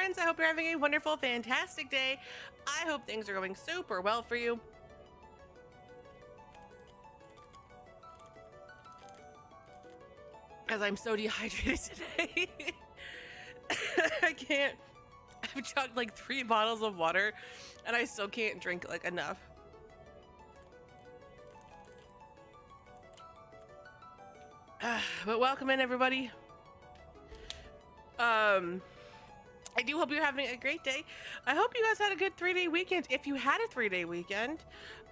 friends. I hope you're having a wonderful, fantastic day. I hope things are going super well for you. As I'm so dehydrated today. I can't. I've chugged like 3 bottles of water and I still can't drink like enough. But welcome in, everybody. I do hope you're having a great day. I hope you guys had a good 3-day weekend. If you had a 3-day weekend,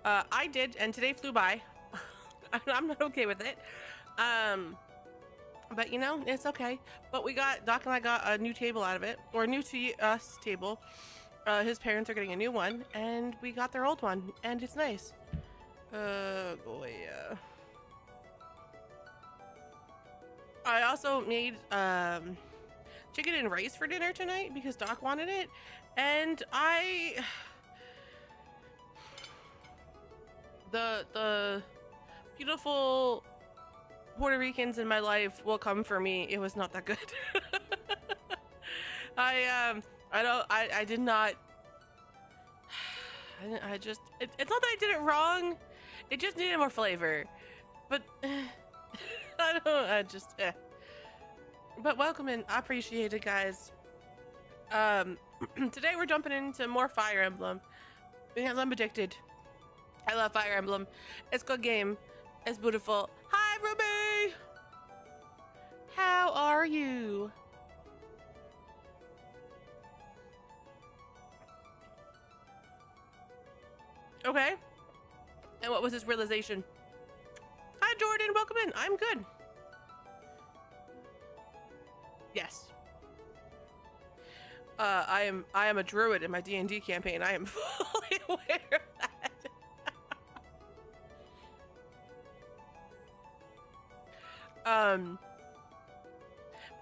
I did, and today flew by. I'm not okay with it. But you know, it's okay. But Doc and I got a new table out of it, or a new to us table. His parents are getting a new one, and we got their old one, and it's nice. Boy, I also made chicken and rice for dinner tonight because Doc wanted it, and the beautiful Puerto Ricans in my life will come for me. It was not that good. It's not that I did it wrong. It just needed more flavor. But But welcome in. I appreciate it, guys. Today we're jumping into more Fire Emblem because I'm addicted. I love Fire Emblem. It's a good game. It's beautiful. Hi, Ruby. How are you? Okay. And what was this realization? Hi, Jordan. Welcome in. I'm good. Yes. I am a druid in my D&D campaign. I am fully aware of that.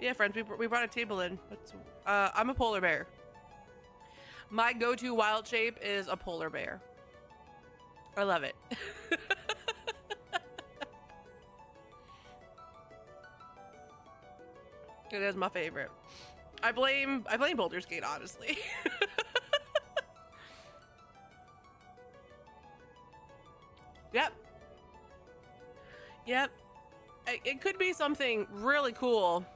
Yeah, friends, we brought a table in. I'm a polar bear. My go-to wild shape is a polar bear. I love it. It is my favorite. I blame Baldur's Gate, honestly. Yep. It could be something really cool.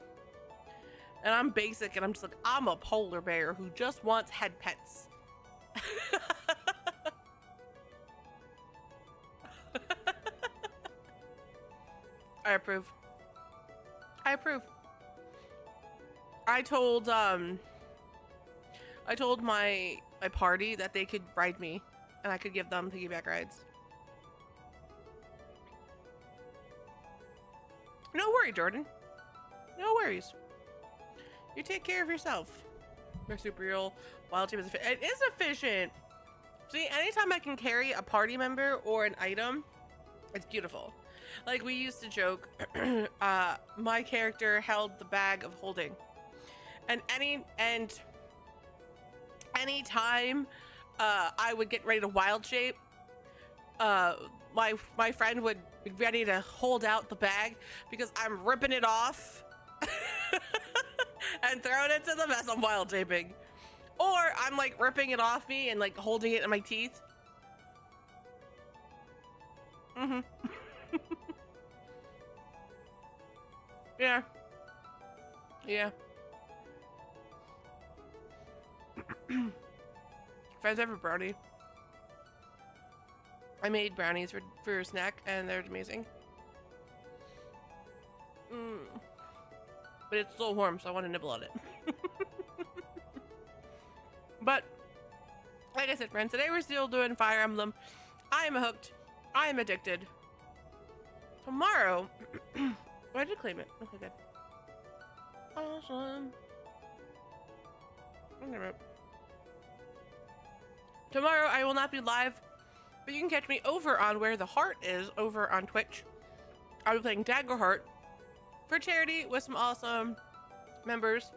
And I'm basic and I'm just like, I'm a polar bear who just wants head pets. I approve. I approve. I told my party that they could ride me and I could give them piggyback rides. No worry, Jordan. No worries. You take care of yourself. Marsupial wild shape is efficient. It is efficient. See, anytime I can carry a party member or an item, it's beautiful. Like we used to joke, my character held the bag of holding. And any time I would get ready to wild shape, my friend would be ready to hold out the bag because I'm ripping it off and throwing it to the mess I'm wild shaping. Or I'm like ripping it off me and like holding it in my teeth. Mm-hmm. Yeah. Yeah. Friends have a brownie. I made brownies for a snack and they're amazing. But it's still warm, so I want to nibble on it. But like I said, friends, today we're still doing Fire Emblem. I am hooked. I am addicted. Tomorrow, I did claim it. Okay, good. Awesome. Tomorrow I will not be live, but you can catch me over on Where the Heart is over on Twitch. I'll be playing Daggerheart for charity with some awesome members.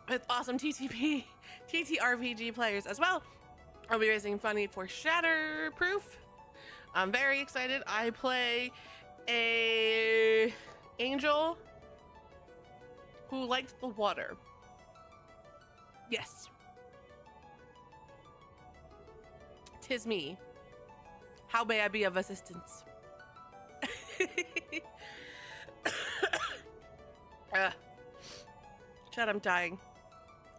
With awesome TTRPG players as well. I'll be raising money for Shatterproof. I'm very excited. I play a angel who likes the water. Yes. 'Tis me. How may I be of assistance? Chad, I'm dying.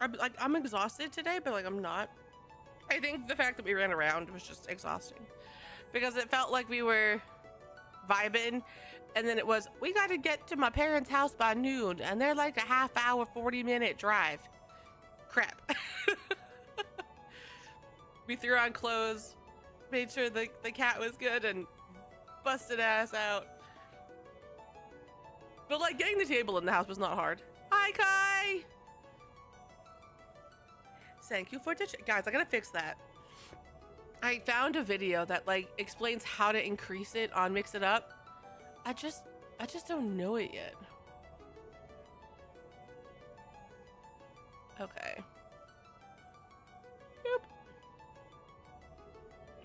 I'm exhausted today, but like I'm not. I think the fact that we ran around was just exhausting because it felt like we were vibing, and then it was, we got to get to my parents' house by noon, and they're like a half hour, 40-minute drive. Crap. We threw on clothes, made sure the cat was good, and busted ass out. But like getting the table in the house was not hard. Hi, Kai. Thank you for the guys. I gotta fix that. I found a video that like explains how to increase it on Mix It Up. I just don't know it yet. Okay. Nope.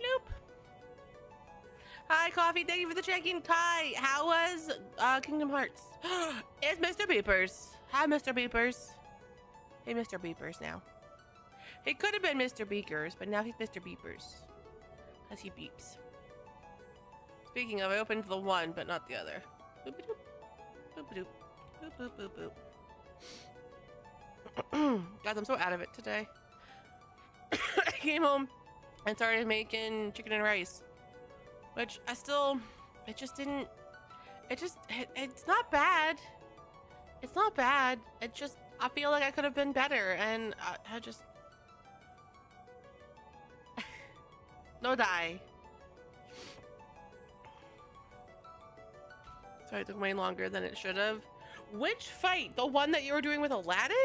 Nope. Hi, Coffee. Thank you for the check-in. Kai, how was Kingdom Hearts? It's Mr. Beepers. Hi, Mr. Beepers. Hey, Mr. Beepers now. He could have been Mr. Beakers, but now he's Mr. Beepers. As he beeps. Speaking of, I opened the one, but not the other. Boop-a-doop. Boop-a-doop. Boop, boop, boop, boop. Guys, I'm so out of it today. I came home and started making chicken and rice. Which I still, it's not bad. It's not bad. It just, I feel like I could have been better, and I just, no die. Sorry, it took way longer than it should have. Which fight? The one that you were doing with Aladdin?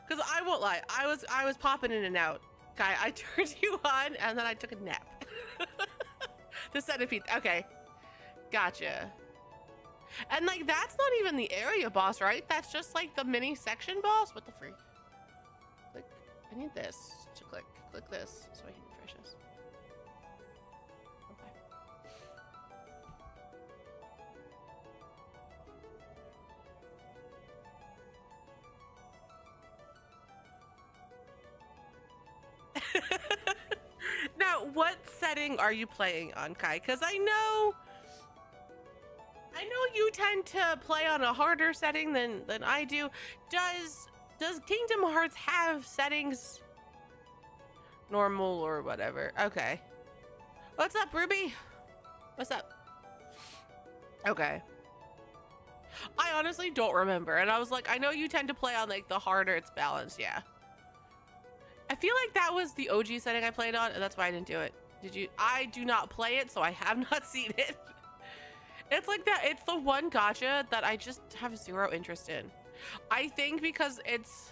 Because I won't lie, I was popping in and out. Guy, I turned you on and then I took a nap. The centipede. Okay, gotcha. And like that's not even the area boss, right? That's just like the mini section boss. What the freak? Click. I need this to click. Click this so I can refresh this. Okay. Now, what setting are you playing on, Kai? Because I know you tend to play on a harder setting than I do. Does Kingdom Hearts have settings? Normal or whatever. Okay. What's up, Ruby? What's up? Okay. I honestly don't remember, and I was like, I know you tend to play on like the harder it's balanced. Yeah. I feel like that was the OG setting I played on, and that's why I didn't do it. Did you? I do not play it, so I have not seen it. It's like that. It's the one gacha that I just have zero interest in. I think because it's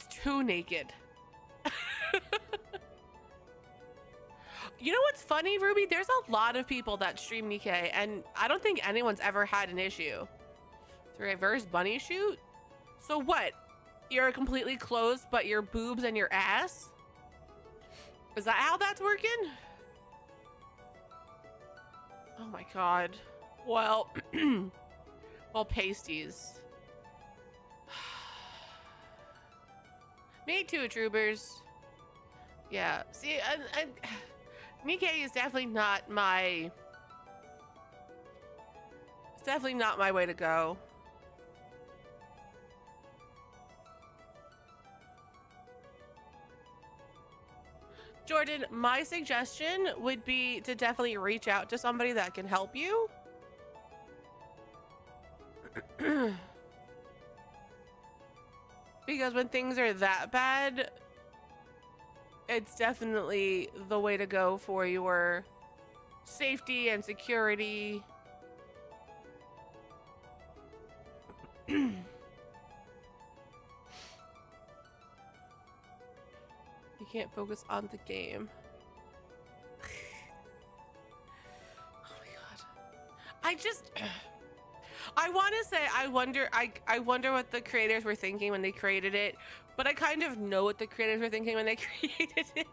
too naked. You know what's funny, Ruby? There's a lot of people that stream Nikkei, and I don't think anyone's ever had an issue. The reverse bunny shoot? So what? You're completely closed, but your boobs and your ass? Is that how that's working? Oh my god. Well, well, pasties. Me too, troopers. Yeah. See, Nikkei is definitely not my... It's definitely not my way to go. Jordan, my suggestion would be to definitely reach out to somebody that can help you. Because when things are that bad, it's definitely the way to go for your safety and security. You can't focus on the game. Oh my god. I want to say I wonder what the creators were thinking when they created it, but I kind of know what the creators were thinking when they created it.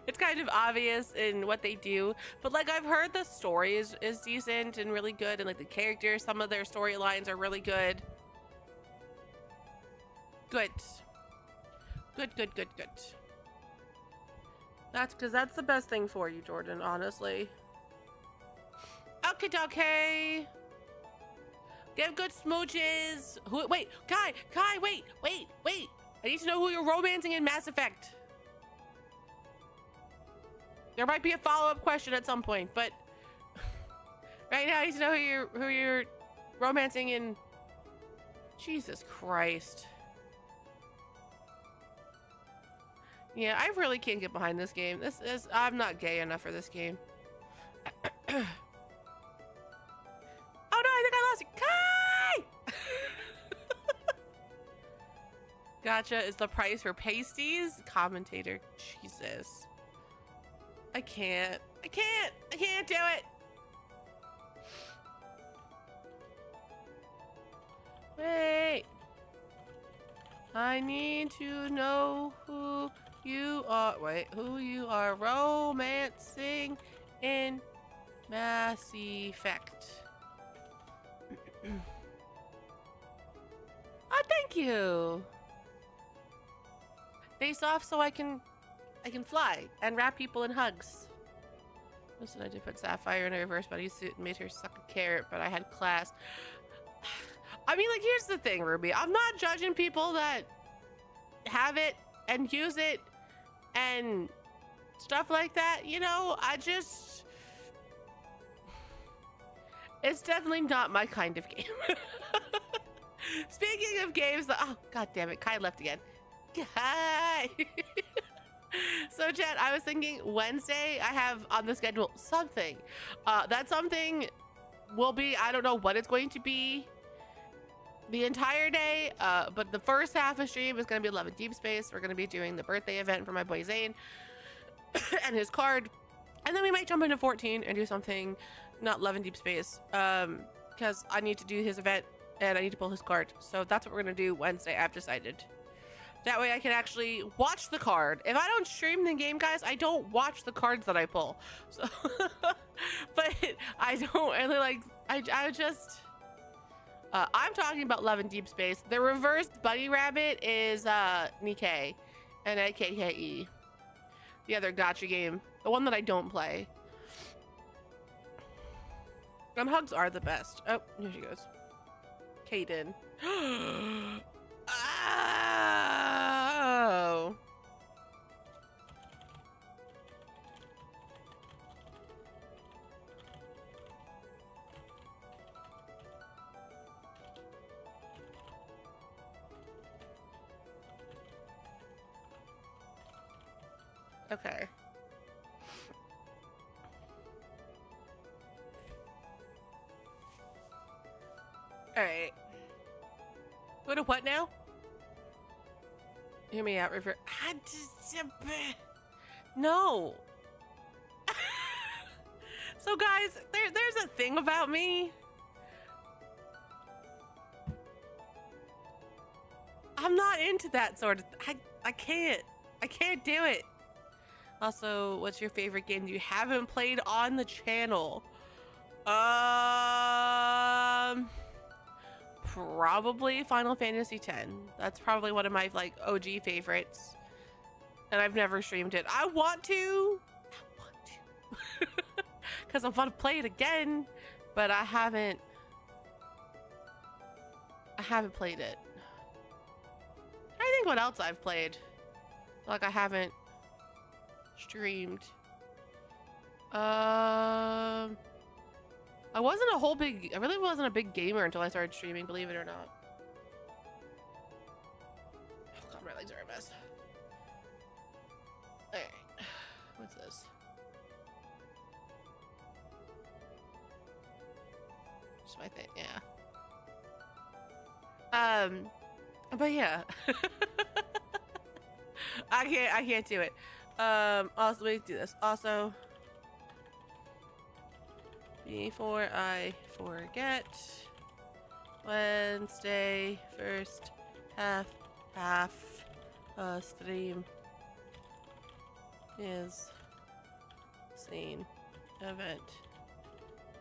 It's kind of obvious in what they do, but like I've heard the story is decent and really good, and like the characters, some of their storylines are really good. Good. Good. That's because that's the best thing for you, Jordan, honestly. Okay. Give good smooches. Wait, Kai, wait. I need to know who you're romancing in Mass Effect. There might be a follow-up question at some point, but right now I need to know who you're romancing in. Jesus Christ. Yeah, I really can't get behind this game. I'm not gay enough for this game. Oh no, I think I lost it. Kai! Gotcha is the price for pasties? Commentator, Jesus. I can't do it. Wait. I need to know who you are romancing in Mass Effect. Oh, thank you. Face off so I can fly and wrap people in hugs. Listen, I did put Sapphire in a reverse bodysuit and made her suck a carrot, but I had class. I mean, like, here's the thing, Ruby. I'm not judging people that have it and use it and stuff like that, you know? It's definitely not my kind of game. Speaking of games that, oh, god damn it, Kai left again. Kai! So, Chad, I was thinking Wednesday I have on the schedule something. That something will be, I don't know what it's going to be the entire day, but the first half of stream is going to be Love and Deep Space. We're going to be doing the birthday event for my boy Zane and his card, and then we might jump into 14 and do something not Love and Deep Space, because I need to do his event and I need to pull his card. So that's what we're going to do Wednesday, I've decided. That way I can actually watch the card. If I don't stream the game, guys, I don't watch the cards that I pull. So but I don't really like, I just I'm talking about Love and Deep Space. The reversed bunny rabbit is Nikkei, N-I-K-K-E. The other gacha game, the one that I don't play. And hugs are the best. Oh, here she goes. Kaden. Oh. Okay. All right. Go to what now? Hear me out, River. No. So, guys, there's a thing about me. I'm not into that sort of. I can't do it. Also, what's your favorite game you haven't played on the channel? Probably Final Fantasy X. That's probably one of my like OG favorites, and I've never streamed it. I want to because I want to play it again, but I haven't played it. I think what else I've played, like I haven't streamed. I really wasn't a big gamer until I started streaming, believe it or not. Oh god, my legs are a mess. Alright. What's this? Just my thing, yeah. But yeah. I can't do it. Also, let me do this. Also, before I forget, Wednesday, first half stream. is scene, event,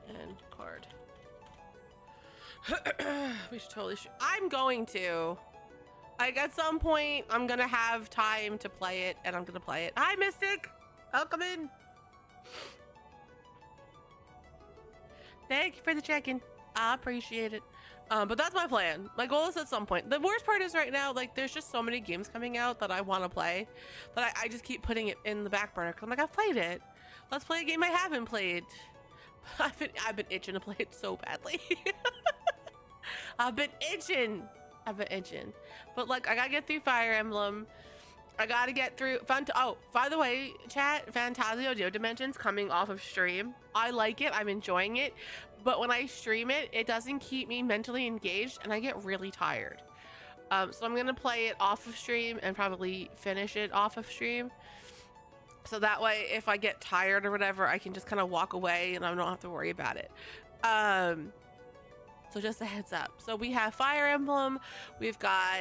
and card. We should totally I'm going to. Like, at some point, I'm gonna have time to play it, and I'm gonna play it. Hi, Mystic! Welcome in! Thank you for the check-in. I appreciate it. But that's my plan. My goal is at some point. The worst part is right now, like, there's just so many games coming out that I want to play that I just keep putting it in the back burner. Cause I'm like, I've played it. Let's play a game I haven't played. I've been itching to play it so badly. I've been itching. But like, I gotta get through Fire Emblem. I gotta get through oh, by the way, chat, Fantasio Geo Dimensions coming off of stream. I like it, I'm enjoying it, but when I stream it, it doesn't keep me mentally engaged and I get really tired. So I'm gonna play it off of stream and probably finish it off of stream. So that way, if I get tired or whatever, I can just kind of walk away and I don't have to worry about it. So just a heads up. So we have Fire Emblem, we've got,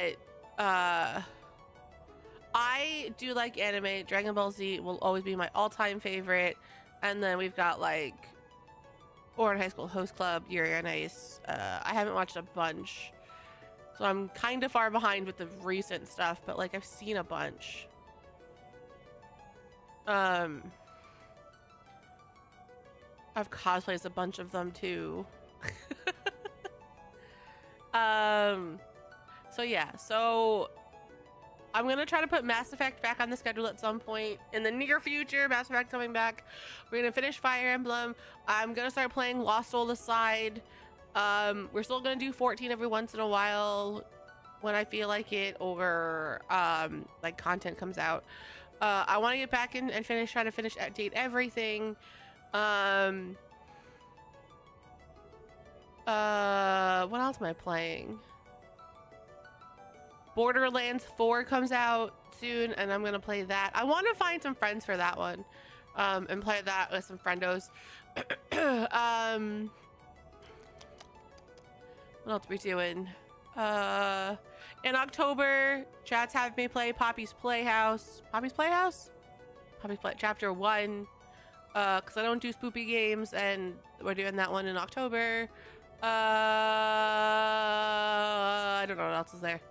I do like anime. Dragon Ball Z will always be my all-time favorite. And then we've got like Ouran High School Host Club, Yuri on Ice. I haven't watched a bunch, so I'm kind of far behind with the recent stuff, but like I've seen a bunch. I've cosplayed a bunch of them too. So yeah, so I'm gonna try to put Mass Effect back on the schedule at some point in the near future. Mass Effect coming back. We're gonna finish Fire Emblem. I'm gonna start playing Lost Soul Aside. We're still gonna do 14 every once in a while when I feel like it, over like content comes out. I want to get back in and try to finish Date Everything. What else am I playing? Borderlands 4 comes out soon, and I'm gonna play that. I want to find some friends for that one, and play that with some friendos. What else are we doing? In October, chat's have me play Poppy's Playhouse. Chapter 1. Because I don't do spoopy games, and we're doing that one in October. I don't know what else is there.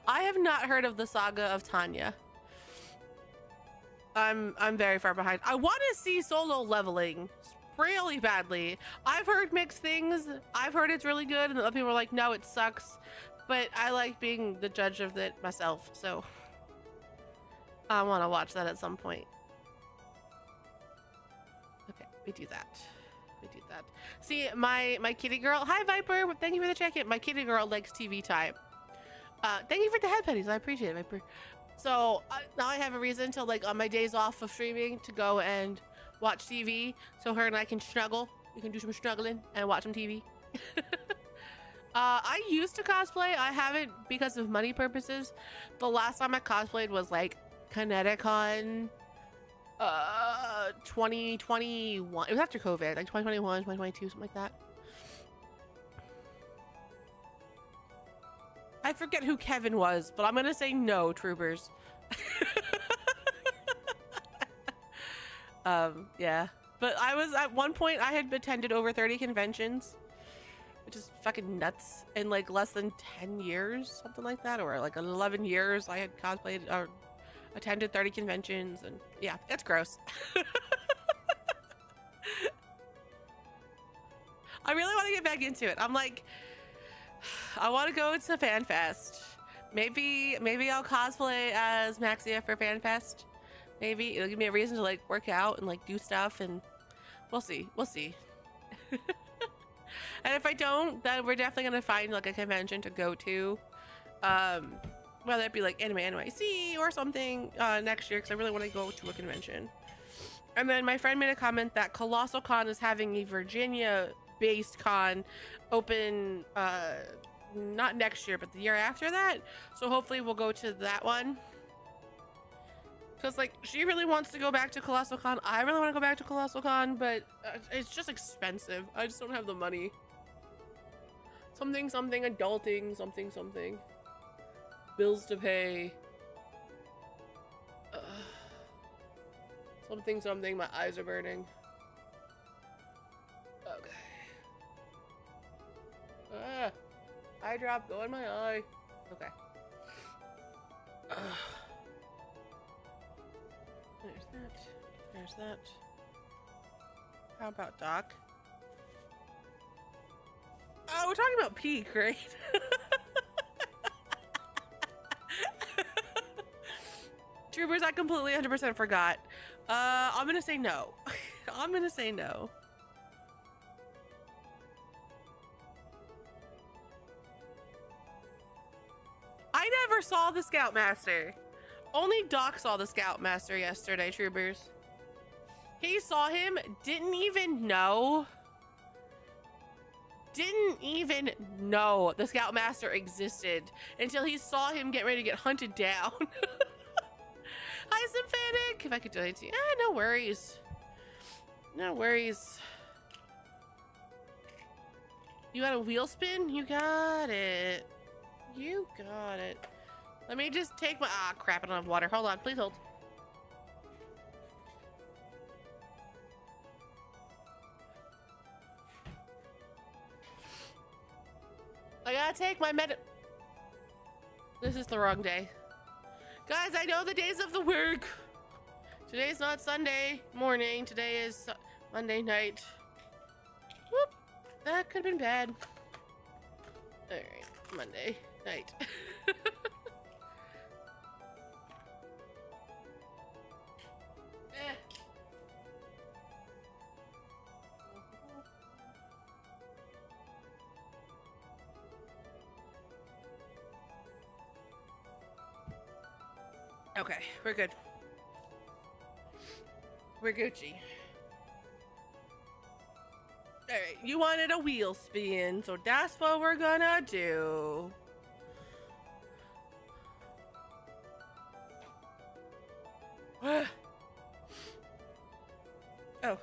I have not heard of the Saga of Tanya. I'm very far behind. I want to see Solo Leveling really badly. I've heard mixed things. I've heard it's really good, and other people are like, no, it sucks. But I like being the judge of it myself, so I want to watch that at some point. Okay, we do that. See, my kitty girl. Hi, Viper. Thank you for the check-in. My kitty girl likes TV time. Thank you for the head petties. I appreciate it, Viper. So now I have a reason to, like, on my days off of streaming, to go and watch TV. So her and I can snuggle. We can do some snuggling and watch some TV. I used to cosplay. I haven't because of money purposes. The last time I cosplayed was like Kineticon 2021. It was after COVID, like 2021, 2022, something like that. I forget who Kevin was, but I'm gonna say no, troopers. Yeah. But I was, at one point, I had attended over 30 conventions, which is fucking nuts. In like less than 10 years, something like that, or like 11 years, I had cosplayed or attended 30 conventions, and yeah, it's gross. I really want to get back into it. I'm like, I want to go to FanFest. Maybe I'll cosplay as Maxia for FanFest. Maybe it'll give me a reason to like work out and like do stuff, and we'll see. And if I don't, then we're definitely gonna find like a convention to go to, whether it be like Anime NYC or something next year, because I really want to go to a convention. And then my friend made a comment that Colossal Con is having a Virginia-based con open, not next year, but the year after that. So hopefully we'll go to that one. Because, like, she really wants to go back to Colossal Con. I really want to go back to Colossal Con, but it's just expensive. I just don't have the money. Something, adulting, something. Bills to pay. Something, my eyes are burning. Okay. Ah, eye drop, go in my eye. Okay. There's that. There's that. How about Doc? Oh, we're talking about peak, right? Troopers, I completely 100% forgot. I'm gonna say no. I'm gonna say no. I never saw the Scoutmaster. Only Doc saw the Scoutmaster yesterday, Troopers. He saw him, didn't even know the Scoutmaster existed until he saw him get ready to get hunted down. Hi, Symphatic. If I could donate to you. No worries. No worries. You got a wheel spin? You got it. You got it. Let me just take my... Ah, crap, I don't have water. Hold on, please hold. I gotta take my This is the wrong day. Guys, I know the days of the work. Today's not Sunday morning. Today is Monday night. Whoop. That could have been bad. Alright, Monday night. Okay, we're good. We're Gucci. Alright, you wanted a wheel spin, so that's what we're gonna do. Oh,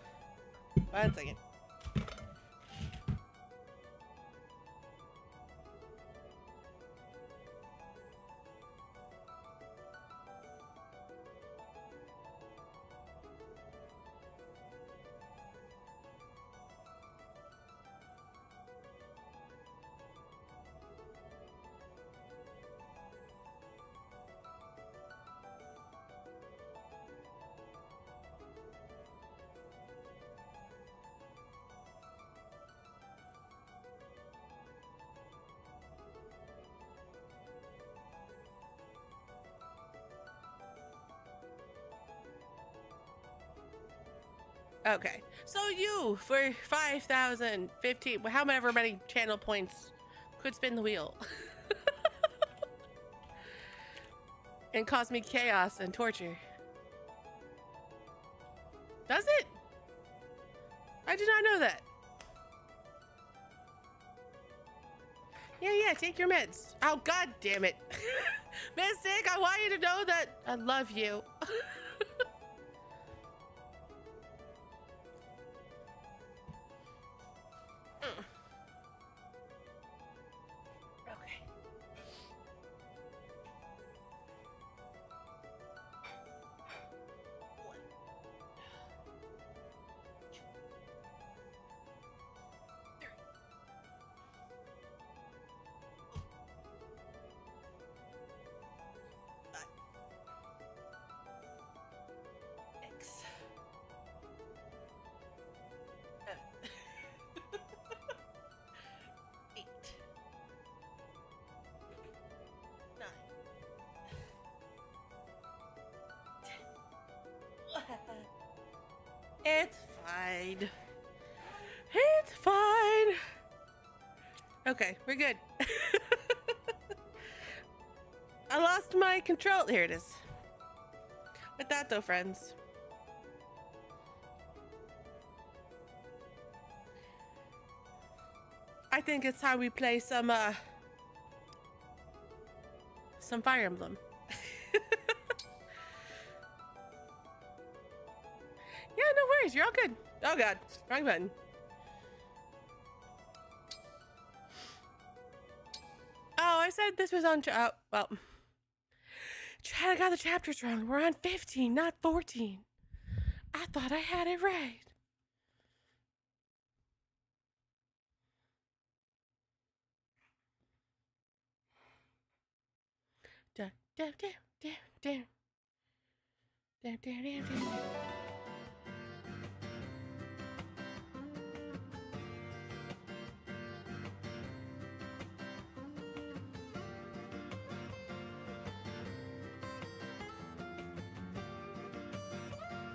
1 second. Okay, so you, for 5,015, however many channel points, could spin the wheel. And cause me chaos and torture. Does it? I did not know that. Yeah, take your meds. Oh, god damn it. Mystic, I want you to know that I love you. It's fine. It's fine. Okay, we're good. I lost my control. Here it is. With that though, friends. I think it's time we play some Fire Emblem. Yeah, no worries. You're all good. Oh god, wrong button. Oh, I said this was on. Well, I got the chapters wrong. We're on 15, not 14. I thought I had it right. Da, da, da, da, da. Da, da, da, da.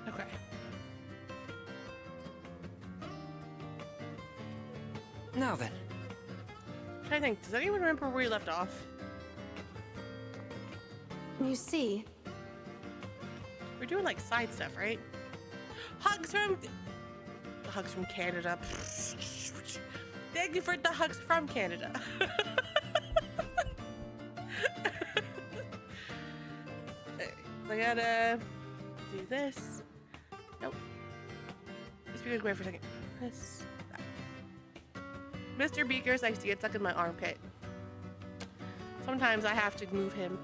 Okay. Now then. I'm trying to think, does anyone remember where we left off? You see, We're doing like side stuff, right? Hugs from Canada. Thank you for the hugs from Canada. I gotta do this. Nope. Just be away for a second. This. That. Mr. Beakers likes to get stuck in my armpit. Sometimes I have to move him.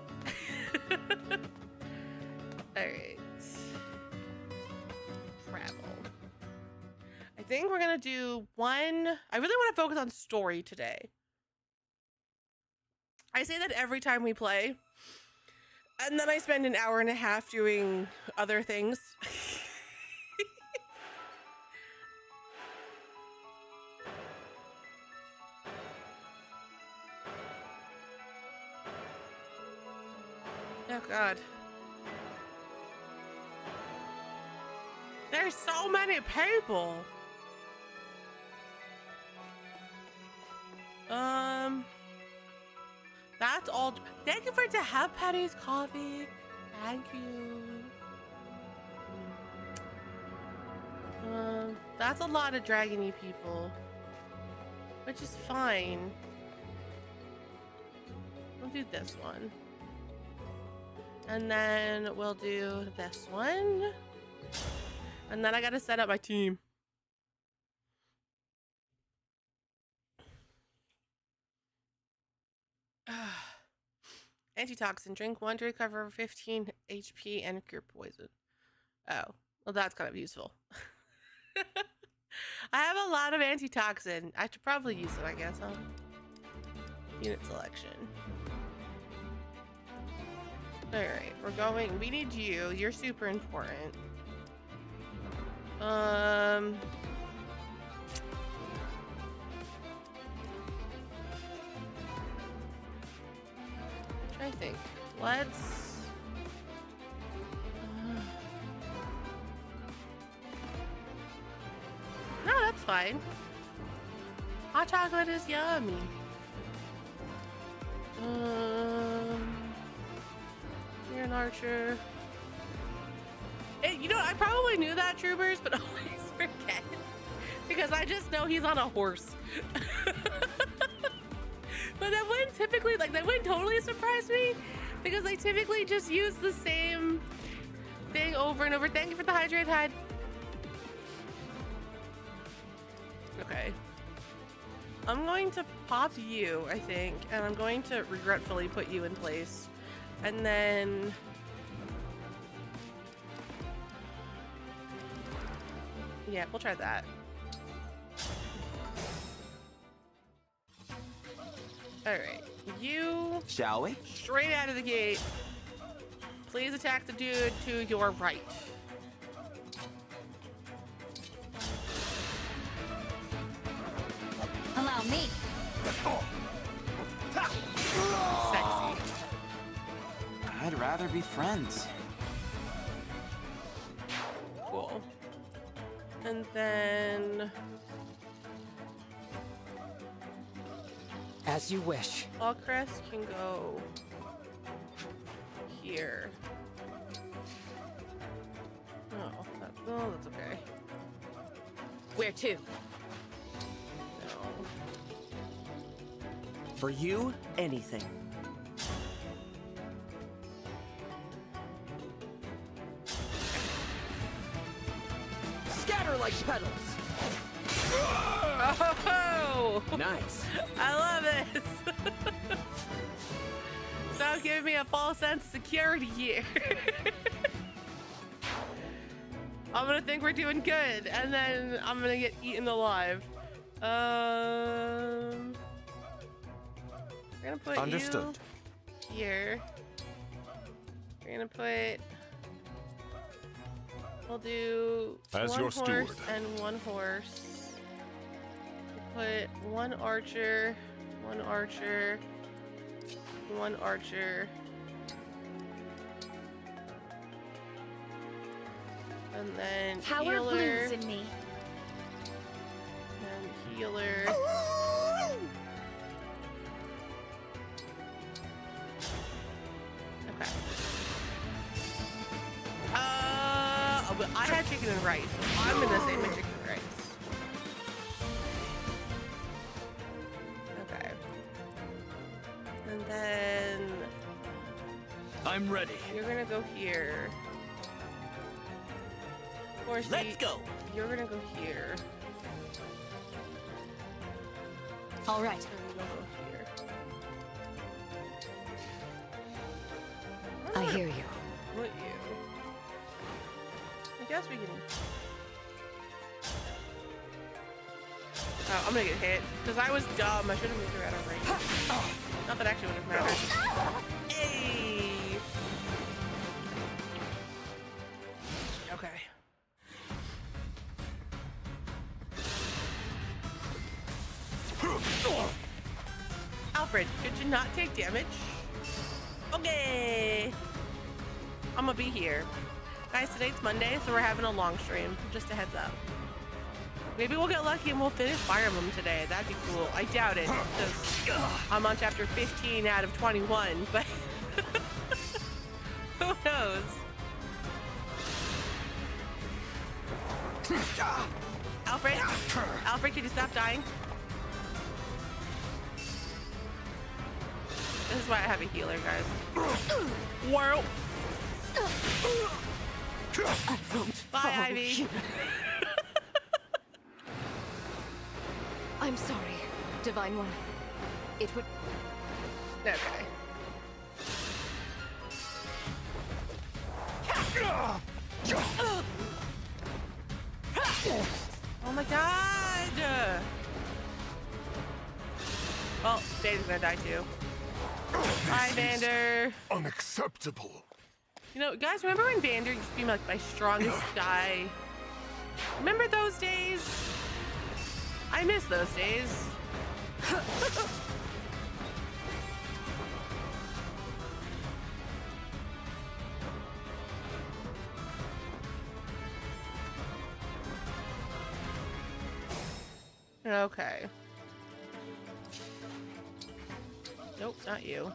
Alright. Travel. I think we're gonna do one. I really want to focus on story today. I say that every time we play. And then I spend an hour and a half doing other things. Oh God. There's so many people. That's all. Thank you for the Have Patty's coffee. Thank you. That's a lot of dragony people, which is fine. We'll do this one. And then we'll do this one. And then I gotta set up my team. Antitoxin. Drink 1 to recover 15 HP and cure poison. Oh, well that's kind of useful. I have a lot of antitoxin. I should probably use it, I guess, huh? Unit selection. Alright, we're going. We need you. You're super important. I think. Let's. No, that's fine. Hot chocolate is yummy. You're an archer. Hey, you know, I probably knew that, troopers, but always forget because I just know he's on a horse. But that wouldn't typically, like, that wouldn't totally surprise me because I typically just use the same thing over and over. Thank you for the hydrate head. Okay. I'm going to pop you, I think, and I'm going to regretfully put you in place. And then... yeah, we'll try that. Alright, you... shall we? Straight out of the gate. Please attack the dude to your right. allow me. Sexy. I'd rather be friends. Cool. And then... as you wish. Allcrest can go here. Oh, that's okay. Where to? No. For you, anything. Scatter like petals. Oh! Nice. I love it! Stop giving me a false sense of security here. I'm gonna think we're doing good, and then I'm gonna get eaten alive. We're gonna put Understood. you here. We're gonna put. We'll do As one your horse steward. and one horse. We'll put one archer, one archer, one archer. And then Power healer, blooms in me. and healer. Okay. But I had chicken and rice, so I'm gonna say my chicken and rice. Okay. And then I'm ready. you're gonna go here. Horsey, Let's go. You're gonna go here. All right. And you'll go here. I hear you. Put you. I guess we can. Oh, I'm gonna get hit because I was dumb. I should have moved her out of range. Not that actually would have mattered. Hey. Okay. Alfred, could you not take damage? Okay. I'm gonna be here. Guys, today's Monday, so we're having a long stream. Just a heads up. Maybe we'll get lucky and we'll finish Fire Emblem today. That'd be cool. I doubt it, because I'm on chapter 15 out of 21, but who knows? Alfred? Alfred, can you stop dying? This is why I have a healer, guys. Whoa! Bye, Ivy. I'm sorry, Divine One. It would. Okay. Oh my god! Well, Vander's gonna die too. Bye, Vander. Unacceptable. You know, guys, remember when Vander used to be like my strongest guy? Remember those days? I miss those days. Okay. Nope, not you.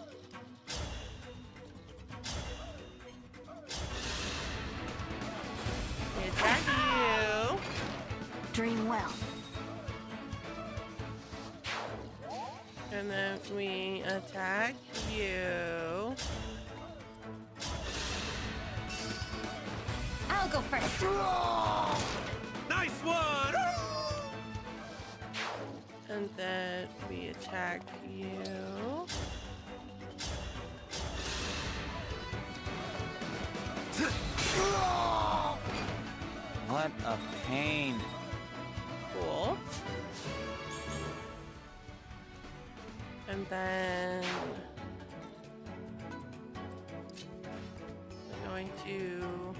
Attack you. Dream well. And then we attack you. I'll go first. Nice one. And then we attack you. What a pain. Cool. And then I'm going to.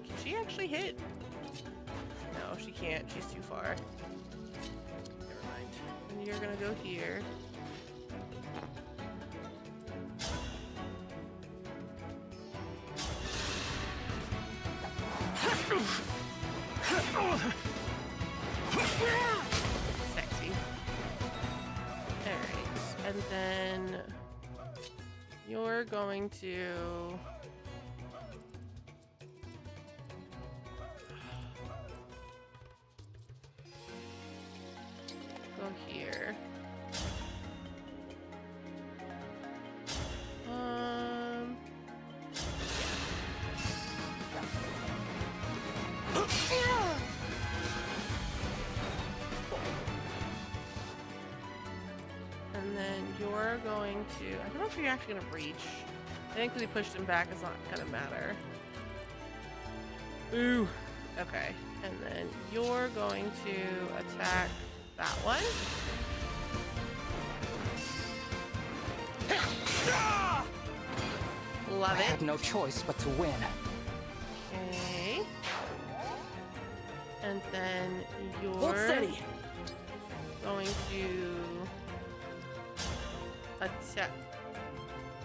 Can she actually hit? No, she can't. She's too far. Never mind. And you're gonna go here. Sexy. Alright. And then you're going to go here. And then you're going to, I don't know if you're actually going to reach. I think because we pushed him back, it's not going to matter. Ooh. Okay, and then you're going to attack that one. Love I had it. no choice but to win. Okay. And then you're Hold steady. going to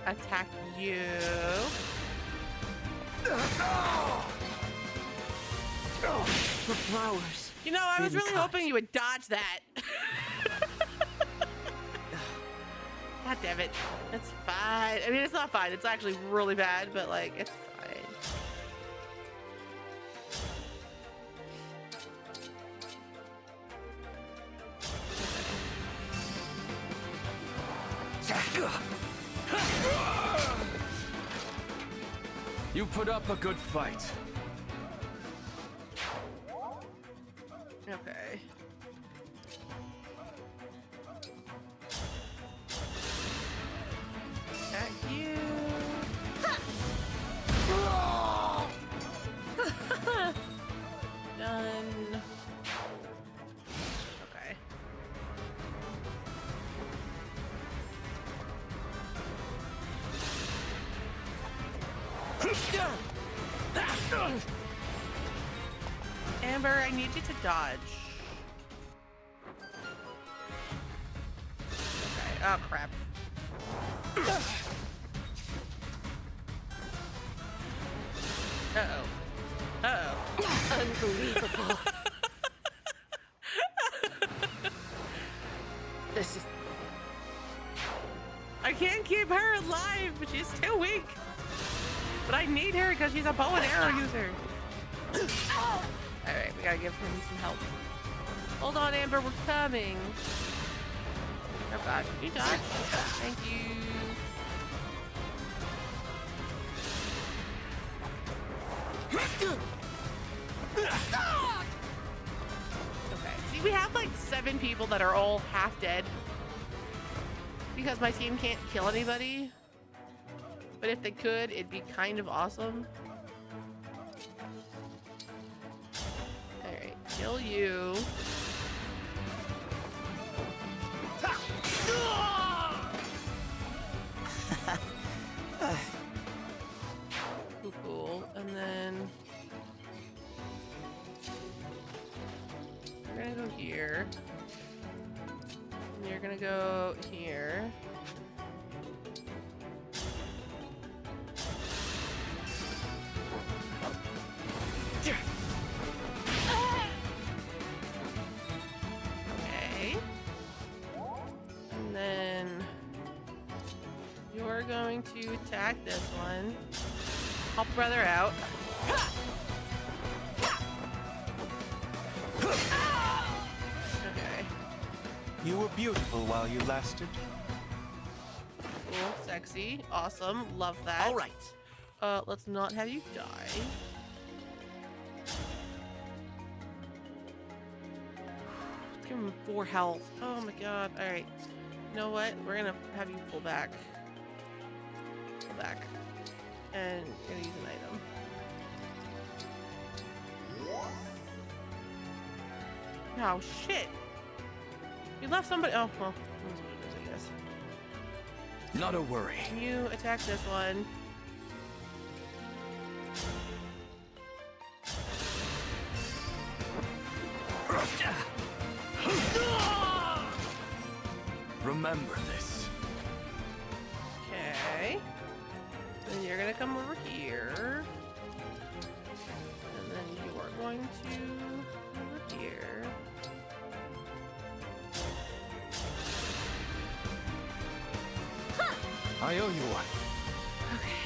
attack you. The flowers. You know, I was Didn't really touch. hoping you would dodge that. God damn it. It's fine. I mean, it's not fine. It's actually really bad, but like, it's fine. You put up a good fight. Okay. Attack you. Done. Okay. Amber, I need you to dodge. Okay. Oh, crap. Uh-oh. Uh-oh. Unbelievable. This is I can't keep her alive, but she's too weak. But I need her because she's a bow and arrow user. Alright, we gotta give him some help. Hold on, Amber, we're coming. Oh god, you dodge. Thank you. Okay, see, we have like 7 people that are all half dead. Because my team can't kill anybody. But if they could, it'd be kind of awesome. Alright, kill you. Cool. And then you're gonna go here. And you're gonna go here. Okay. And then you're going to attack this one. Help brother out. Okay. You were beautiful while you lasted. Cool. Sexy. Awesome. Love that. All right. Let's not have you die. Let's give him 4 health. Oh my god. Alright. You know what? We're gonna have you pull back. Pull back. And you're gonna use an item. Oh shit! You left somebody. Oh well, that's what it is, I guess. Not a worry. Can you attack this one? Remember this. Okay. Then you're gonna come over here. And then you are going to over here. I owe you one. Okay.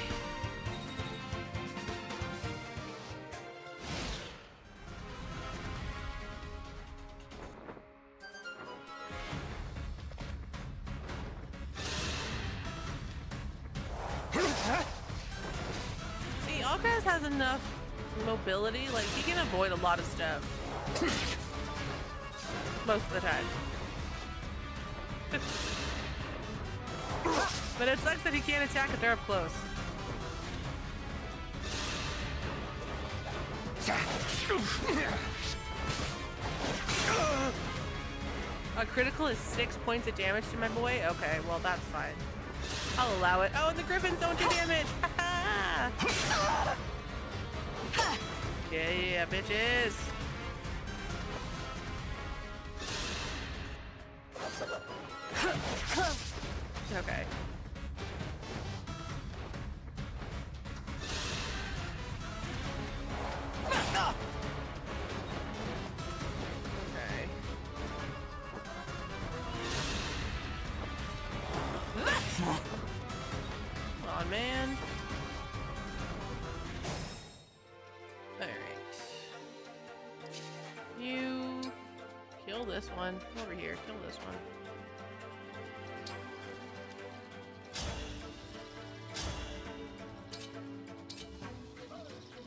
See, Alcraz has enough mobility, like he can avoid a lot of stuff. Most of the time. But it sucks that he can't attack if they're up close. A critical is 6 points of damage to my boy? Okay, well that's fine. I'll allow it. Oh, and the griffins don't do damage! Yeah, bitches! Okay. Okay. Come on, man. Alright. You kill this one. Come over here, kill this one.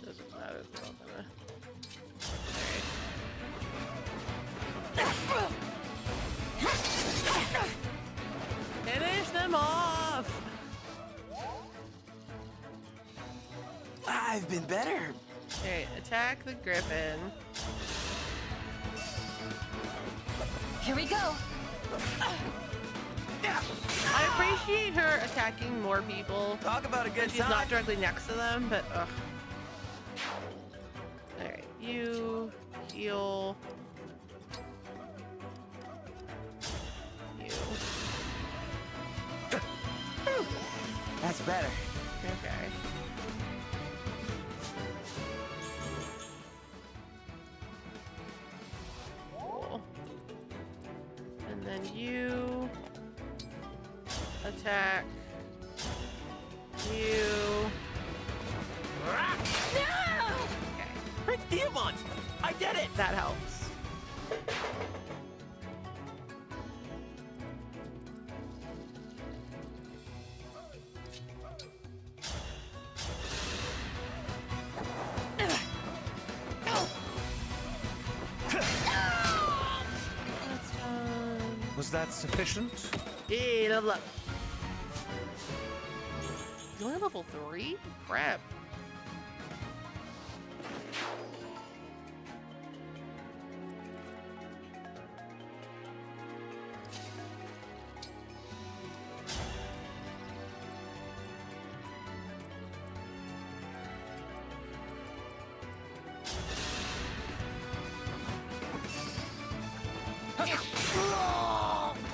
Doesn't matter, it's not gonna. Alright. Finish them off! I've been better. Okay, attack the griffin. Here we go. I appreciate her attacking more people. Talk about a good She's time. not directly next to them, but ugh. Alright, you heal. You. That's better. Okay. Cool. And then you attack. You. Okay. Prince Diamond! I did it! That helps. That's done. Was that sufficient? Yeah, level up. You only level 3? Crap.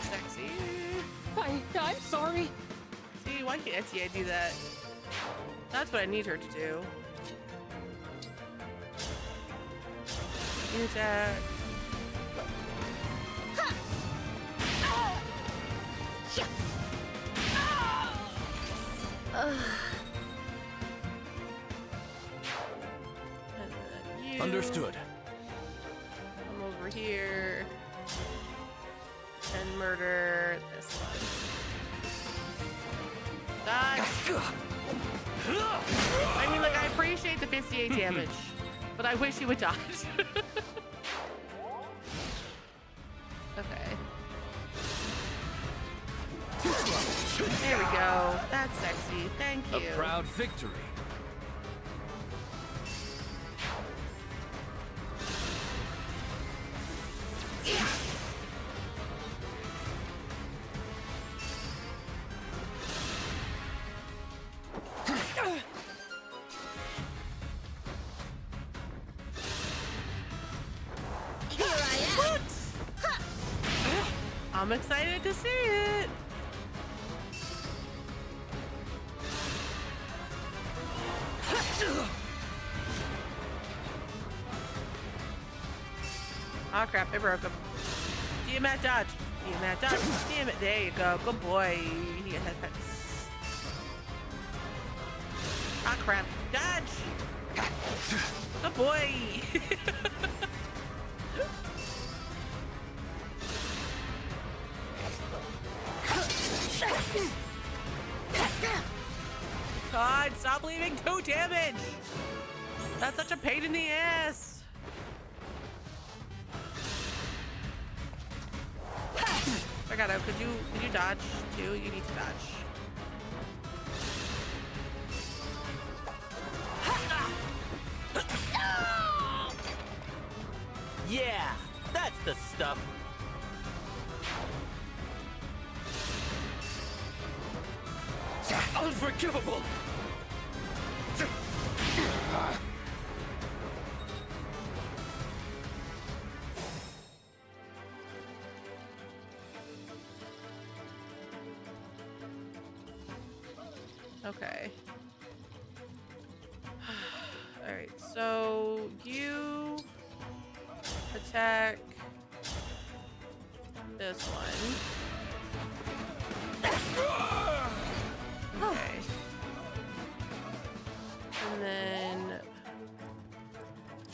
Sexy. I'm sorry. See, why can't I do that? That's what I need her to do. Attack. And then you. Understood. Come over here and murder this one. Dodge. I mean, like, I appreciate the 58 damage, but I wish you would dodge. Okay. There we go. That's sexy. Thank A you. proud victory. I'm excited to see it. Oh crap, I broke him. Tiamat dodge. Tiamat dodge. Damn it. There you go. Good boy. He has pets. Ah crap. Dodge. Good boy. God, stop leaving 2 damage. That's such a pain in the ass. Forgot, could you dodge too? You need to dodge. Yeah, that's the stuff. Unforgivable! Okay. Alright, so you attack this one. Okay. And then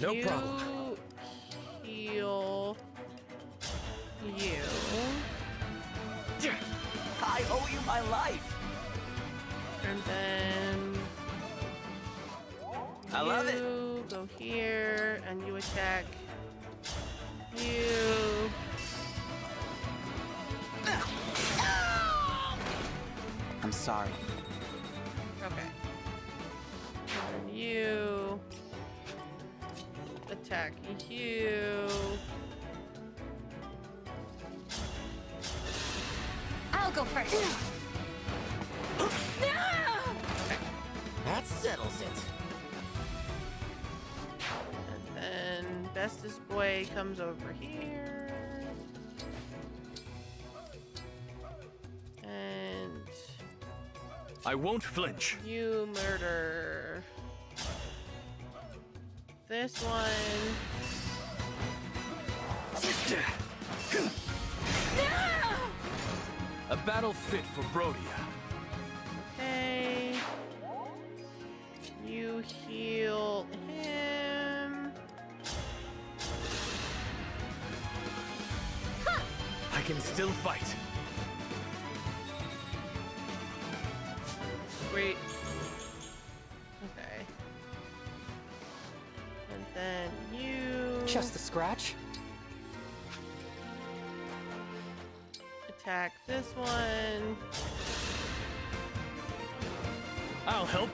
No you problem. heal you. I owe you my life. And then I love it. you go here and you attack you. I'm sorry. Okay. And you attack you. I'll go first. That settles it. And then Bestest Boy comes over here. And I won't flinch. you murder this one. A battle fit for Brodia. Okay. You heal him. I can still fight. Sweet. Okay. And then you Just a scratch? attack this one. I'll help.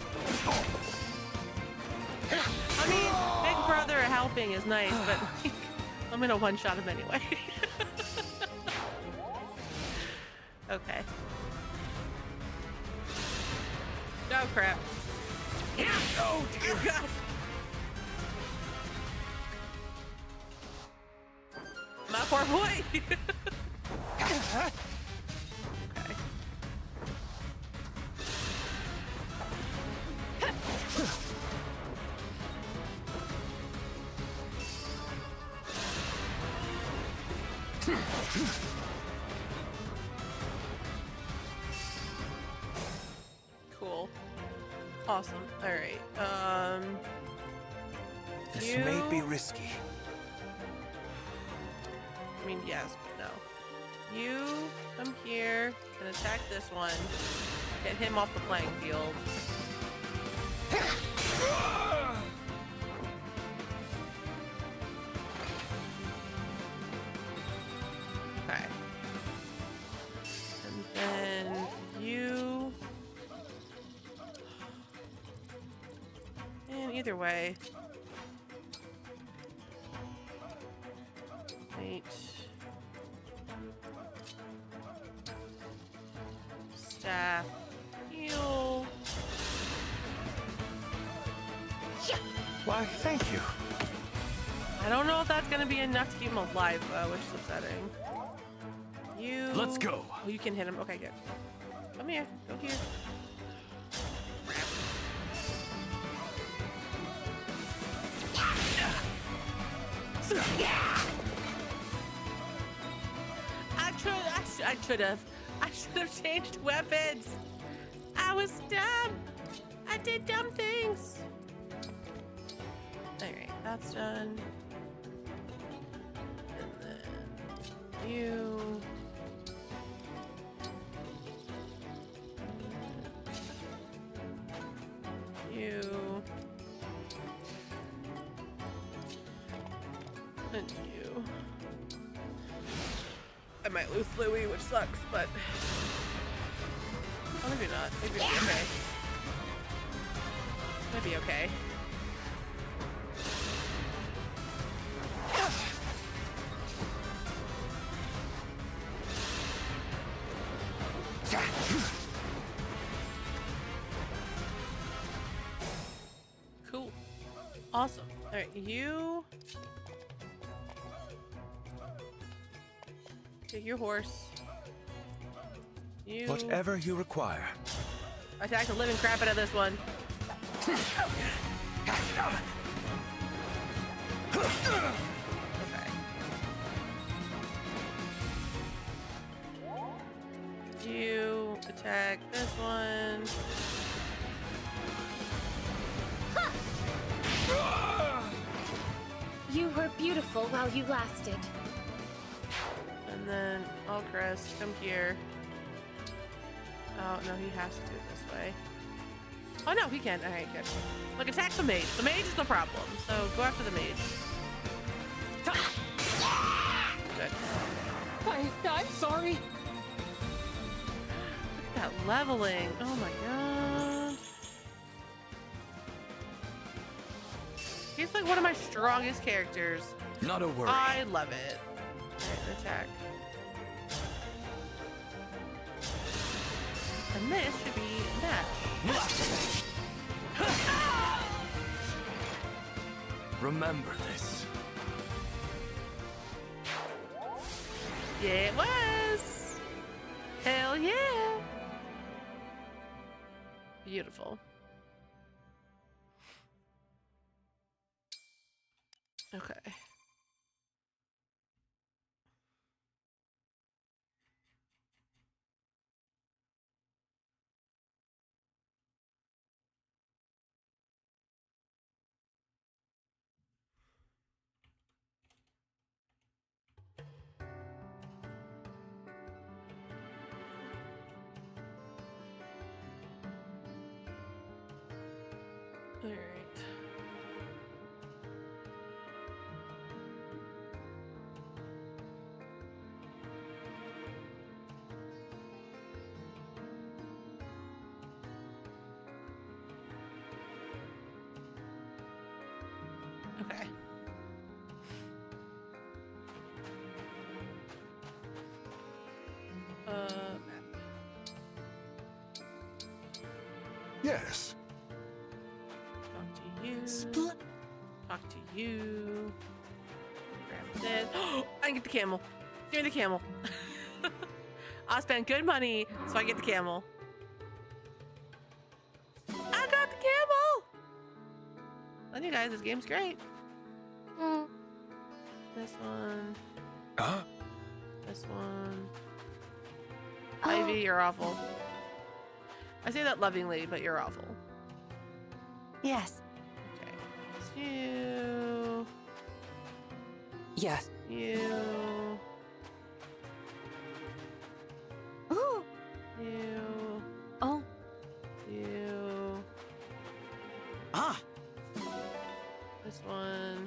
I mean, Big Brother helping is nice, but I'm gonna one-shot him anyway. Okay. Oh crap. Oh dear God. My poor boy. Okay. Cool. Awesome. All right. This You- may be risky. I mean, yes, but no. You come here and attack this one. Get him off the playing field. Okay. And then you... And either way... Wait. Staff. Heal. Why, thank you. I don't know if that's gonna be enough to keep him alive, which is upsetting. You. Let's go. Oh, you can hit him. Okay, good. Come here. Go here. I should have changed weapons. I was dumb. I did dumb things. Alright, that's done. And then you. You. And you. I might lose Louie, which sucks, but oh, maybe not. Maybe it'll be okay. Maybe okay. Awesome. All right, you take your horse. You Whatever you require. attack the living crap out of this one. Okay. You attack this one. You were beautiful while you lasted. And then Alcrest, come here. Oh, no, he has to do it this way. Oh, no, he can. All right, good. Look, attack the mage. The mage is the problem, so go after the mage. Good. I'm sorry. Look at that leveling. Oh, my God. He's like one of my strongest characters. Not a worry. I love it. All right, attack. And this should be match. Remember this. Yeah, it was. Hell yeah. Beautiful. Okay. All right. Okay. Yes. Talk to you. Talk to you. Grab this. I can get the camel. Give me the camel. I'll spend good money so I get the camel. I got the camel! Love you guys, this game's great. This one. Huh? This one. Oh. Ivy, you're awful. I say that lovingly, but you're awful. Yes. Okay. It's you. Yes. You. Ooh. You. Oh. You. Ah, This one.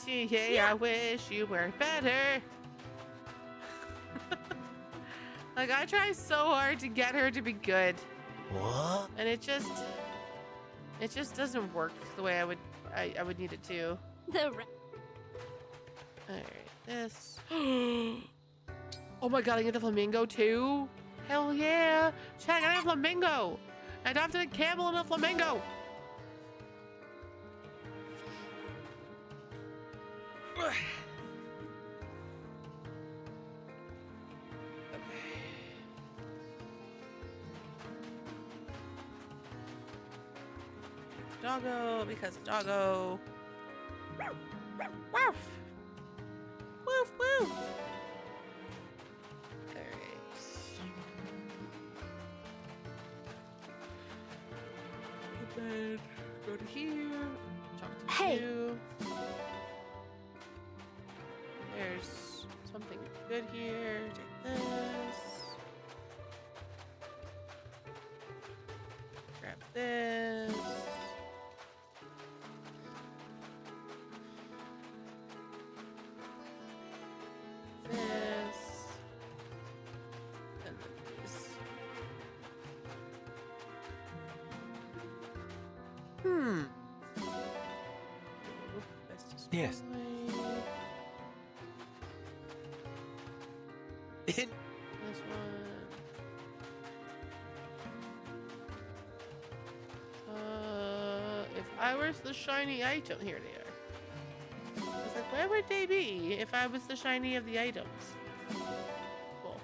Yeah, I wish you were better. Like, I try so hard to get her to be good, what? and it just doesn't work the way I would need it to. The All right, this. Oh my god, I get the flamingo too. Hell yeah! Check, I got a flamingo. I adopted a camel and a flamingo. Doggo, because doggo. Woof! Woof, woof! Alright. And then go to here. Talk to Hey. you. There's something good here. Take this. Grab this. This. And then this. Ooh, best display. Yes. This one. If I was the shiny item. Here they are. I was like, where would they be if I was the shiny of the items? Cool.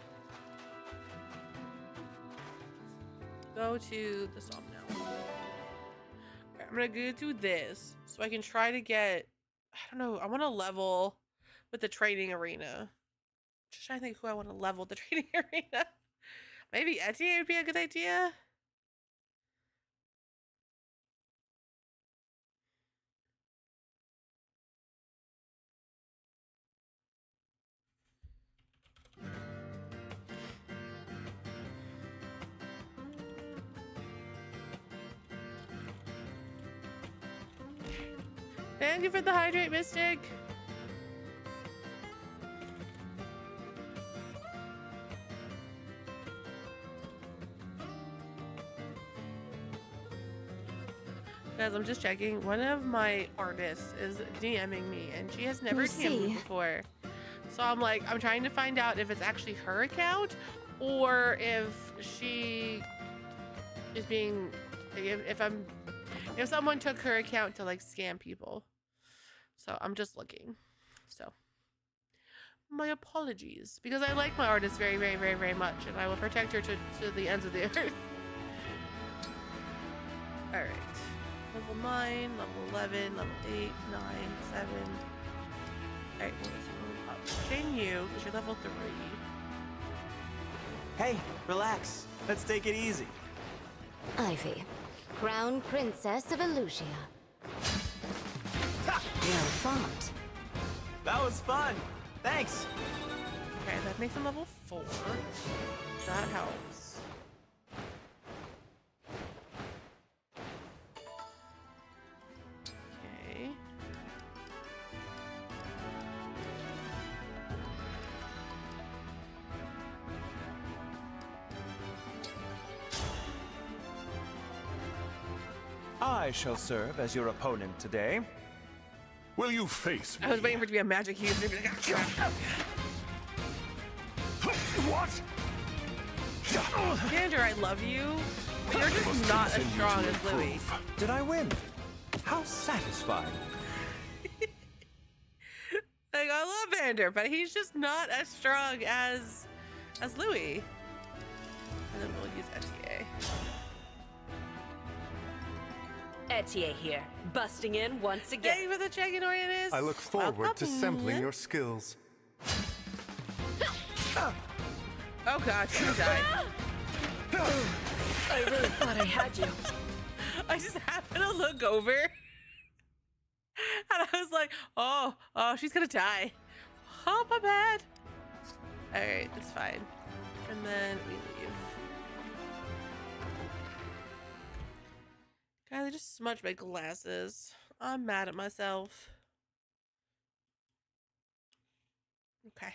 Go to the swamp now. Alright, I'm gonna go do this so I can try to get, I don't know, I want to level with the training arena. Just trying to think who I want to level with the training arena. Maybe Etienne would be a good idea. Thank you for the hydrate, Mystic. Guys, I'm just checking. One of my artists is DMing me, and she has never Let's DM'd me see. before. So I'm like, I'm trying to find out if it's actually her account, or if she is being, if someone took her account to like scam people. So I'm just looking. So my apologies, because I like my artist very, very, very, very much, and I will protect her to the ends of the earth. All right. Level 9, level 11, level 8, 9, 7. Alright, well, let's move up. Chain you, because you're level 3. Hey, relax. Let's take it easy. Ivy, Crown Princess of Illusia. Font. That was fun. Thanks. Okay, that makes him level 4. That helps. Okay. I shall serve as your opponent today. Will you face me? I was waiting for it to be a magic use. Like, What? Xander, I love you, but you're Must just not as continue strong to as Louis. improve. Did I win? How satisfying. Like, I love Xander, but he's just not as strong as Louis. And then we'll use Etienne. Etienne here, busting in once Thank again. you for the check-in, Orianus. I look forward to Welcome. sampling your skills. Oh god, she died. I really thought I had you. I just happened to look over, and I was like, oh, she's gonna die. Oh, my bad. All right, it's fine. And then we leave. God, they just smudged my glasses. I'm mad at myself. Okay.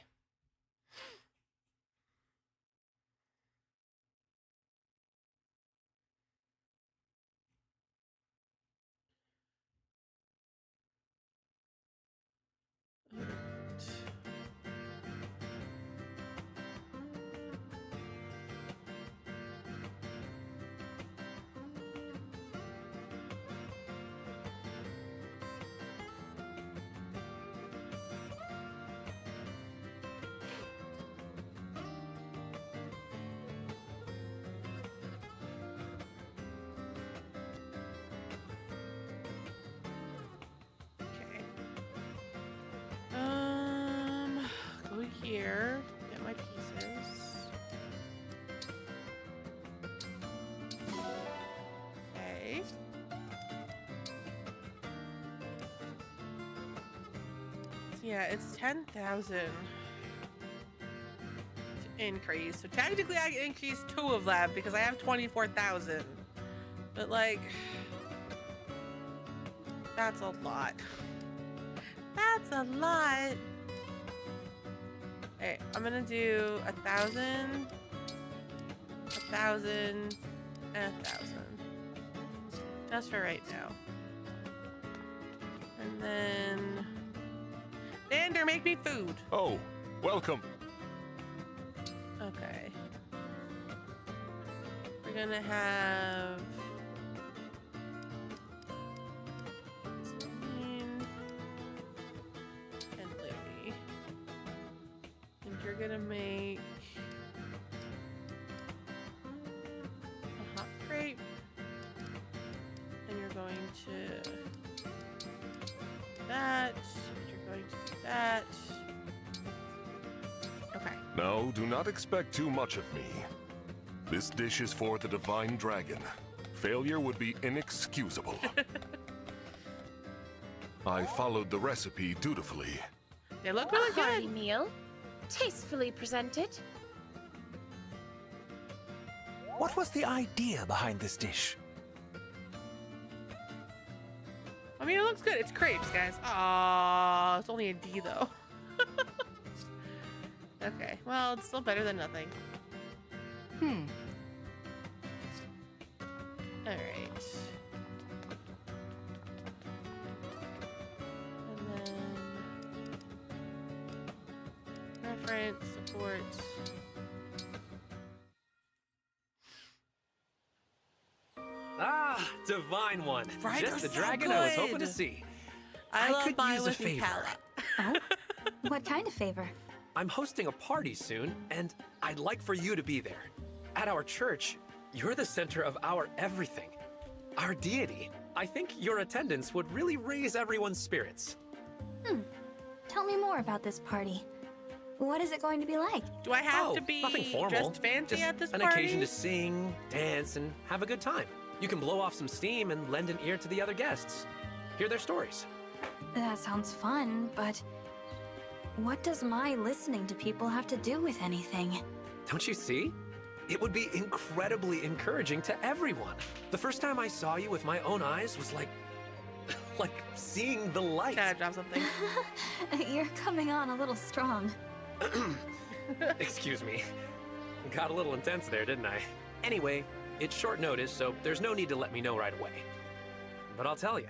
Okay. Go here. Get my pieces. Okay. Yeah, it's 10,000 to increase. So technically I can increase 2 of them because I have 24,000. But like, that's a lot. That's a lot. Alright, I'm gonna do 1,000, 1,000, and 1,000. Just for right now. And then Xander, make me food. Oh, welcome. Okay. We're gonna have gonna make a hot crepe, and you're going to that. You're going to do that. Okay. Now, do not expect too much of me. This dish is for the Divine Dragon. Failure would be inexcusable. I followed the recipe dutifully. They look A really hearty good. meal, tastefully presented. What was the idea behind this dish? I mean, it looks good. It's crepes, guys. Aw, it's only a D though. Okay, well, it's still better than nothing. All right. And then reference support. Ah, Divine One. Right, Just the they're so dragon I was hoping to good. see. I love could mine use a with favor. Nutella. What kind of favor? I'm hosting a party soon, and I'd like for you to be there. At our church, you're the center of our everything. Our deity. I think your attendance would really raise everyone's spirits. Tell me more about this party. What is it going to be like? Do I have Oh, to be nothing formal. dressed fancy Just at this an party? occasion to sing, dance, and have a good time. You can blow off some steam and lend an ear to the other guests. Hear their stories. That sounds fun, but what does my listening to people have to do with anything? Don't you see? It would be incredibly encouraging to everyone. The first time I saw you with my own eyes was like seeing the light. Gotta drop something. You're coming on a little strong. Excuse me. Got a little intense there, didn't I? Anyway, it's short notice, so there's no need to let me know right away. But I'll tell you,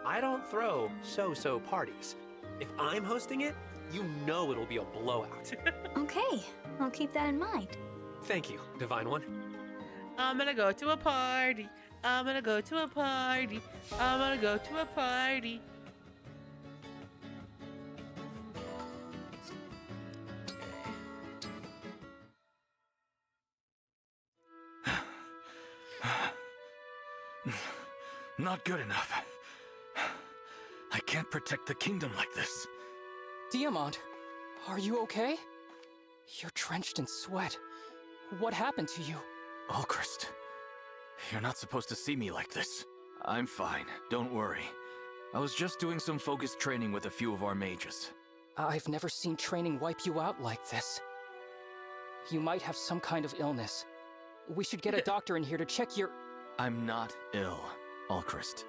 I don't throw so-so parties. If I'm hosting it, you know it'll be a blowout. Okay, I'll keep that in mind. Thank you, Divine One. I'm gonna go to a party. I'm gonna go to a party. I'm gonna go to a party. Not good enough. I can't protect the kingdom like this. Diamond, are you okay? You're drenched in sweat. What happened to you? Alchrist, you're not supposed to see me like this. I'm fine, don't worry. I was just doing some focused training with a few of our mages. I've never seen training wipe you out like this. You might have some kind of illness. We should get a doctor in here to check your... I'm not ill, Alchrist.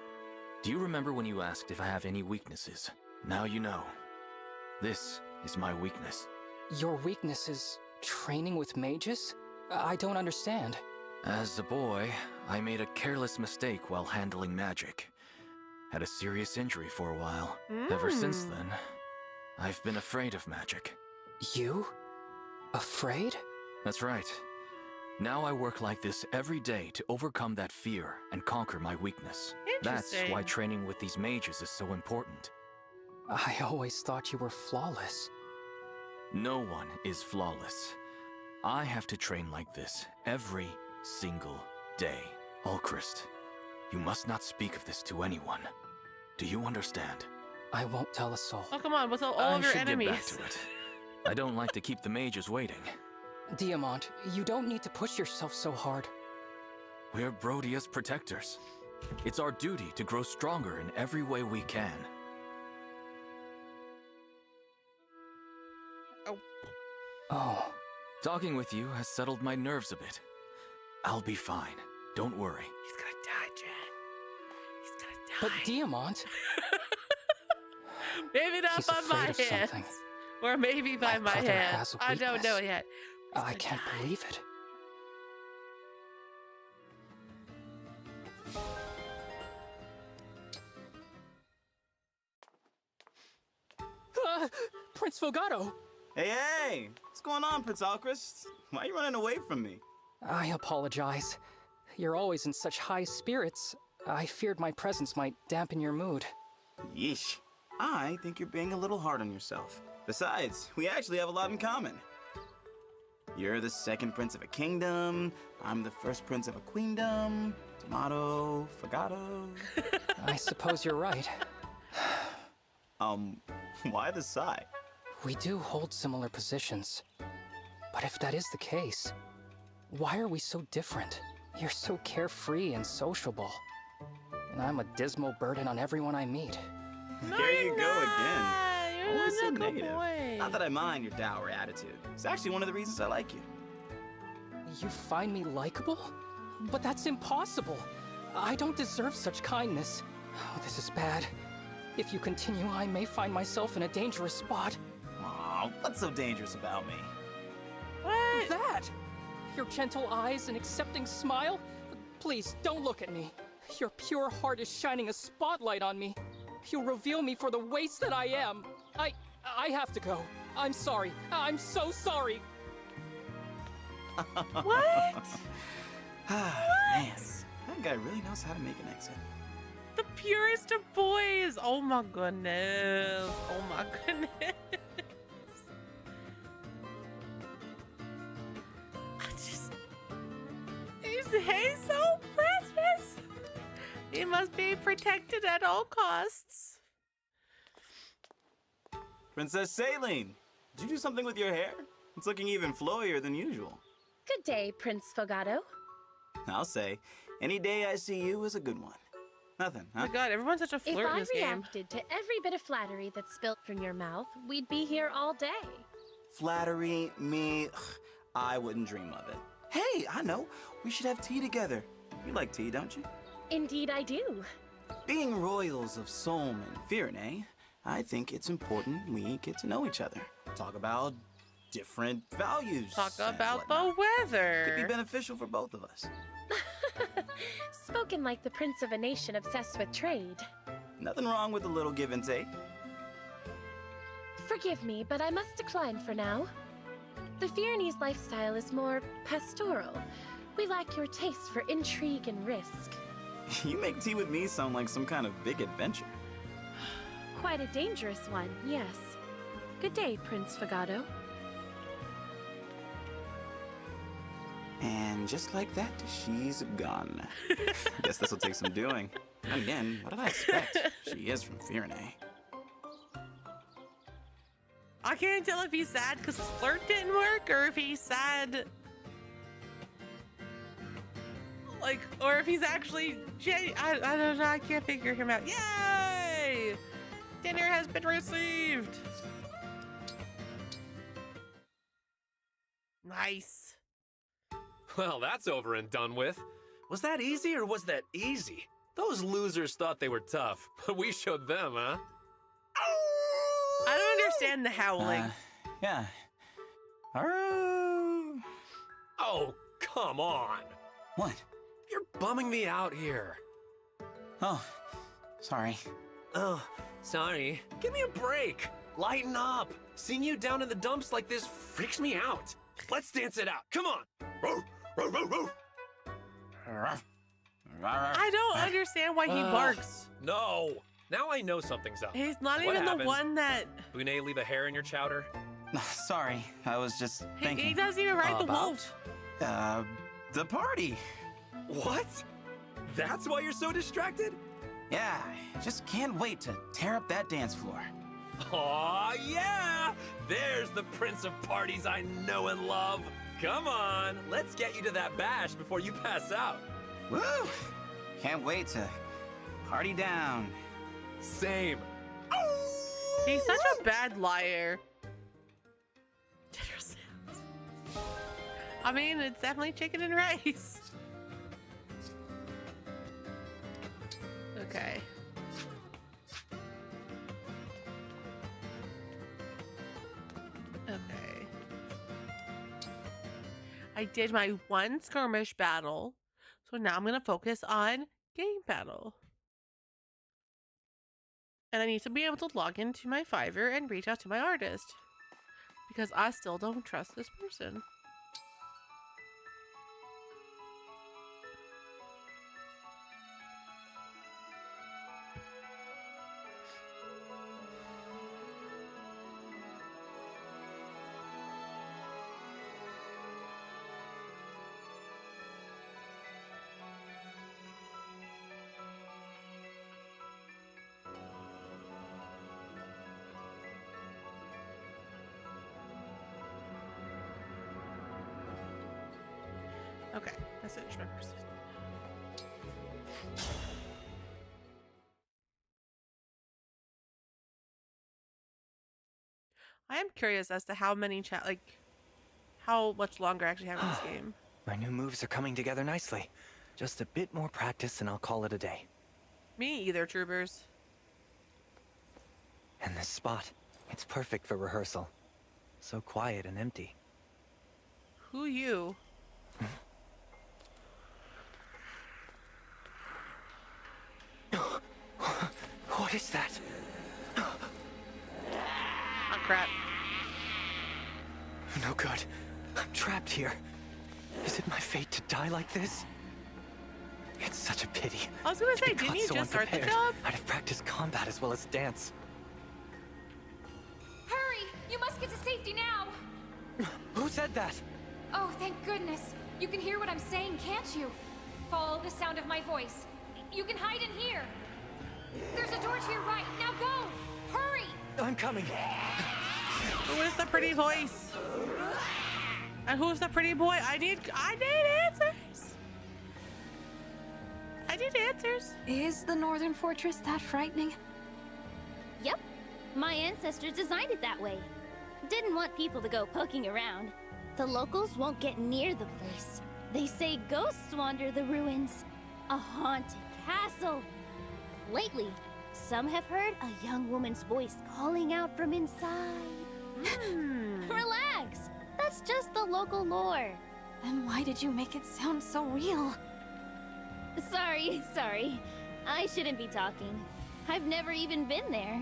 Do you remember when you asked if I have any weaknesses? Now you know. This is my weakness. Your weakness is training with mages? I don't understand. As a boy, I made a careless mistake while handling magic. Had a serious injury for a while. Ever since then, I've been afraid of magic. You? Afraid? That's right. Now I work like this every day to overcome that fear and conquer my weakness. That's Interesting. why training with these mages is so important. I always thought you were flawless. No one is flawless. I have to train like this every single day. Alchrist, you must not speak of this to anyone. Do you understand? I won't tell a soul. Oh, come on. What's all I of your should enemies? get back to it. I don't like to keep the mages waiting. Diamond, you don't need to push yourself so hard. We're Brodia's protectors. It's our duty to grow stronger in every way we can. Oh. Talking with you has settled my nerves a bit. I'll be fine. Don't worry. He's gonna die, Jen. He's gonna die. But Diamond... Maybe not He's by my afraid of hands. something. Or maybe by My my brother hands. has a I don't know weakness. yet. I can't believe it. Prince Fogado! Hey, hey! What's going on, Prince Alchrist? Why are you running away from me? I apologize. You're always in such high spirits. I feared my presence might dampen your mood. Yeesh. I think you're being a little hard on yourself. Besides, we actually have a lot in common. You're the second prince of a kingdom. I'm the first prince of a queendom. Tomato, Fagato. I suppose you're right. Why the sigh? We do hold similar positions. But if that is the case, why are we so different? You're so carefree and sociable. And I'm a dismal burden on everyone I meet. No, Here you you're go not. again. You're Always not so a good negative. boy. Not that I mind your dour attitude. It's actually one of the reasons I like you. You find me likable? But that's impossible. I don't deserve such kindness. Oh, this is bad. If you continue, I may find myself in a dangerous spot. Aw, what's so dangerous about me? What? That! Your gentle eyes and accepting smile? Please, don't look at me. Your pure heart is shining a spotlight on me. You reveal me for the waste that I am. I have to go. I'm sorry. I'm so sorry. What? Man, that guy really knows how to make an exit. The purest of boys. Oh my goodness. Oh my goodness. He's so precious. He must be protected at all costs. Princess Saline, did you do something with your hair? It's looking even flowier than usual. Good day, Prince Fogato. I'll say, any day I see you is a good one. Nothing, Oh huh? my god, everyone's such a If flirt in I this game. reacted to every bit of flattery that's spilt from your mouth, we'd be here all day. Flattery, me, I wouldn't dream of it. Hey, I know, we should have tea together. You like tea, don't you? Indeed I do. Being royals of Solm and Firene, I think it's important we get to know each other. Talk about different values. Talk and about the whatnot. weather. Could be beneficial for both of us. Spoken like the prince of a nation obsessed with trade. Nothing wrong with a little give and take. Forgive me, but I must decline for now. The Firenese lifestyle is more pastoral. We lack your taste for intrigue and risk. You make tea with me sound like some kind of big adventure. Quite a dangerous one, yes. Good day, Prince Fogato. And just like that, she's gone. Guess this'll take some doing. And again, what did I expect? She is from Firene. I can't tell if he's sad because his flirt didn't work or if he's sad. Like, or if he's actually. I don't know. I can't figure him out. Yay! Dinner has been received. Nice. Well, that's over and done with. Was that easy or was that easy? Those losers thought they were tough, but we showed them, huh? I don't understand the howling. Yeah. Aroo! Oh, come on. What? You're bumming me out here. Oh, sorry. Oh, sorry. Give me a break. Lighten up. Seeing you down in the dumps like this freaks me out. Let's dance it out. Come on. I don't understand why he barks. No. Now I know something's up. He's not What even happened? the one that. Bune leave a hair in your chowder? Sorry, I was just thinking. He doesn't even ride the about, wolf. The party. What? That's why you're so distracted? Yeah, just can't wait to tear up that dance floor. Aw, yeah! There's the prince of parties I know and love. Come on, let's get you to that bash before you pass out. Woo! Can't wait to party down. Same. He's such a bad liar. I mean, it's definitely chicken and rice. Okay. Okay. I did my one skirmish battle, so now I'm gonna focus on game battle. And I need to be able to log into my Fiverr and reach out to my artist. Because I still don't trust this person. Okay, message members. I am curious as to how many how much longer I actually have in this game. My new moves are coming together nicely. Just a bit more practice and I'll call it a day. Me either, troopers. And this spot, it's perfect for rehearsal. So quiet and empty. Who you? What is that? Oh crap. No good. I'm trapped here. Is it my fate to die like this? It's such a pity. I was gonna say, To be didn't caught you so just start the unprepared. job? I'd have practiced combat as well as dance. Hurry! You must get to safety now! Who said that? Oh, thank goodness. You can hear what I'm saying, can't you? Follow the sound of my voice. You can hide in here. There's a door to your right. Now go! Hurry! I'm coming. Who is the pretty voice? And who's the pretty boy? I need answers. I need answers. Is the Northern Fortress that frightening? Yep. My ancestors designed it that way. Didn't want people to go poking around. The locals won't get near the place. They say ghosts wander the ruins. A haunted castle. Lately, some have heard a young woman's voice calling out from inside. Relax. That's just the local lore. Then why did you make it sound so real? Sorry. I shouldn't be talking. I've never even been there.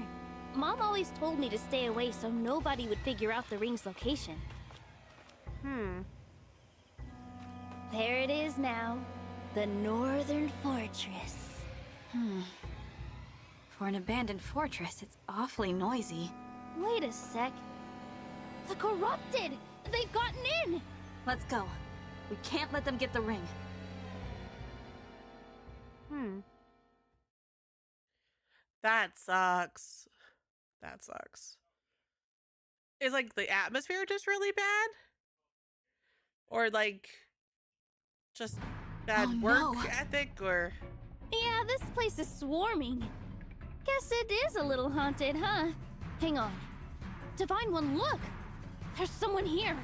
Mom always told me to stay away so nobody would figure out the ring's location. There it is now. The Northern Fortress. For an abandoned fortress, it's awfully noisy. Wait a sec. The Corrupted! They've gotten in! Let's go. We can't let them get the ring. That sucks. That sucks. Is like the atmosphere just really bad? Or like just bad work ethic or Yeah, this place is swarming. Guess it is a little haunted, huh? Hang on. Divine One, look! There's someone here.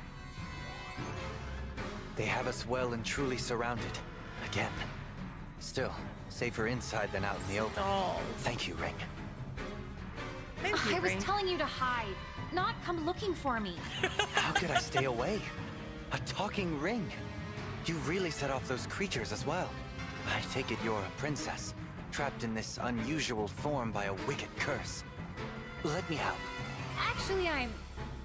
They have us well and truly surrounded. Again. Still, safer inside than out in the open. Oh. Thank you, Ring. Thank you, I was Ring. telling you to hide, not come looking for me. How could I stay away? A talking ring. You really set off those creatures as well. I take it you're a princess, trapped in this unusual form by a wicked curse. Let me help. Actually, I'm...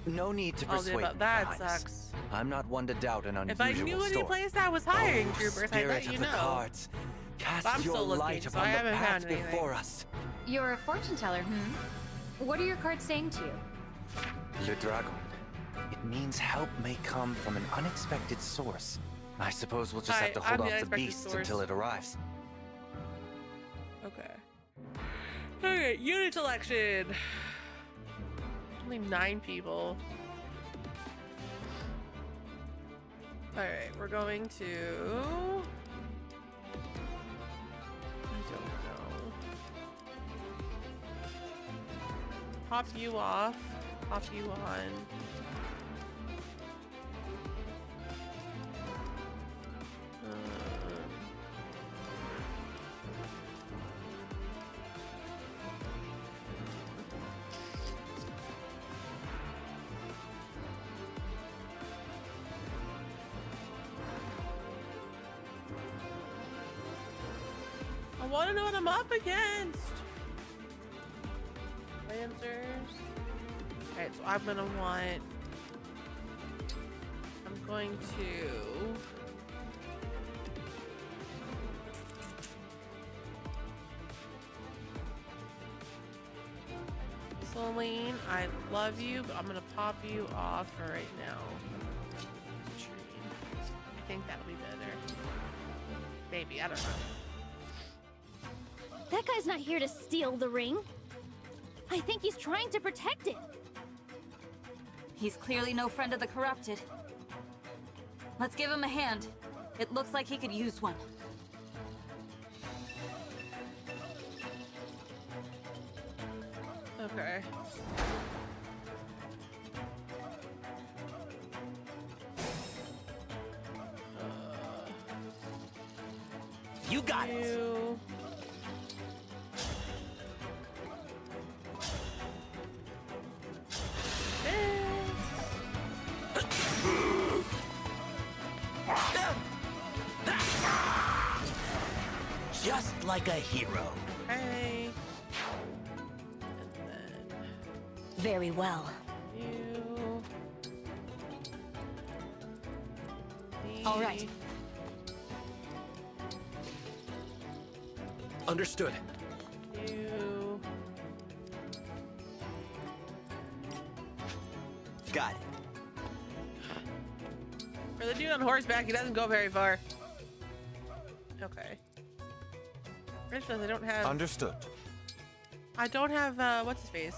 No need to Oh, persuade but me, that Grimes. sucks. I'm not one to doubt an unusual If I knew any story. place that was hiring Oh, troopers, I'd spirit let you of the know. cards. Cast But I'm your still looking, light so upon I the haven't path found anything. before us. You're a fortune teller, What are your cards saying to you? Le Dragon. It means help may come from an unexpected source. I suppose we'll just have to hold I'm the off the unexpected beast source. until it arrives. Okay. Alright, unit selection. Only 9 people. Alright, we're going to... I don't know. Pop you off. Pop you on. I want to know what I'm up against. Lancers. Alright, so I'm going to... Celine, I love you, but I'm going to pop you off for right now. I think that'll be better. Maybe, I don't know. That guy's not here to steal the ring. I think he's trying to protect it. He's clearly no friend of the Corrupted. Let's give him a hand. It looks like he could use one. Okay. You got it. Just like a hero. Hey. Very well. You. All right. Understood. You. Got it. For the dude on horseback, he doesn't go very far. Okay. Rituals, I don't have. Understood. I don't have, what's his face?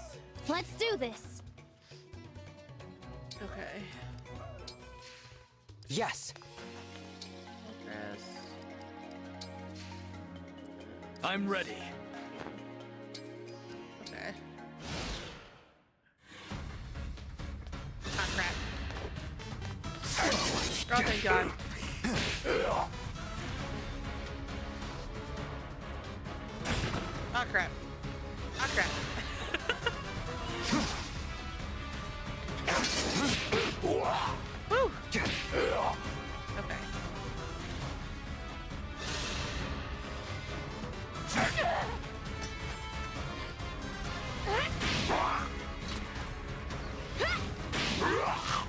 Let's do this. Okay. Yes. Press. I'm ready. Okay. Ah, crap. Oh, thank God. Oh, crap. Oh, crap. Woo! Okay.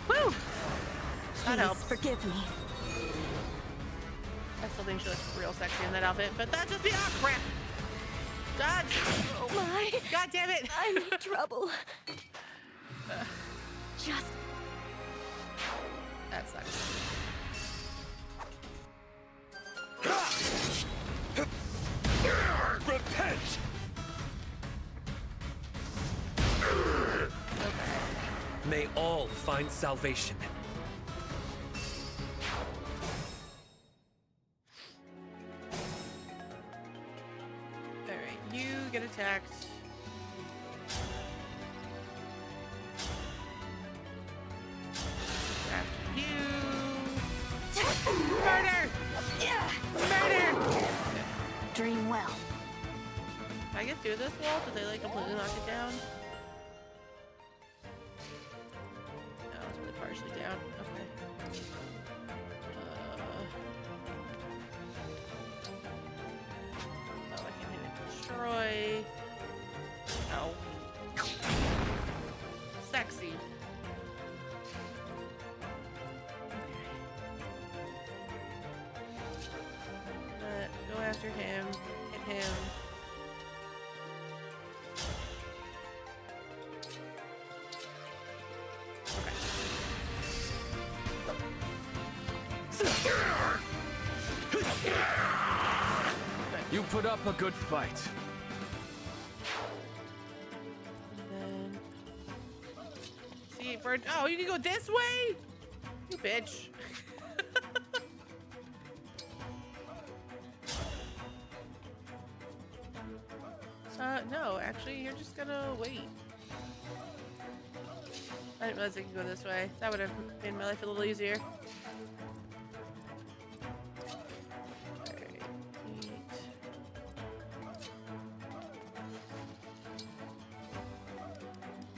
Woo! That helps. Forgive me. I still think she looks real sexy in that outfit, but that just be oh crap! Dodge! Oh my! God damn it! I'm in trouble. Just that sucks. Repent! May all find salvation. Alright, you get attacked. After you. Murder! Murder! dream well. Can I get through this wall? Did they like completely knock it down? No, it's only partially down. Okay. Oh, I can't hit it. Destroy. Oh. Sexy. Go after him. Hit him. You put up a good fight. And then, see, for oh, you can go this way, you bitch. No, actually, you're just gonna wait. I didn't realize I could go this way. That would have made my life a little easier.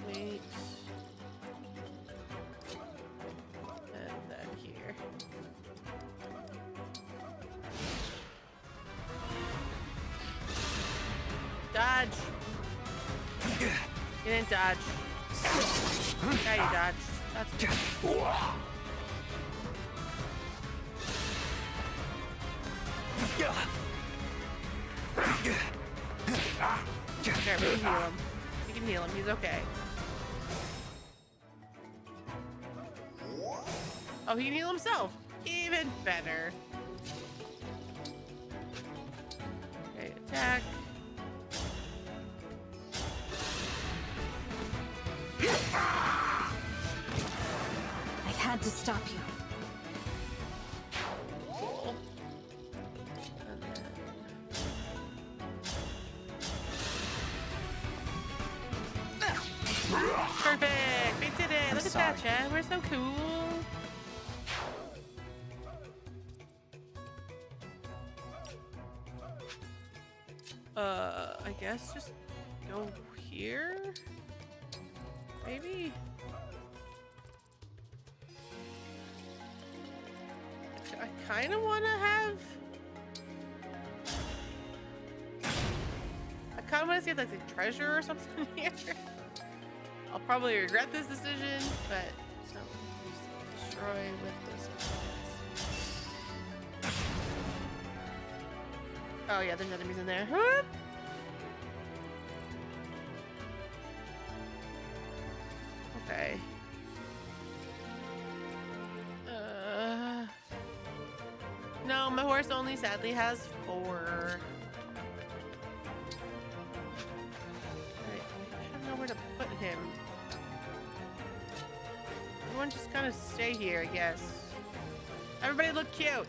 Wait. And then here. Dodge! You didn't dodge. Yeah, you dodged. That's good. There, we can heal him. We can heal him. He's okay. Oh, he can heal himself. Even better. Okay, attack. I had to stop you. Cool. Perfect! We did it! Look at that, Chad. We're so cool. I guess just go here? Maybe? I kind of want to have... I kind of want to see like the treasure or something here. I'll probably regret this decision, but destroy with this. Oh yeah, there's enemies in there. Whoop. Okay. No, my horse only sadly has 4. Alright, I don't know where to put him. Everyone just kind of stay here, I guess. Everybody look cute!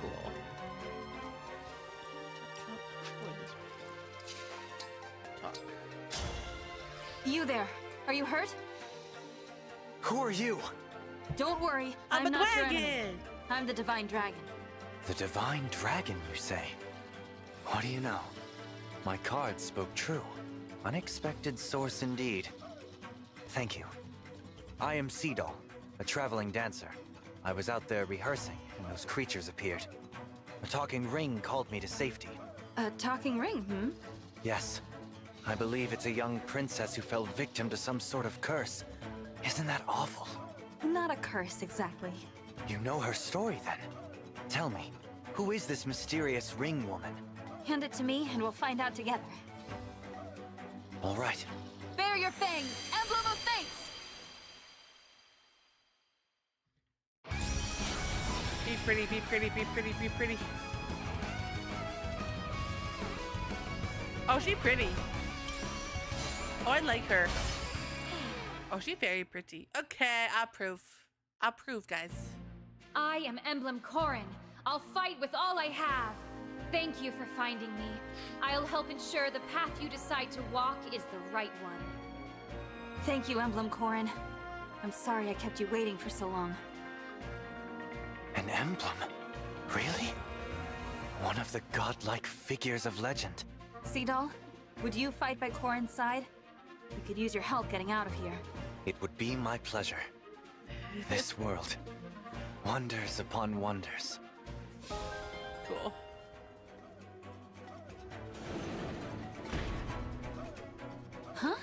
Cool. Talk. You there. Are you hurt? Who are you? Don't worry. I'm a not your enemy. dragon! I'm the Divine Dragon. The Divine Dragon, you say? What do you know? My cards spoke true. Unexpected source indeed. Thank you. I am Seedol, a traveling dancer. I was out there rehearsing, and those creatures appeared. A talking ring called me to safety. A talking ring, hmm? Yes. I believe it's a young princess who fell victim to some sort of curse. Isn't that awful? Not a curse, exactly. You know her story, then? Tell me, who is this mysterious ring woman? Hand it to me, and we'll find out together. All right. Bear your fangs! Emblem of thanks! Be pretty, be pretty, be pretty, be pretty. Oh, she pretty. Oh, I like her. Oh, she very pretty. Okay, I approve. I approve, guys. I am Emblem Corrin. I'll fight with all I have. Thank you for finding me. I'll help ensure the path you decide to walk is the right one. Thank you, Emblem Corrin. I'm sorry I kept you waiting for so long. An emblem? Really? One of the godlike figures of legend. Seedol, would you fight by Corrin's side? We could use your help getting out of here. It would be my pleasure. This world. Wonders upon wonders. Cool. Huh?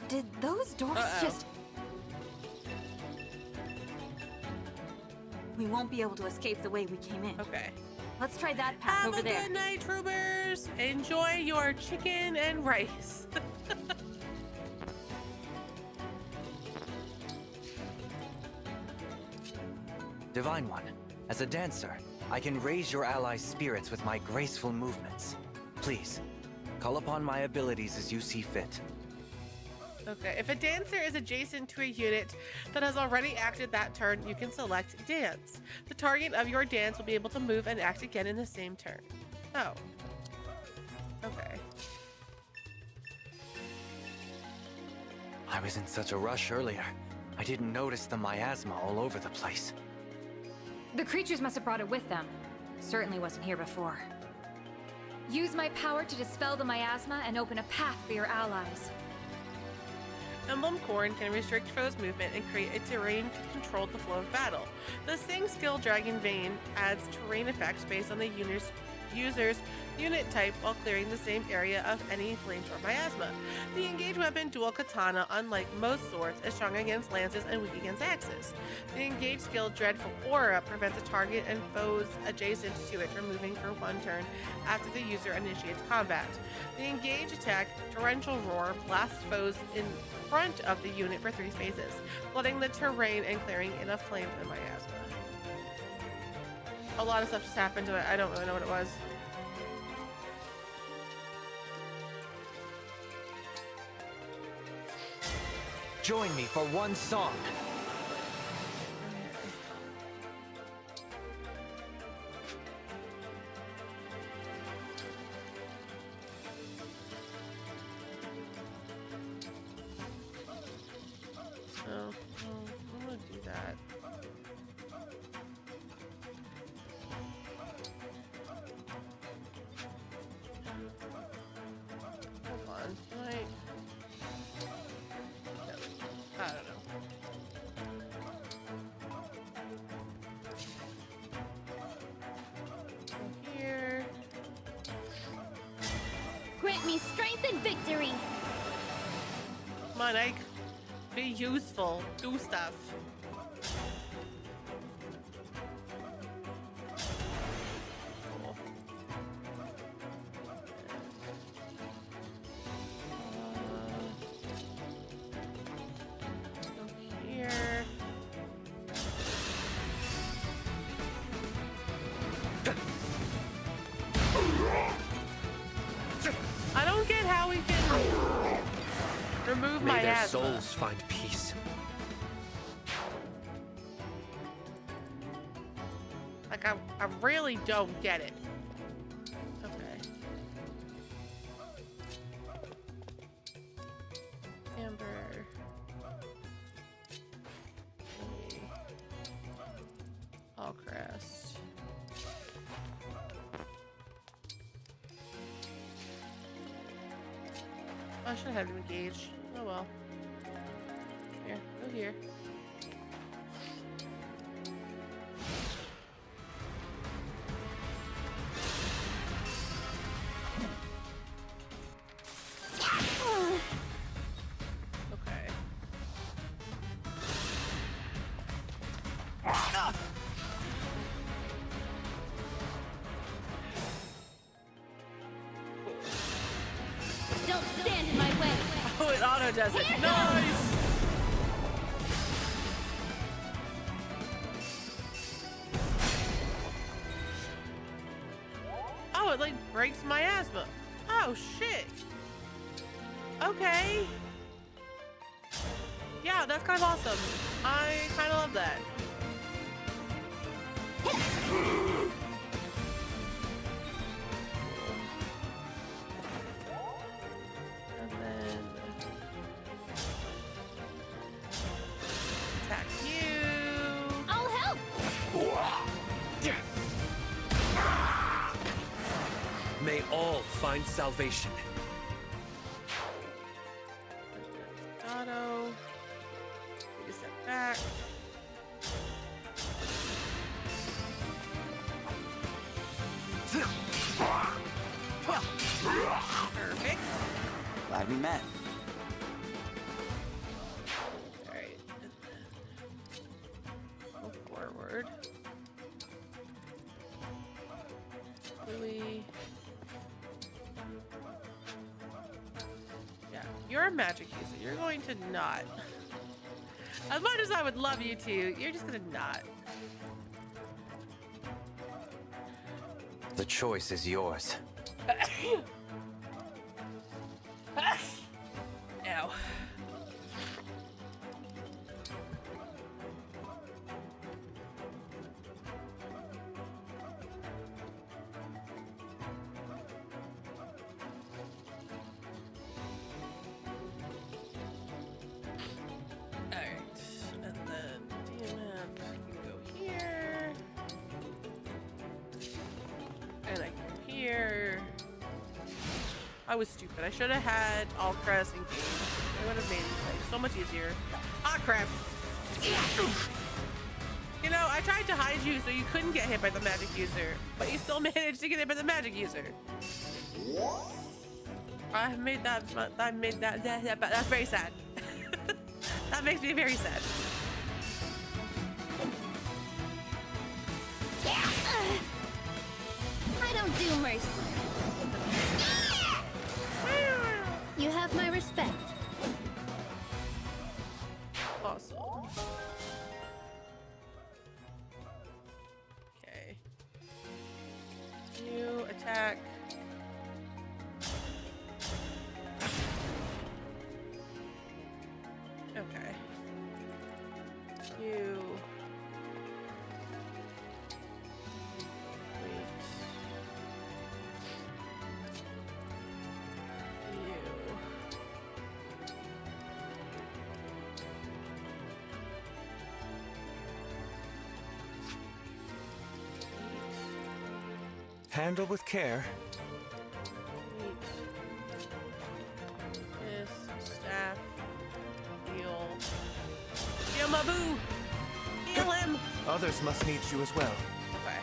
Did those doors just... We won't be able to escape the way we came in. Okay. Let's try that path Have over there. a good night, troopers. Enjoy your chicken and rice. Divine One, as a dancer, I can raise your allies' spirits with my graceful movements. Please, call upon my abilities as you see fit. Okay, if a dancer is adjacent to a unit that has already acted that turn, you can select Dance. The target of your dance will be able to move and act again in the same turn. Oh. Okay. I was in such a rush earlier. I didn't notice the miasma all over the place. The creatures must have brought it with them. Certainly wasn't here before. Use my power to dispel the miasma and open a path for your allies. Emblem Corrin can restrict foes' movement and create a terrain to control the flow of battle. The Sing skill Dragon Vein adds terrain effects based on the user's unit type while clearing the same area of any flames or miasma. The engaged weapon Dual Katana, unlike most swords, is strong against lances and weak against axes. The engaged skill Dreadful Aura prevents a target and foes adjacent to it from moving for one turn after the user initiates combat. The engaged attack Torrential Roar blasts foes in front of the unit for 3 spaces, flooding the terrain and clearing enough flames and miasma. A lot of stuff just happened to it. I don't really know what it was. Join me for one song. me strength and victory. Come on, Ike. Be useful. Do stuff. Cool. Go here. I don't get how we can remove my May their asthma. souls find peace. Like, I really don't get it. Okay. Amber. Allcrest. I should have him engaged. Oh well. Here, go here. Okay. Don't stand in my way. Oh, it auto does it. Nice! Oh, it like breaks my asthma. Oh, shit. Okay. Yeah, that's kind of awesome. I kind of love that. And then attack you. I'll help. May all find salvation. Auto. Take a step back. Perfect. Glad we met. Alright. Go forward. Louis. Yeah, you're a magic user. You're going to not. As much as I would love you to, you're just gonna not. The choice is yours. Ow. Alright, and then DMF can go here. And I can go here. I was stupid. I should have had Allcrest engaged. It would have made life so much easier. Ah, crap. You know, I tried to hide you so you couldn't get hit by the magic user, but you still managed to get hit by the magic user. I made that, that's very sad. That makes me very sad. I don't do mercy. You have my respect. Awesome. Okay. You attack. Okay. You. Wait. You. Handle with care. This staff. Heal. Heal my boo! Heal him! Others must need you as well. Okay.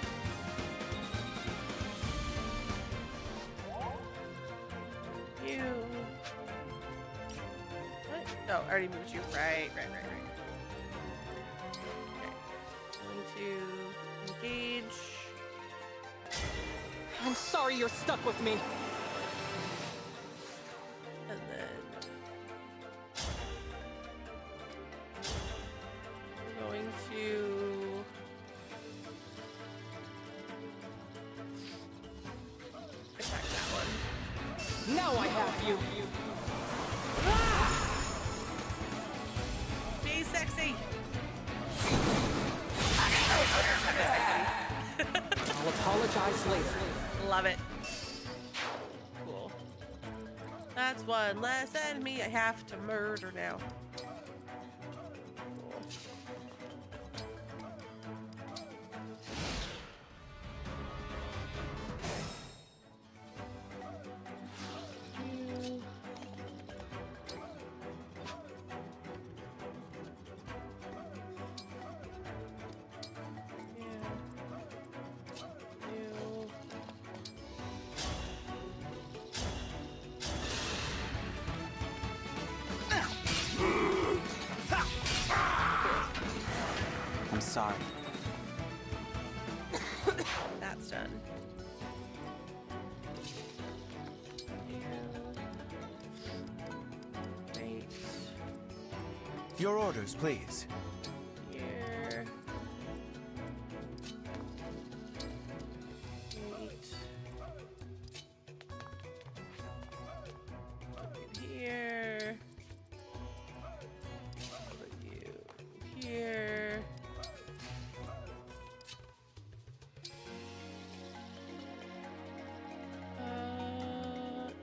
I already moved you. Right. Okay. Going to engage. I'm sorry you're stuck with me. And then we're going to attack that one. Now I have you. Be sexy. I'll apologize later. Love it. Cool. That's one less enemy I have to murder now. Cool. I'm sorry. That's done. Wait. Your orders, please. Here. Wait. Put you here. Put you here.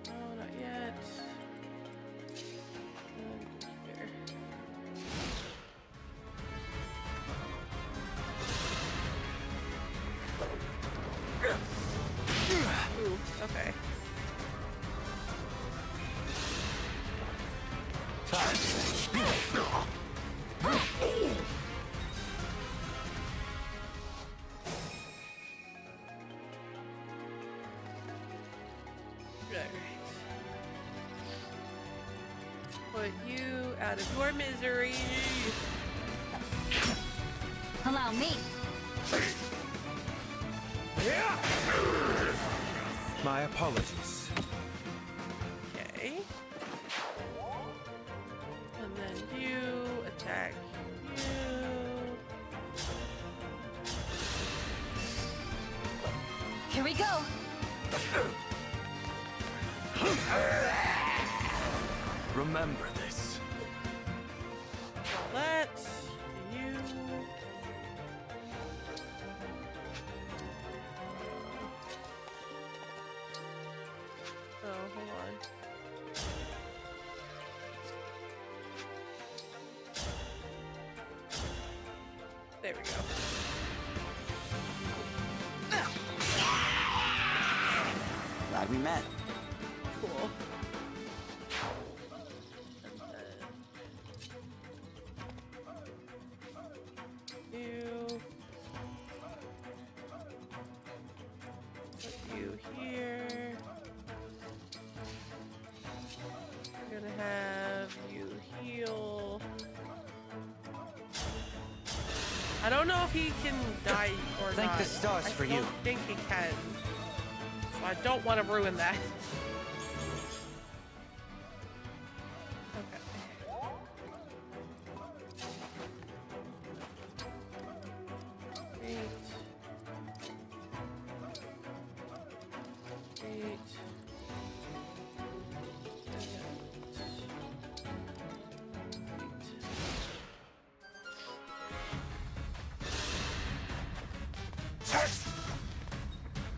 No, not yet. And here. Ooh, okay. Put you out of your misery. Allow me. My apologies. Okay. And then you attack you. Here we go. Remember this. Let you. Oh, hold on. There we go. Glad we met. Cool. You. Put you here. We're gonna have you heal. I don't know if he can die or Thank not. the stars for you. I don't think he can. So I don't want to ruin that.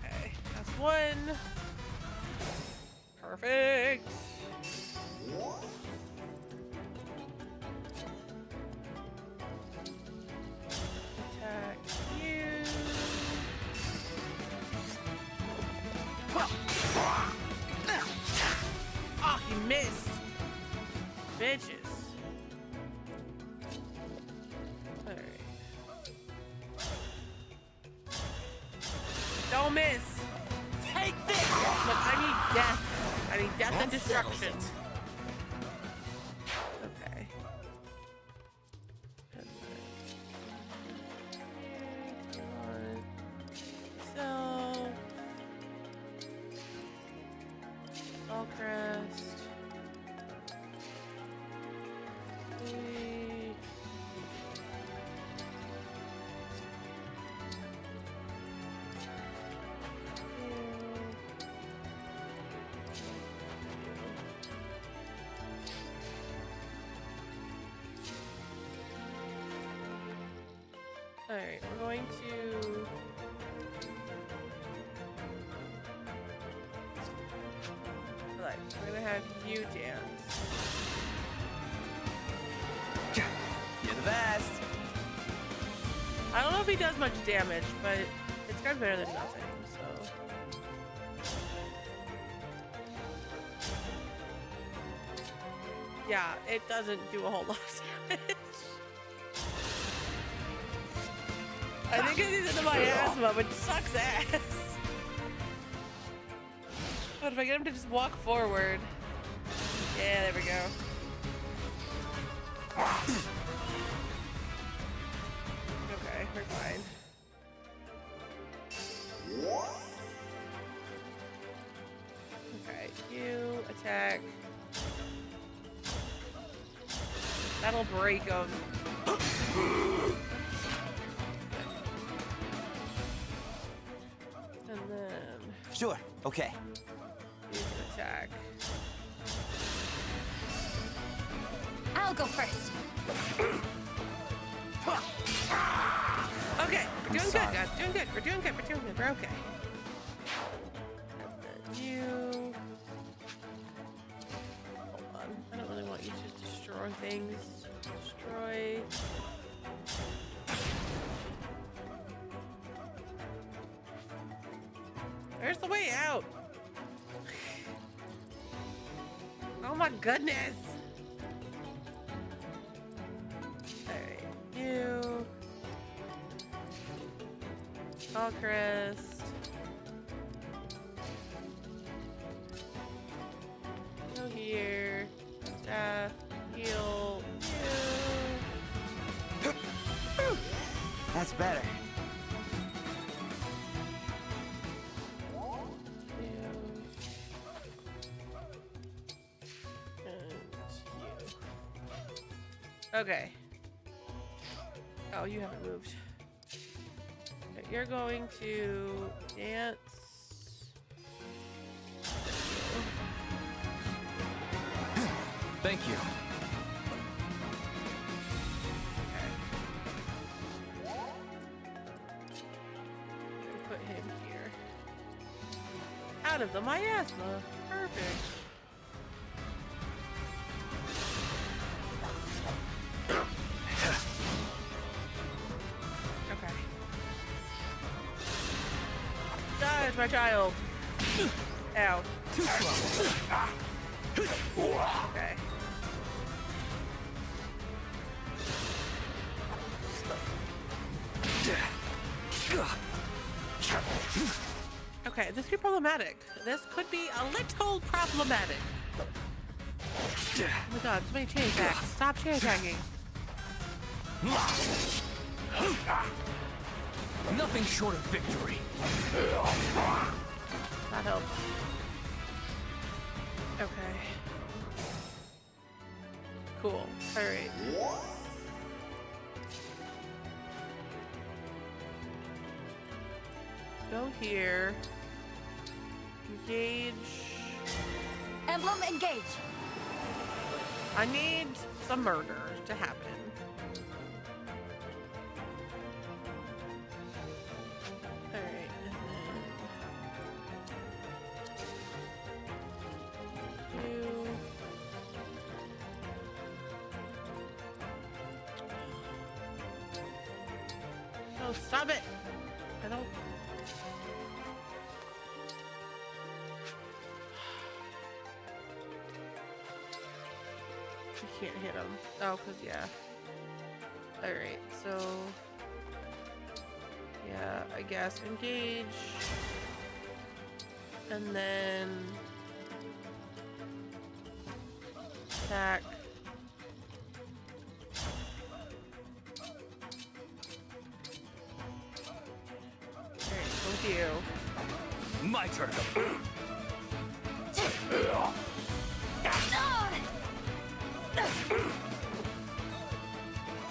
Okay, that's one. Perfect. Attack you. Oh, he missed. Bitches. Alright. Don't miss. Take this! Look, I need death. I need death and destruction. Okay. Alright, we're going to... Alright, we're gonna have you dance. You're the best. I don't know if he does much damage, but it's kind of better than nothing, so... Yeah, it doesn't do a whole lot of damage. I think it's into my asthma, which sucks ass. But if I get him to just walk forward... Yeah, there we go. Okay, we're fine. Okay, you attack. That'll break him. And then Sure, okay. you can attack. I'll go first. Okay, we're doing good, sorry. guys. Doing good. We're doing good. We're doing good. We're okay. And then you. Hold on. I don't really want you to destroy things. Destroy. There's the way out. Oh my goodness. Alright, you. Crest. Go here. Staff. Heal. You. That's better. Okay. Oh, you haven't moved. Okay, you're going to dance. Thank you. Put him here. Out of the miasma. Perfect. Okay. Dodge, my child. Ow. Too slow. Okay. Okay, this could be problematic. This could be a little problematic. Oh my god, so many chain attacks. Stop chain attacking. Nothing short of victory. That helps. Okay. Cool. Alright. Go here. Engage. Emblem, engage. I need some murder to happen. Alright, and then you. Oh, stop it! I don't. You can't hit him. Oh, cause yeah. All right, so yeah, I guess engage, and then attack. All right, go with you. My turn.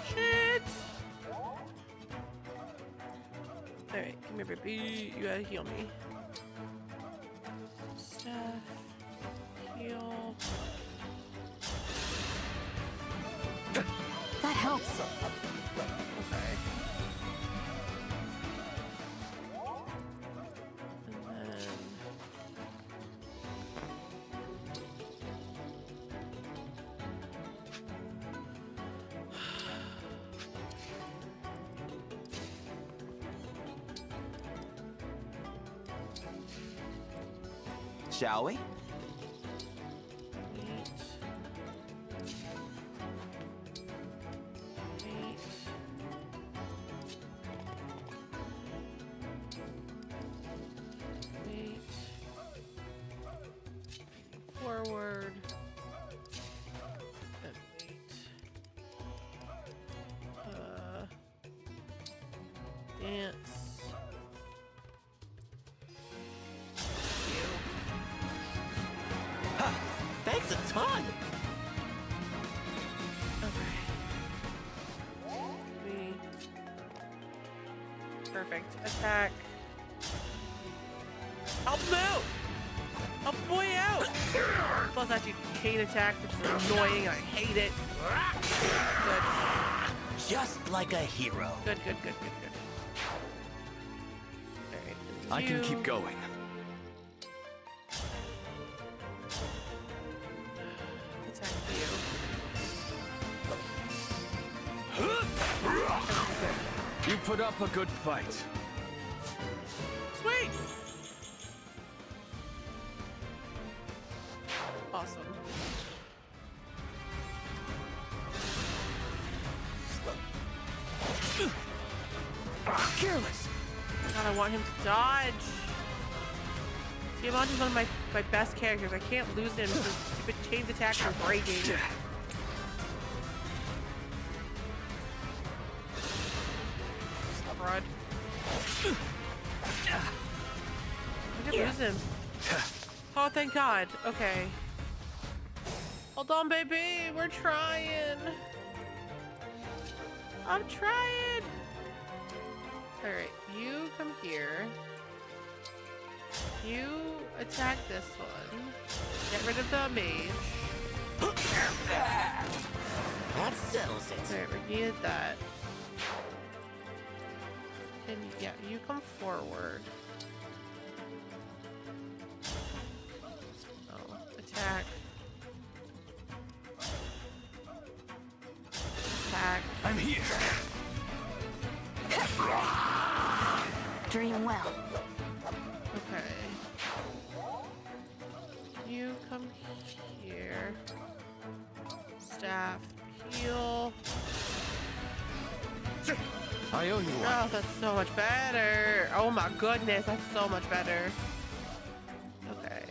Shit! Alright, come here, baby. You gotta heal me. Staff. Heal. That helps. Okay. shall we? Forward. And wait. Dance. Ha! Thanks a ton! Okay. Perfect. Attack. Help him out! Help the boy out! Plus that you chain attack, which is annoying. I hate it. Good. Just like a hero. Good. Alright. I can keep going. Attack you. You put up a good fight. Sweet! Awesome. Careless! God, I want him to dodge. Tiamat is one of my best characters. I can't lose him because stupid chains attacks are breaking. Rod. I can lose him. Oh, thank God. Okay. Hold on, baby. We're trying. I'm trying. All right, you come here. You attack this one. Get rid of the mage. That settles it. Alright, we needed that. And yeah, you come forward. Oh, attack. Attack. I'm here. Dream well. Okay. You come here. Staff. Heal. I owe you one. Oh, that's so much better. Oh my goodness, that's so much better. Okay.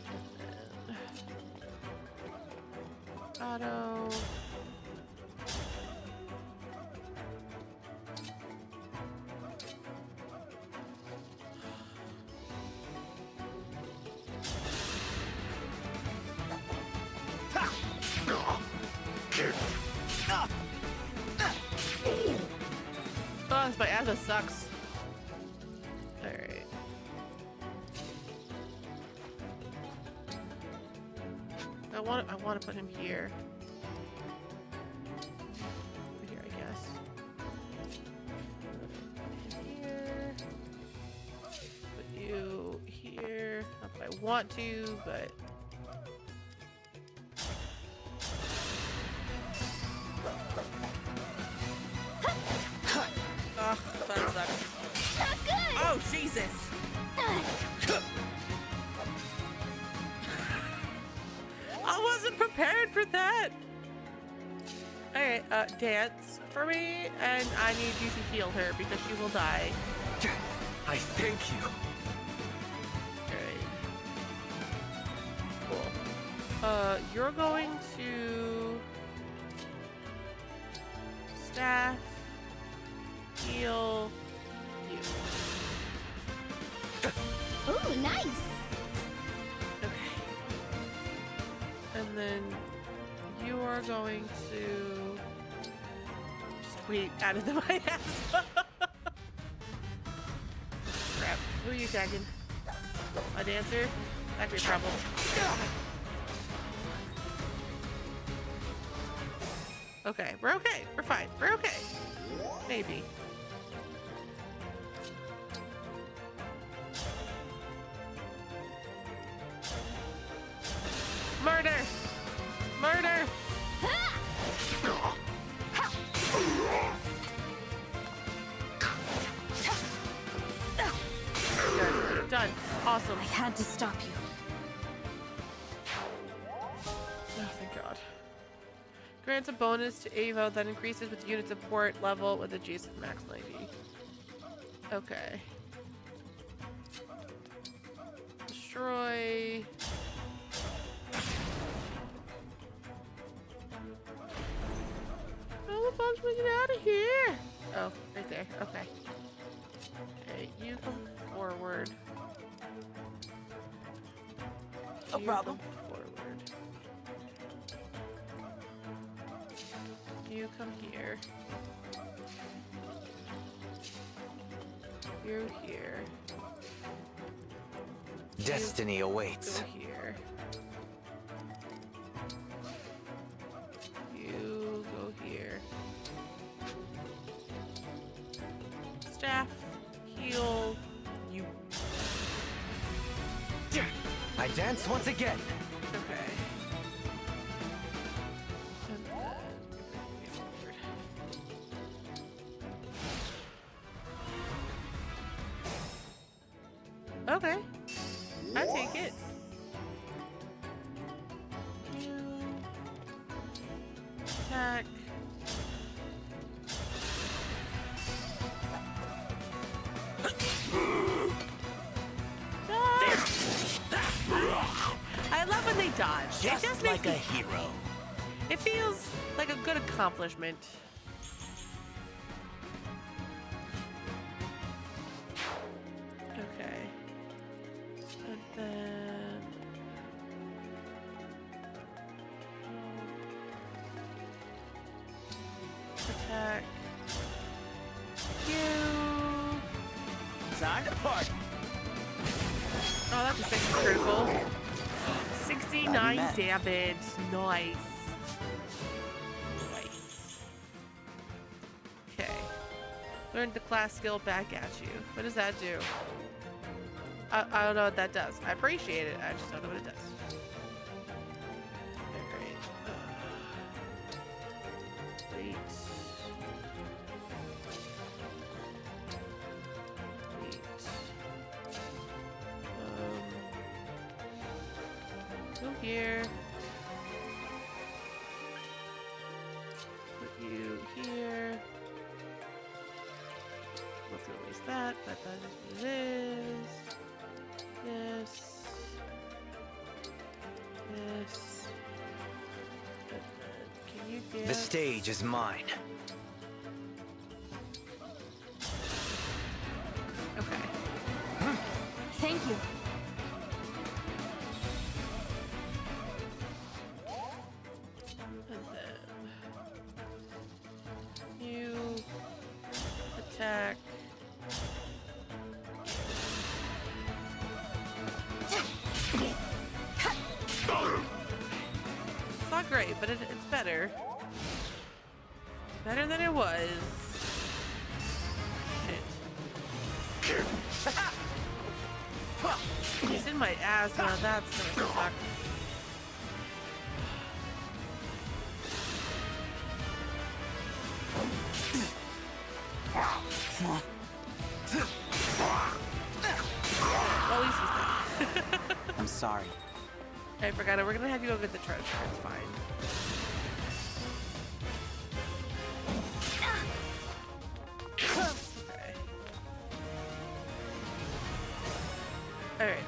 Auto. Oh, my asthma sucks. Alright. I want to put him here. Over here, I guess. Here. Put you here. Not that I want to, but. Ugh, that sucks. Not good! Oh, Jesus! I wasn't prepared for that! Alright, dance for me, and I need you to heal her because she will die. I thank you. Alright. Cool. You're going to... Staff... Heal... you. Ooh, nice! Okay. And then you are going to just wait out of my ass. Crap. Who are you tagging? A dancer? That could be a problem. Okay, we're okay. We're fine. We're okay. Maybe. Murder! Murder! Done. Awesome. I had to stop you. Grants a bonus to Avo that increases with unit support level with adjacent max 90. Okay. Destroy. Oh, the bomb's making out of here. Oh, right there. Okay. Okay, you come forward. No problem. Forward. You come here. You here. Destiny awaits. Go here. You go here. Staff, heal, you. I dance once again. Okay. Okay. I take it. You attack. I love when they dodge. It just Just makes like a me, hero. it feels like a good accomplishment. Okay. And then attack you. Time to party. Oh, that's a 60 critical. 69 damage. Nice. Nice. Okay. Learn the class skill back at you. What does that do? I don't know what that does. I appreciate it. I just don't know what it does. Alright. Wait. Go here. Put you here. We'll have to waste that, but then this. This. This. And then can you get... The stage is mine. Okay. Thank you. And then you attack. It's not great, but it's better. Better than it was. Shit. He's in my asthma. That's gonna suck. Well, at least he's dead. I'm sorry. I forgot it. We're gonna have you go get the treasure. It's fine. Okay. Alright.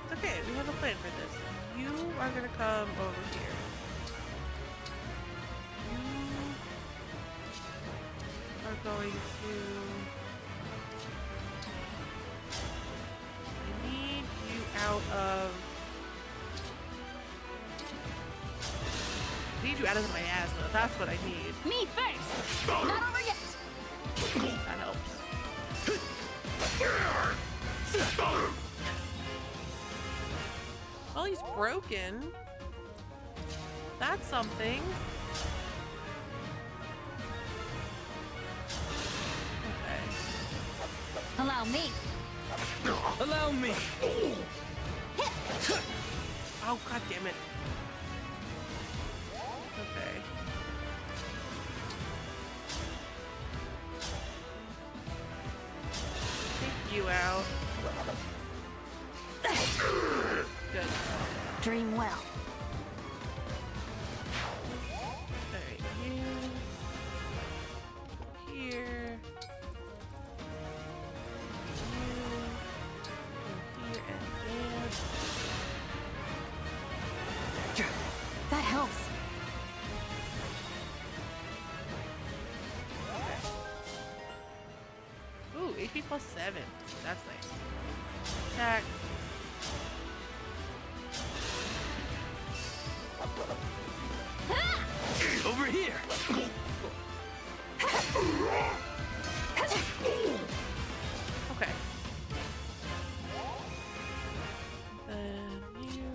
It's okay. We have a plan for this. You are gonna come over here. You are going to... I need you out of... I need you out of my asthma. That's what I need. Me first! Not over yet! That helps. Well, he's broken. That's something. Okay. Allow me. Allow me. Oh, god damn it. Okay. Take you out. Good. Dream well. Alright. HP plus 7. That's nice. Attack. Over here! Okay. Then you.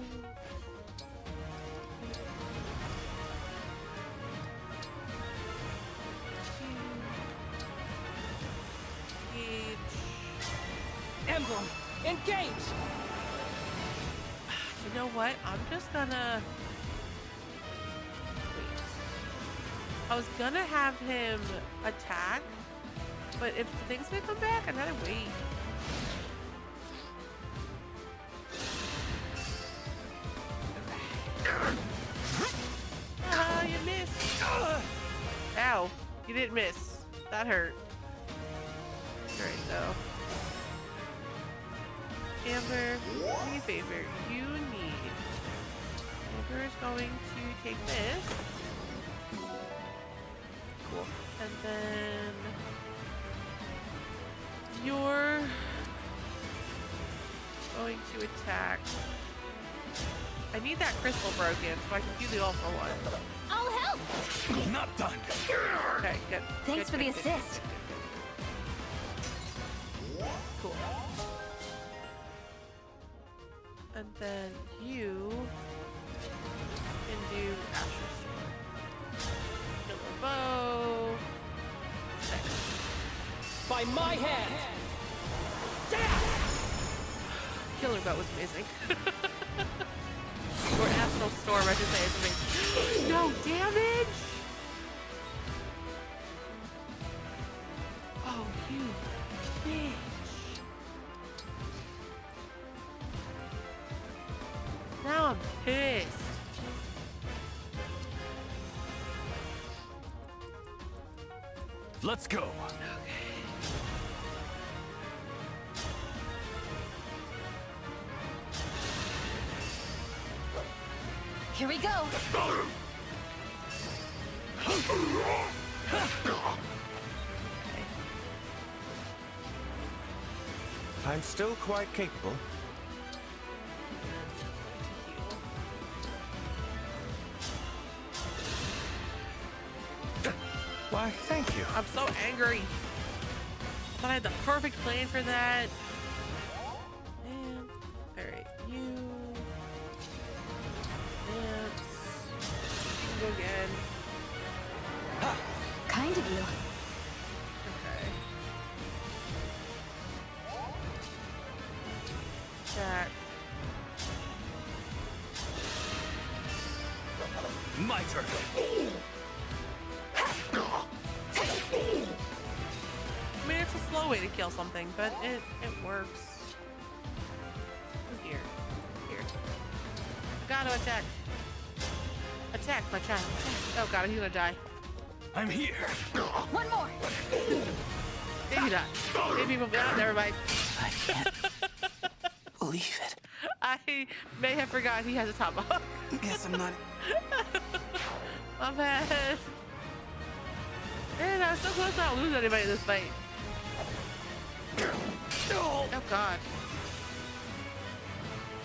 Emblem, engage! You know what? I'm just gonna. Wait. I was gonna have him attack, but if the thing's gonna come back, I'd rather wait. Ah, you missed. Ow. You didn't miss. That hurt. Alright, though. Amber, do me a favor. You need. Amber is going to take this. Cool. And then you're going to attack. I need that crystal broken so I can do the also one. I'll help! Not done. Okay, good. Thanks for the assist. Cool. And then you can do Asher Sword. Killer Bow. By my hand! Killer Bow was amazing. Or Astral Storm, I should say, is amazing. No damage! Oh, you bitch. Now I'm pissed. Let's go. Here we go. I'm still quite capable. Why, thank you. I'm so angry. I thought I had the perfect plan for that. Man. Alright, you. Dance. You can go again. Kind of you. Okay. That. My turn. I mean, it's a slow way to kill something, but it works. Here. Here. I gotta attack. Attack, my child. Attack. Oh god, he's gonna die. I'm here. One more. Maybe not. Maybe we'll be out. Never mind. I can't believe it. I may have forgotten he has a tomahawk. Guess I'm not. My bad. Man, I was so close to not losing anybody in this fight. Oh god.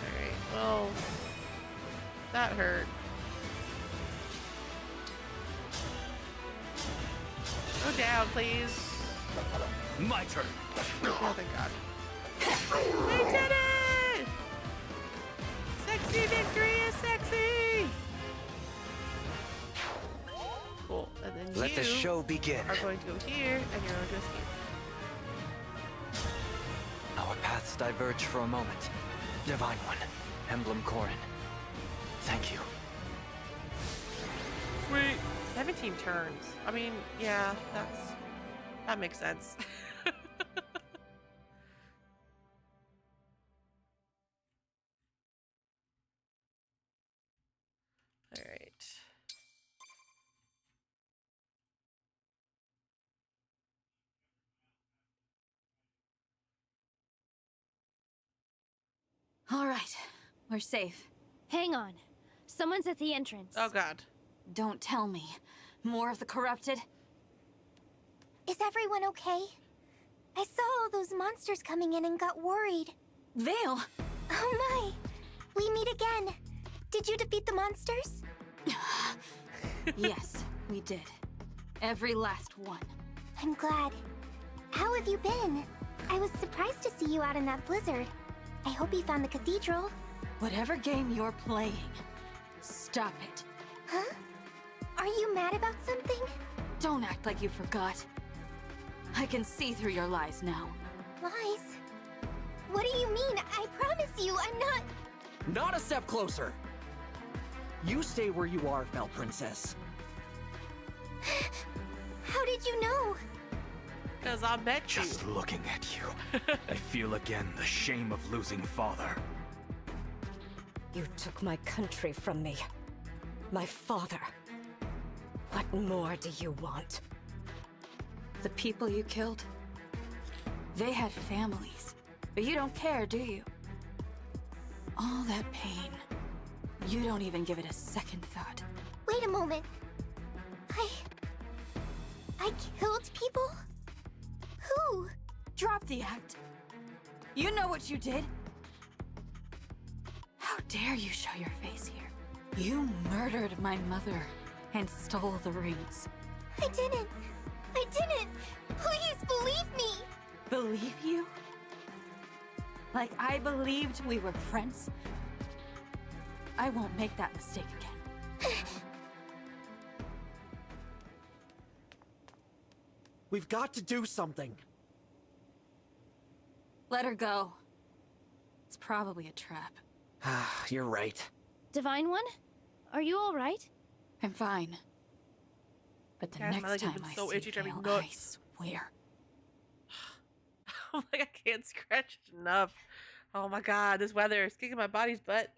Alright, well, that hurt. Go down, please. My turn. Oh, thank god. We did it! Sexy victory is sexy! Cool, and then Let the show begin. are going to go here, and you're going to escape. Our paths diverge for a moment. Divine One, Emblem Corrin. Thank you. Sweet. 17 turns. I mean, yeah, that makes sense. All right. All right, we're safe. Hang on. Someone's at the entrance. Oh god. Don't tell me. More of the corrupted? Is everyone okay? I saw all those monsters coming in and got worried. Vale! Oh my! We meet again. Did you defeat the monsters? Yes, we did. Every last one. I'm glad. How have you been? I was surprised to see you out in that blizzard. I hope you found the cathedral. Whatever game you're playing, stop it. Huh? Are you mad about something? Don't act like you forgot. I can see through your lies now. Lies? What do you mean? I promise you, I'm not... Not a step closer. You stay where you are, Fel Princess. How did you know? Because I bet you. Just looking at you, I feel again the shame of losing father. You took my country from me. My father. What more do you want? The people you killed, they had families. But you don't care, do you? All that pain, you don't even give it a second thought. Wait a moment. I killed people? Who? Drop the act. You know what you did. How dare you show your face here? You murdered my mother and stole the rings. I didn't. Please believe me. Believe you? Like I believed we were friends? I won't make that mistake again. We've got to do something. Let her go. It's probably a trap. You're right. Divine One? Are you alright? I'm fine. But the God, my next leg has time been I so see itchy, driving me Vale, I nuts. swear. I'm like, I can't scratch it enough. Oh my god, this weather is kicking my body's butt.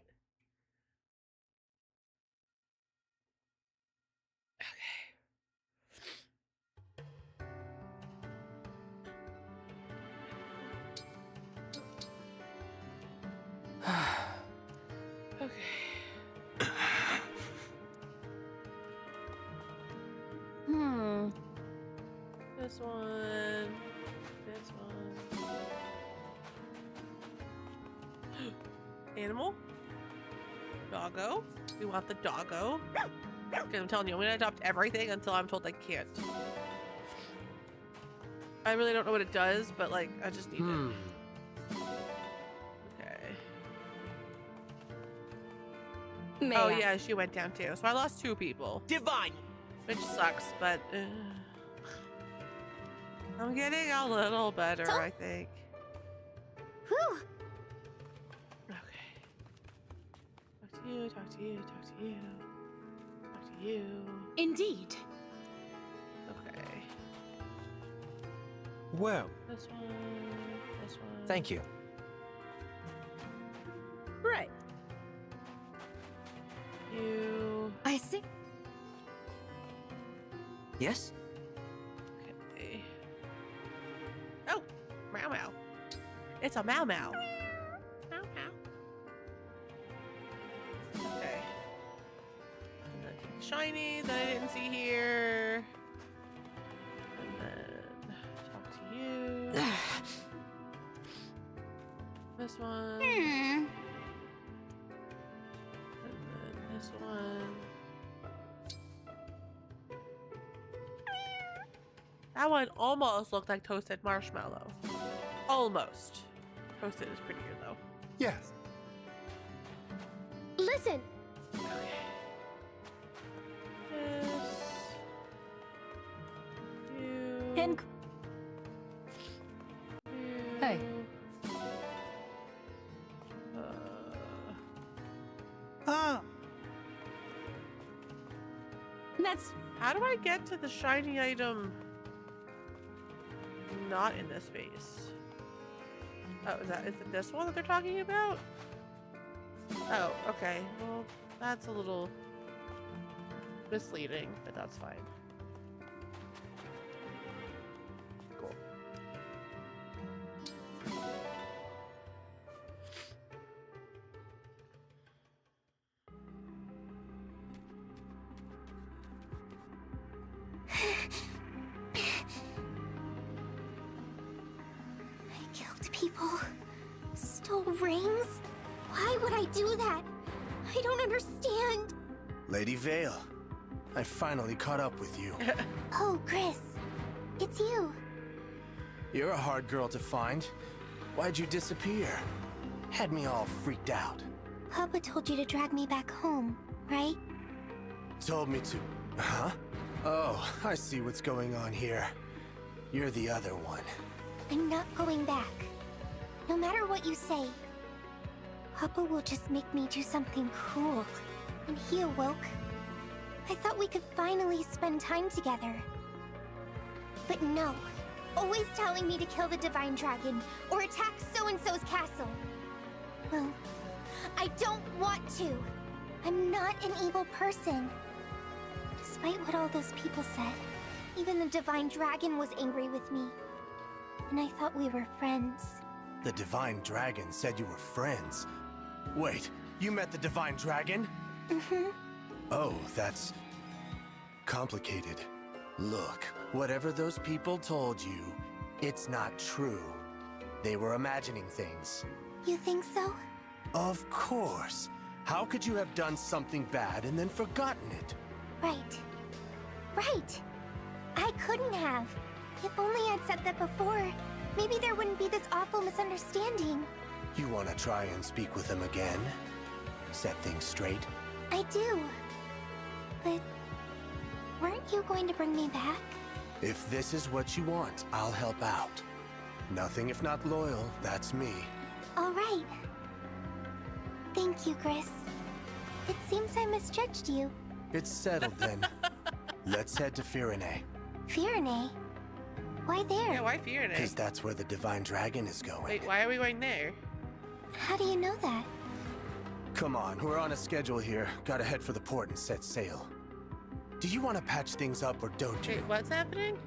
Okay. This one. This one. Animal. Doggo. We want the doggo. Okay, I'm telling you, I'm gonna adopt everything until I'm told I can't. I really don't know what it does, but like, I just need it. Okay. Oh yeah, she went down too. So I lost 2 people. Divine! Which sucks, but I'm getting a little better, I think. Whew. Okay. Talk to you, talk to you, talk to you. Talk to you. Indeed. Okay. Well, This one. This one. thank you. Right. You. I see. Yes? Okay. Oh, meow meow. It's a meow meow. Meow meow. Okay. And then take the shiny that I didn't see here. And then talk to you. This one. And then this one. That one almost looked like toasted marshmallow. Almost. Toasted is prettier though. Yes. Listen. This. You. And hey. That's. How do I get to the shiny item? Not in this space. Oh, is it this one that they're talking about? Oh, okay. Well, that's a little misleading, but that's fine. Cool. killed people, stole rings. Why would I do that? I don't understand. Lady Vale, I finally caught up with you. Oh, Chris. It's you. You're a hard girl to find. Why'd you disappear? Had me all freaked out. Papa told you to drag me back home, right? Told me to... Huh? Oh, I see what's going on here. You're the other one. I'm not going back. No matter what you say. Papa will just make me do something cruel. When he awoke, I thought we could finally spend time together. But no. Always telling me to kill the Divine Dragon, or attack so-and-so's castle. Well, I don't want to. I'm not an evil person. Despite what all those people said, even the Divine Dragon was angry with me. And I thought we were friends. The Divine Dragon said you were friends. Wait, you met the Divine Dragon? Mm-hmm. Oh, that's... complicated. Look, whatever those people told you, it's not true. They were imagining things. You think so? Of course. How could you have done something bad and then forgotten it? Right. Right. I couldn't have. If only I'd said that before, maybe there wouldn't be this awful misunderstanding. You want to try and speak with them again? Set things straight? I do. But weren't you going to bring me back? If this is what you want, I'll help out. Nothing if not loyal, that's me. All right. Thank you, Chris. It seems I misjudged you. It's settled then. Let's head to Firene. Firene? Why there? Yeah, why Firene? Because that's where the Divine Dragon is going. Wait, why are we going there? How do you know that? Come on, we're on a schedule here. Gotta head for the port and set sail. Do you want to patch things up or don't you? Wait, what's happening?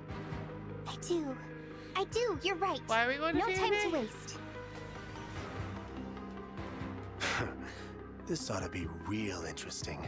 I do. I do, you're right. Why are we going to No time Firene? to waste. This ought to be real interesting.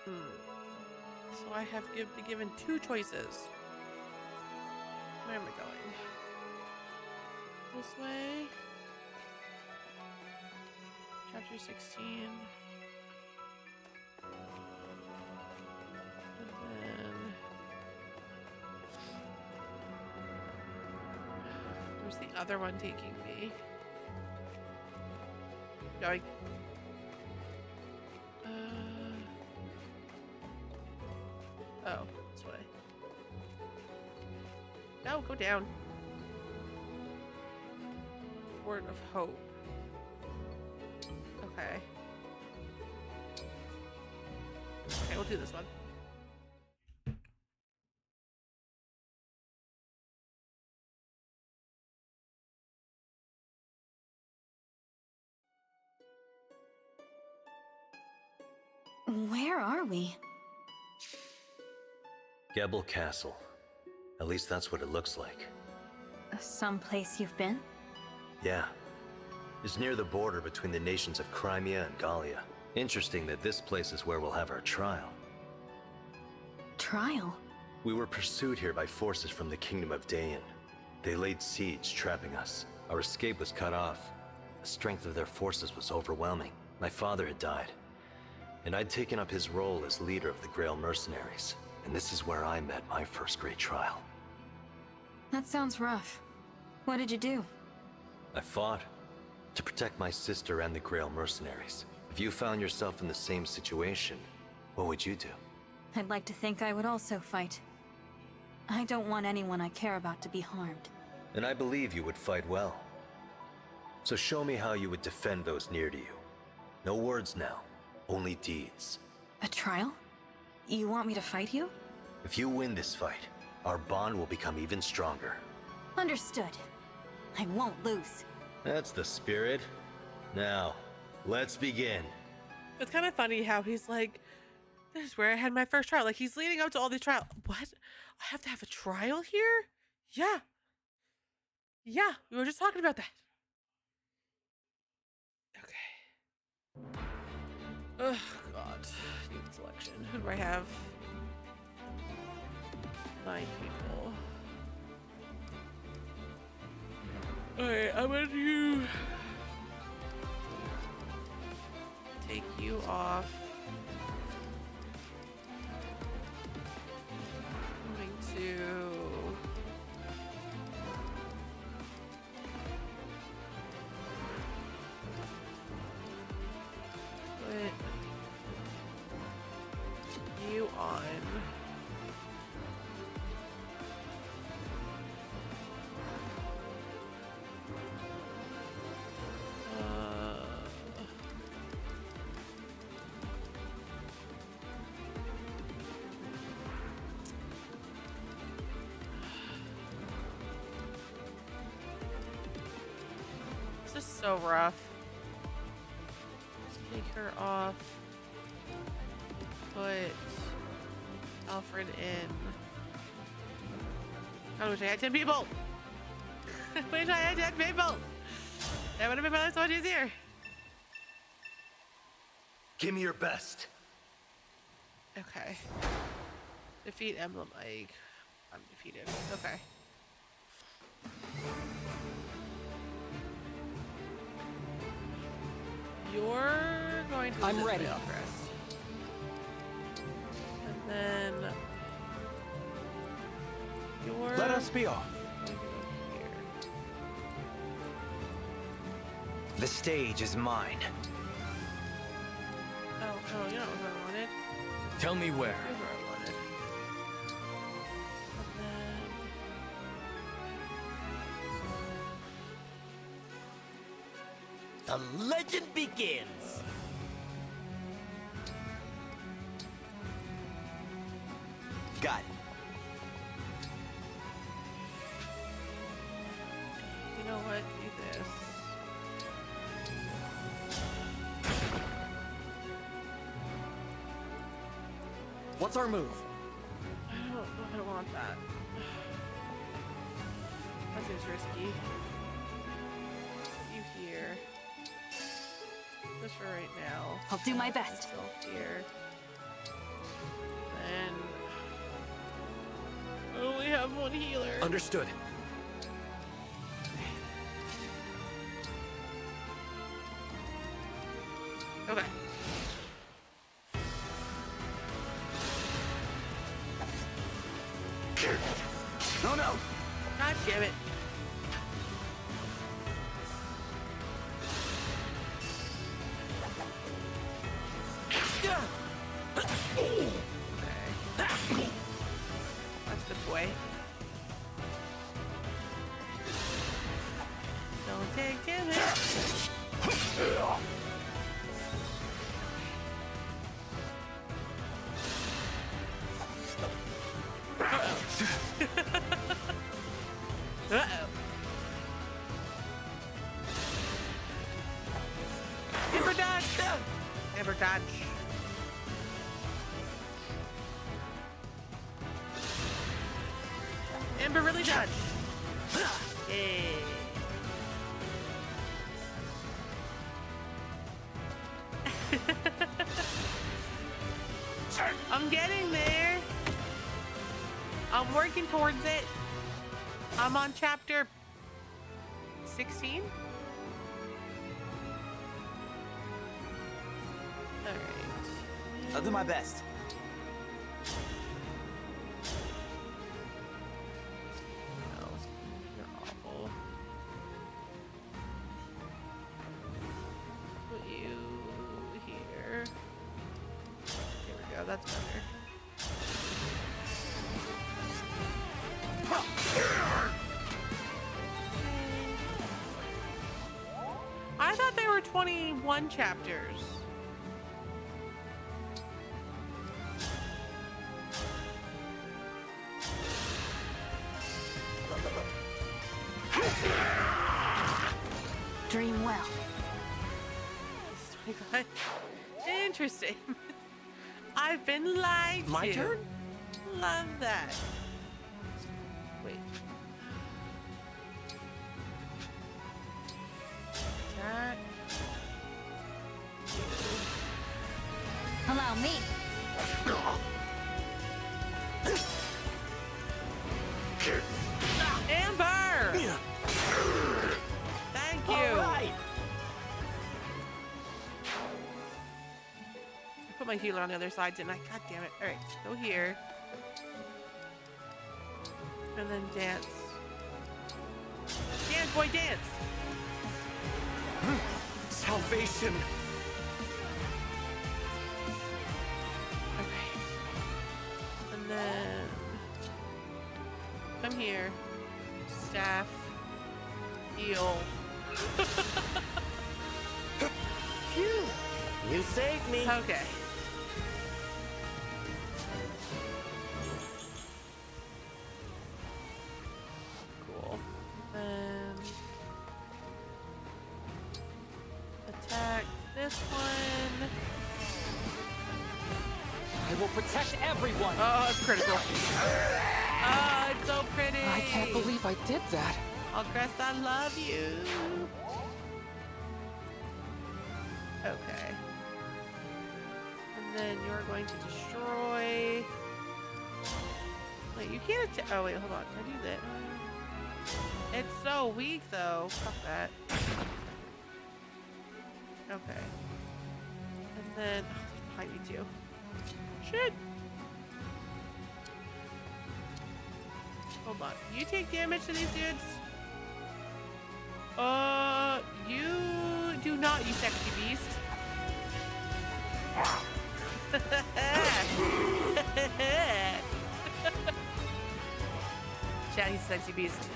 So I have been given two choices. Where am I going? This way. Chapter 16. And then... where's the other one taking me? Going. Oh, this way. No, go down. Word of Hope. Okay. Okay, we'll do this one. Where are we? Gebel Castle. At least that's what it looks like. Someplace you've been? Yeah. It's near the border between the nations of Crimea and Gallia. Interesting that this place is where we'll have our trial. Trial? We were pursued here by forces from the Kingdom of Dayan. They laid siege, trapping us. Our escape was cut off. The strength of their forces was overwhelming. My father had died, and I'd taken up his role as leader of the Grail mercenaries. And this is where I met my first great trial. That sounds rough. What did you do? I fought to protect my sister and the Grail mercenaries. If you found yourself in the same situation, what would you do? I'd like to think I would also fight. I don't want anyone I care about to be harmed. And I believe you would fight well. So show me how you would defend those near to you. No words now, only deeds. A trial? You want me to fight you? If you win this fight, our bond will become even stronger. Understood. I won't lose. That's the spirit. Now, let's begin. It's kind of funny how he's like, This is where I had my first trial. Like, he's leading up to all these trials. What? I have to have a trial here? Yeah. Yeah, we were just talking about that. Okay. Oh, God. New selection. Who do I have? 9 people. Alright, I'm going to take you off. I'm going to put you on. This is so rough. Let's take her off. Put Alfred in. I wish I had 10 people. I wish I had 10 people. That would have been my life so much easier. Give me your best. Okay. Defeat Emblem Ike. I'm defeated. Okay. You're going to. I'm ready. Chris. And then you're. Let us be off. The stage is mine. Oh, you know what I wanted. Tell me where. Here's where I wanted. The legend begins. Got it. You know what? Do this. What's our move? I don't want that. That seems risky. You here. Just for right now. I'll do my best. Myself here. And I only have one healer. Understood. Okay. No, no. God damn it. That's a good boy. Don't take damage. Uh-oh. Never dodge! Never dodge. Ember really dodge. Hey. I'm getting there. I'm working towards it. I'm on chapter 16. All right. I'll do my best. No, you're awful. Put you here. There we go. That's better. I thought there were 21 chapters. Dream well. 25. Interesting. I I've been lied to. My turn? Love that. Wait. Attack. Allow me. Amber! Thank you. All right. I put my healer on the other side, didn't I? God damn it. Alright, go here. And then dance. Dance, boy, dance! Salvation. Okay. And then come here. Staff. Heal. Phew. You saved me. Okay. Cool. Then attack this one. I will protect everyone. Oh, it's critical. Oh, it's so pretty. I can't believe I did that. Crest, I love you. Okay. And then you're going to destroy. Wait, you can't attack. Oh, wait, hold on. Can I do that? It's so weak, though. Fuck that. Okay. And then. Oh, behind me, too. Shit. Hold on. You take damage to these dudes? You do not, you sexy beast. Chad, he's a sexy beast.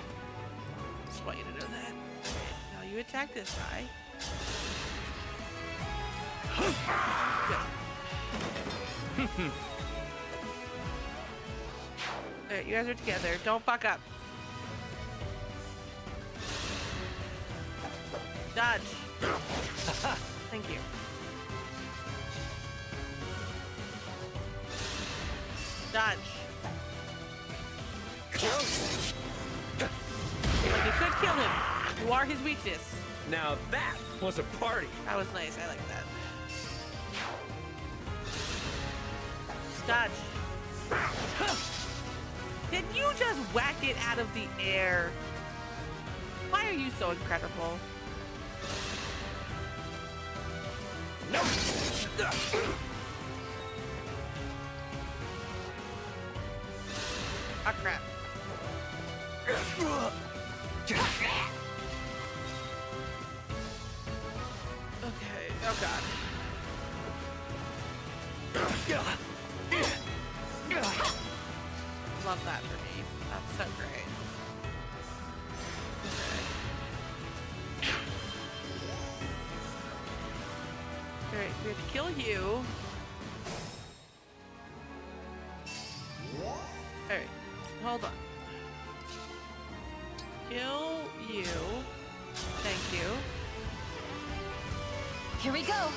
Just want you to know that. Okay, now you attack this guy. Good. Alright, you guys are together. Don't fuck up. Dodge. Thank you. Dodge. Like, you could kill him. You are his weakness. Now that was a party. That was nice. I like that. Dodge. Did you just whack it out of the air? Why are you so incredible? No. Ah, crap. Okay. Oh, God. Love that for me. That's so great. Okay. Alright, we have to kill you. Alright, hold on. Kill you. Thank you. Here we go.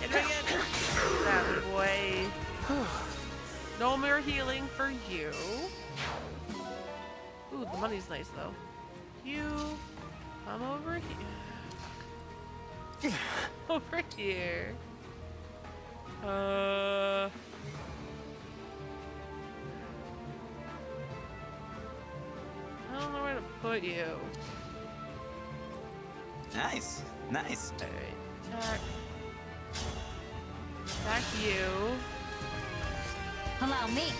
Hit him again. That boy. No more healing for you. Ooh, the money's nice though. You come over here. Over here. I don't know where to put you. Nice, nice. Alright, attack. Attack you. Allow me.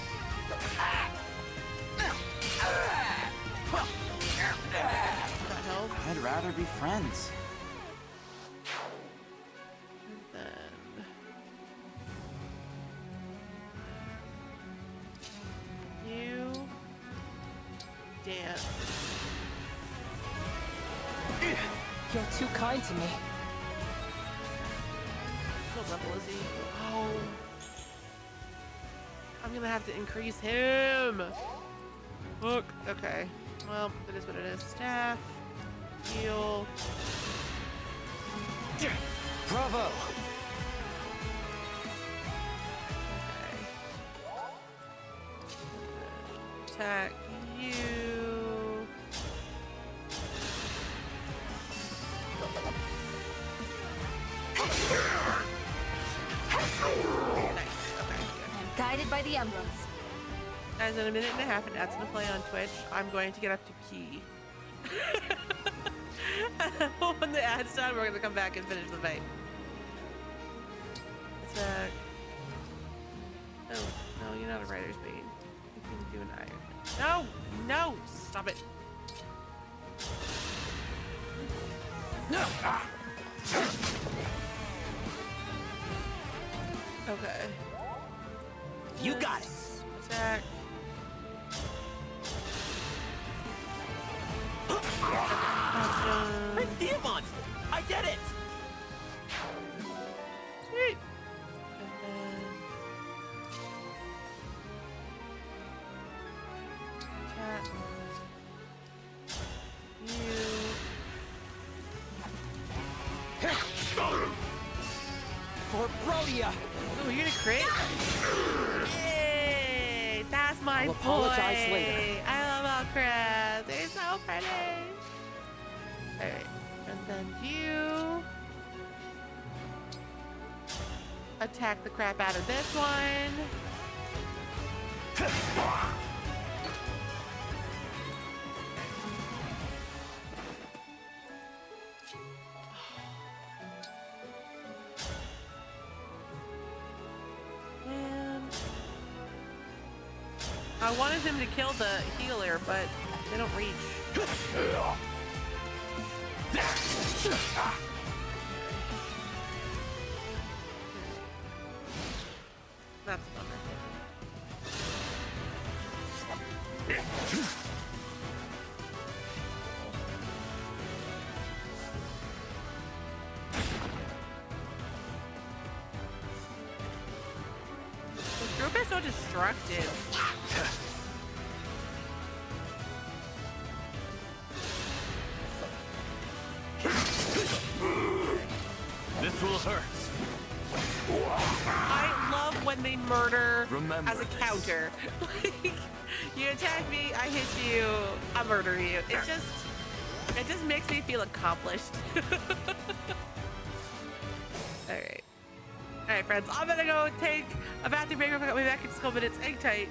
That help? I'd rather be friends. And then you dance. You're too kind to me. What level is he? Oh. I'm gonna have to increase him. Look. Okay. Well, it is what it is. Staff. Heal. Bravo! Attack you. I'm guided by the emblems. Guys, in a minute and a half, and that's gonna play on Twitch. I'm going to get up to pee. When the ad's done, we're gonna come back and finish the fight. Attack. Oh, no, you're not a writer's bait. You can do an iron. No! No! Stop it. No! Okay. You got it! Attack. It's Diamond! I did it! Sweet. And then attack you. For Brodia! Oh, you're gonna crit? Yay! That's my I'll apologize boy. later. I love all crabs. They're so pretty. Alright, and then you attack the crap out of this one. And I wanted him to kill the healer, but they don't reach. That's a bummer. This group is so destructive. This will hurt. I love when they murder Remember as a this. counter. Like, you attack me, I hit you, I murder you. It just makes me feel accomplished. Alright. Alright, friends, I'm gonna go take a bathroom break real quick. I'll be back in just a couple minutes. Hang tight.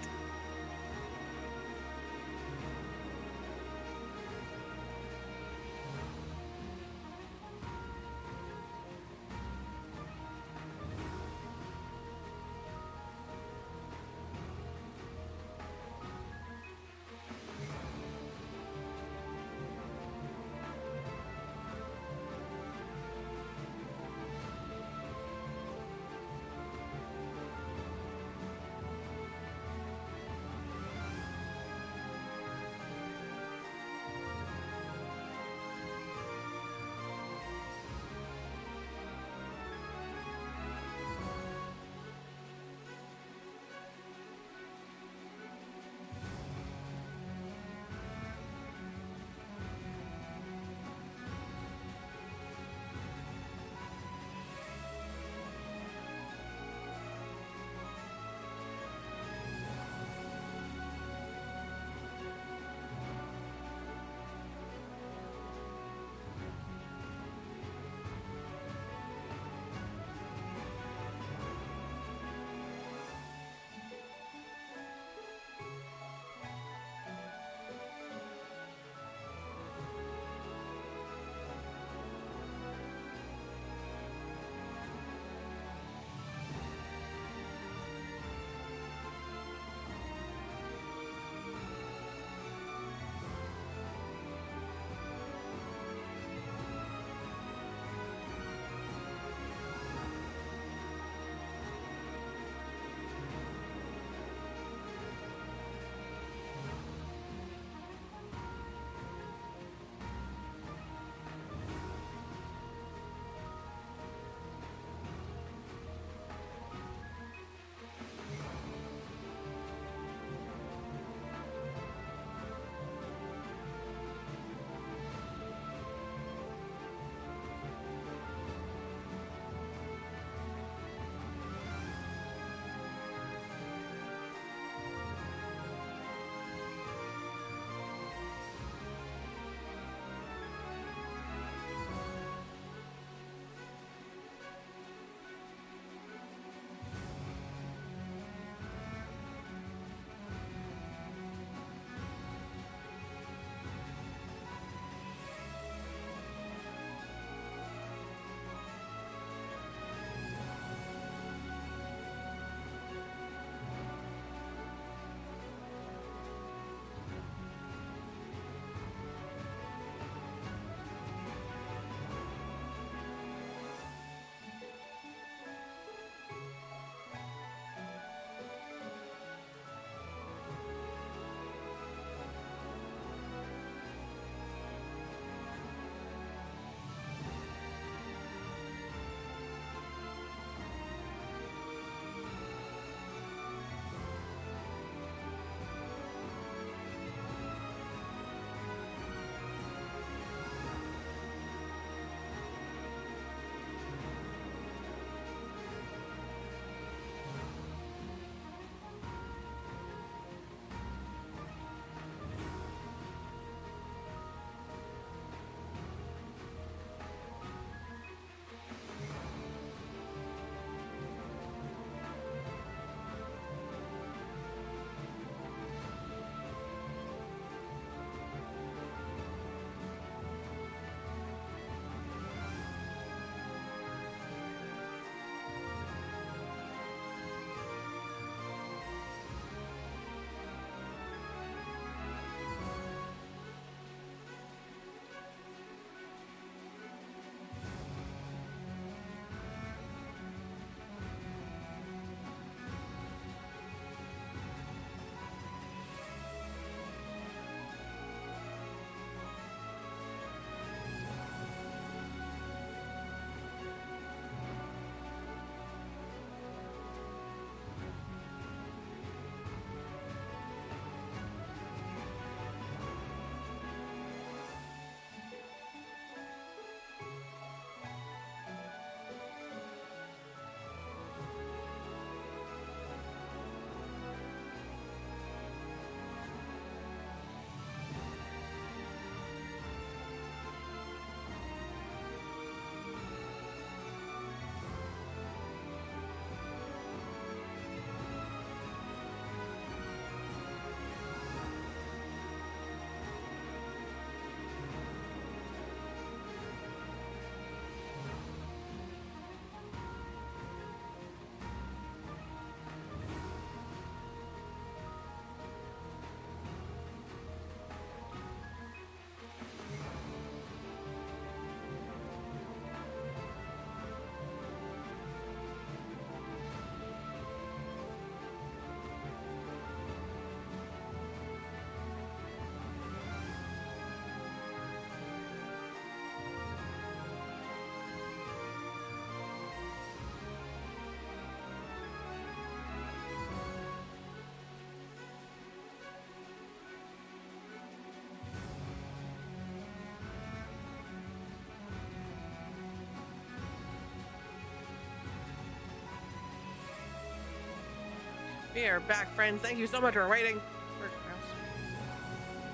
We are back, friends. Thank you so much for waiting.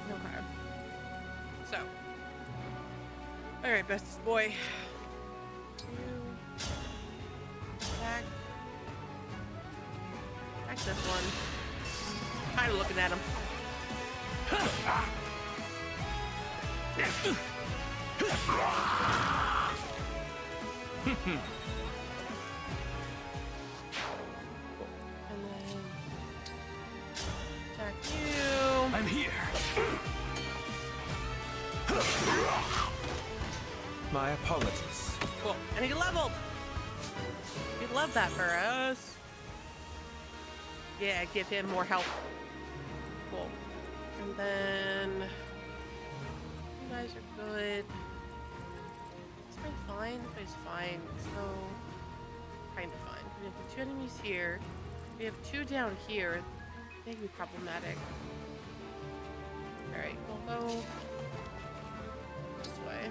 Okay. So. Alright, bestest boy. Back. Back this one. Kind of looking at him. And then attack you. I'm here. My apologies. Cool. And he leveled. We'd love that for us. Yeah, give him more health. Cool. And then you guys are good. This guy's fine. This guy's fine. So kind of fine. We have the 2 enemies here. We have 2 down here. They can be problematic. Alright, we'll go this way.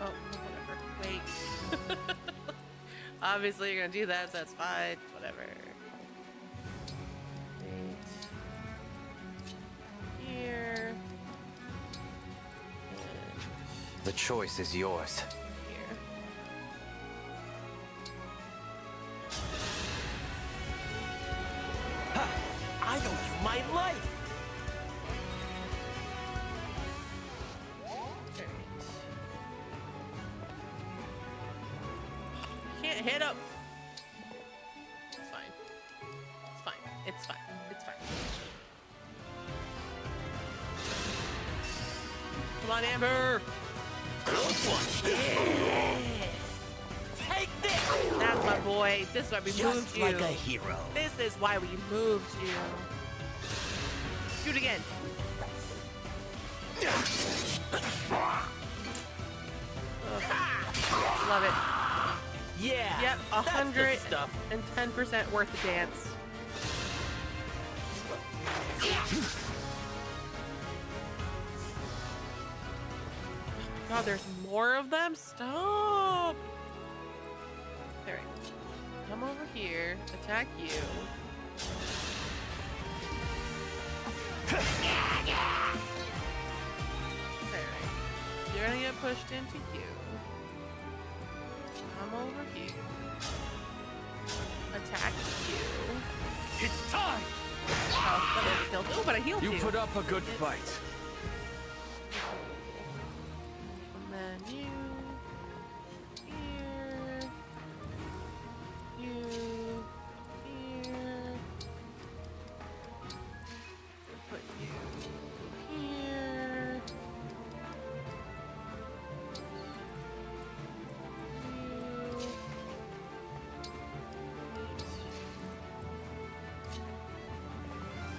Oh, whatever. Wait. Obviously you're gonna do that, so that's fine. Whatever. Wait. Here. The choice is yours. Here. Ha! I owe you my life! Can't hit him. It's fine. It's fine. It's fine. It's fine. Come on, Amber. Close one. Yeah. Take this. That's my boy. This is why we moved you. Just like a hero. This is why we moved you. Shoot again. Ugh. Love it. Yeah. Yep, that's the stuff. 110% worth the dance. God, there's more of them? Stop! Alright. Come over here. Attack you. Alright. You're gonna get pushed into you. Come over here. Attack you. It's time! Oh, that was killed. Oh, but I healed you. You put up a good fight. And then you. Here. You. Here. Put you here.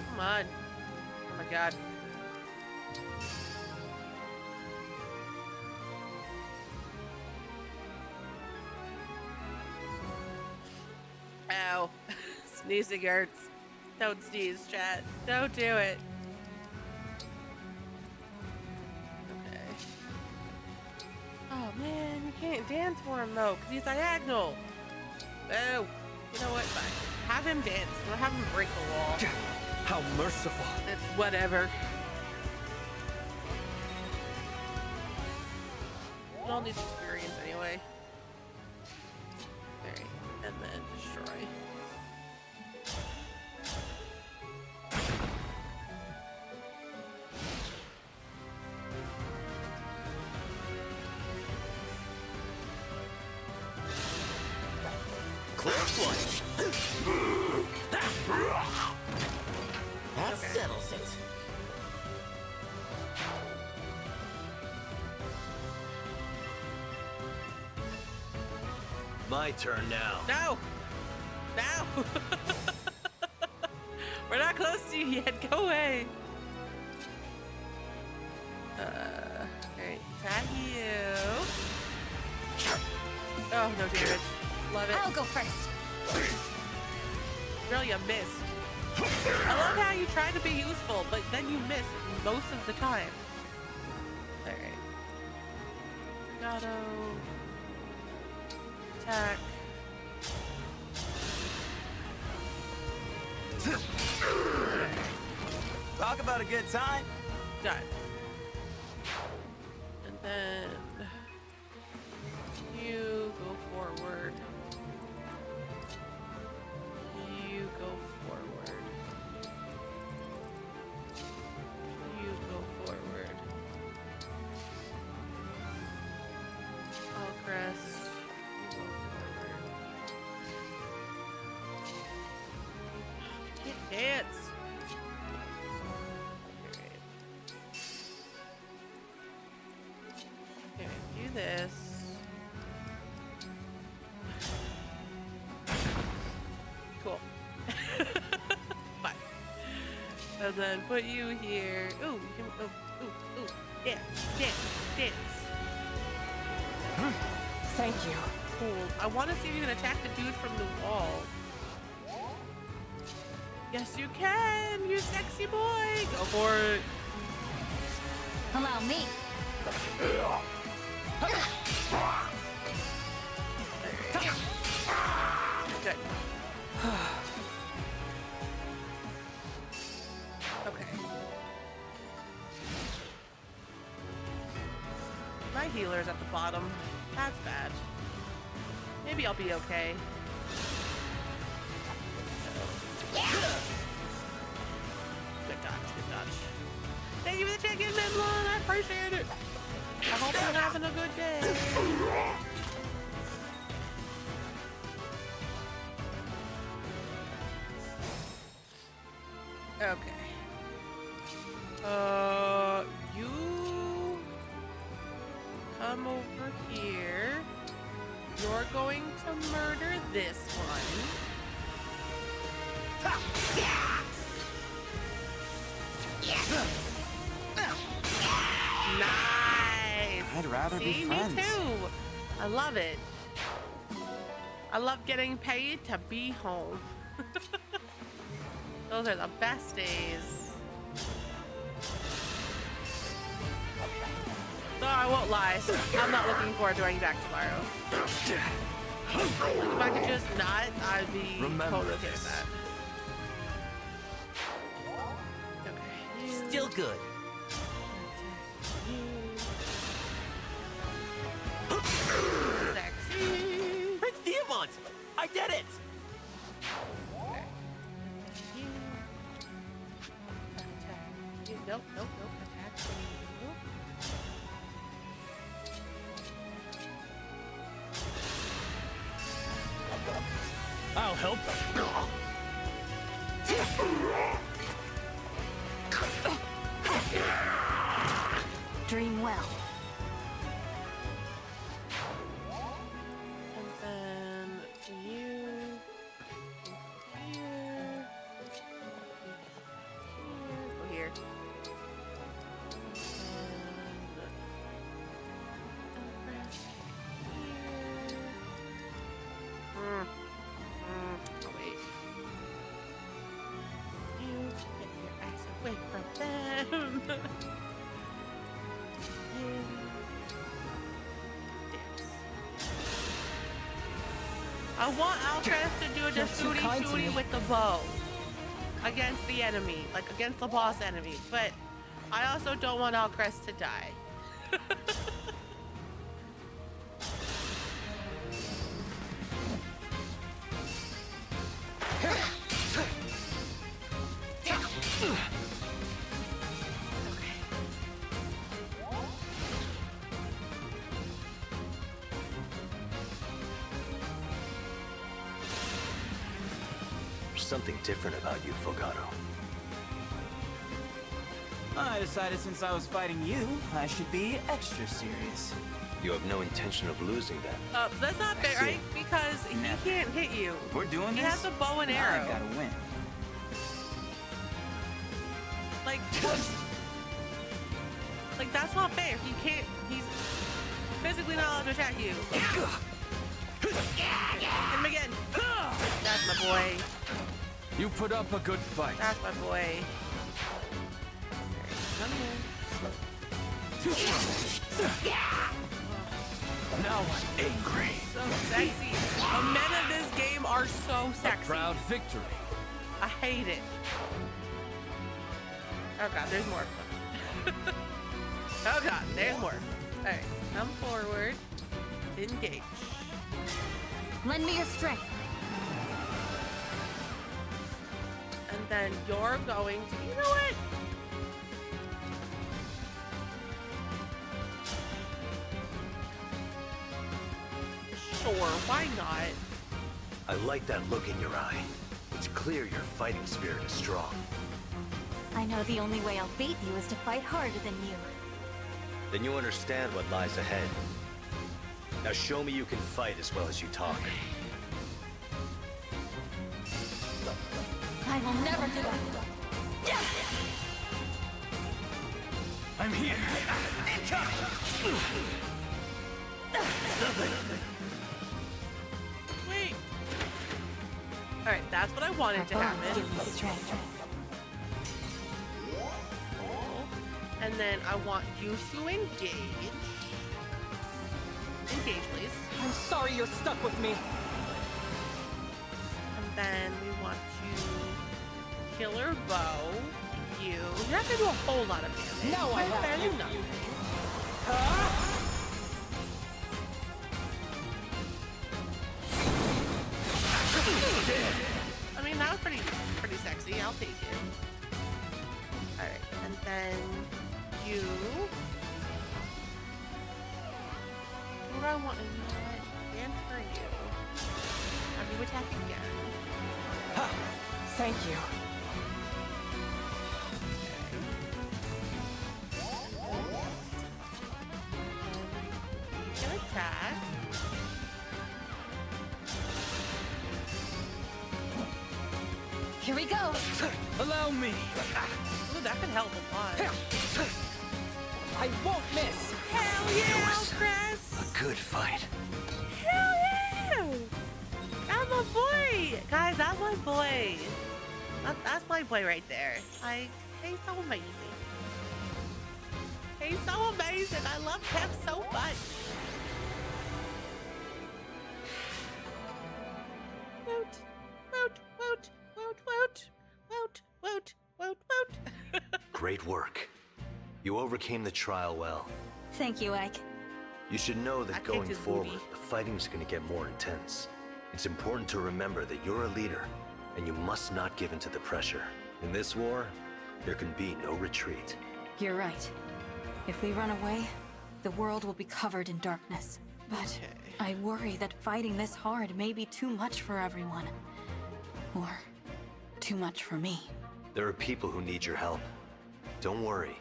Come on. Oh my god. Ow. Sneezing hurts. Don't sneeze, chat. Don't do it. Okay. Oh man, you can't dance for him though, because he's diagonal. Oh. You know what? Fine. Have him dance. We'll have him break the wall. How merciful. It's whatever. We all need experience anyway. Alright, and then destroy. Close one. That Okay. settles it. My turn now. No! No! We're not close to you yet. Go away. Alright, tag you. Oh, no damage. Love it. I'll go first. drill, you missed. I love how you try to be useful, but then you miss most of the time. Alright. Gato. Attack. Talk about a good time. Done. And then you go forward. You go forward. You go forward. Alcrest. You go forward. You can't dance. Okay, do this. Cool. Fine. And then put you here. Ooh, you can, ooh. Dance, dance, dance. Thank you. Cool. I want to see if you can attack the dude from the wall. Yes, you can. You sexy boy. Go for it. Allow me. Good. Okay. My healer's at the bottom. That's bad. Maybe I'll be okay. Good dodge, good dodge. Thank you for the check-in, Memlon. I appreciate it. I hope you're having a good day. Okay. You come over here. You're going to murder this one. Nice. I'd rather be See, friends. me too. I love it. I love getting paid to be home. Those are the best days. So I won't lie. I'm not looking forward to going back tomorrow. If I could just not, I'd be totally okay with that. Okay. Still good. Sexy. Prince Diamant! I did it! Okay. Attack you. Nope. Attack you. I'll help. Dream well. And then you here. Go here. Oh, wait. You get your ass away from them. I want Alcrest to do a just shooty with the bow against the enemy, like against the boss enemy, but I also don't want Alcrest to die. There's something different about you, Fogado. I decided since I was fighting you, I should be extra serious. You have no intention of losing then. That's not fair, right? Because he can't hit you. If we're doing He this, has a bow and arrow. I gotta win. Like, like that's not fair. He can't. He's physically not allowed to attack you. Hit him again. That's my boy. You put up a good fight. That's my boy. Come here. Now I'm angry. So sexy. The men of this game are so sexy. A proud victory. I hate it. Oh god, there's more of them. Oh god, there's more. Alright, come forward. Engage. Lend me your strength. And then you're going to, you know what? Sure, why not? I like that look in your eye. It's clear your fighting spirit is strong. I know the only way I'll beat you is to fight harder than you. Then you understand what lies ahead. Now show me you can fight as well as you talk. I will never give up. I'm here. Wait. Alright, that's what I wanted to happen. Give me strength. And then I want you to engage. Engage, please. I'm sorry you're stuck with me. And then we want you killer bow. You're not gonna do a whole lot of damage. Now I have barely you. nothing. I mean, that was pretty sexy. I'll take it. All right, and then you. What do I want? You know what? And for you. Have you attack again? Thank you. Can attack. Here we go. Allow me. Ooh, that could help a lot. I won't miss. Hell yeah, Chris! A good fight. Hell yeah! That's my boy! Guys, that's my boy. That's my boy right there. Like, he's so amazing. He's so amazing. I love him so much. Woot, woot, woot, woot, woot, woot, woot, woot, woot. Great work. You overcame the trial well. Thank you, Ike. You should know that I kicked going his forward, booty. the fighting's gonna get more intense. It's important to remember that you're a leader, and you must not give in to the pressure. In this war, there can be no retreat. You're right. If we run away, the world will be covered in darkness. But I worry that fighting this hard may be too much for everyone. Or too much for me. There are people who need your help. Don't worry.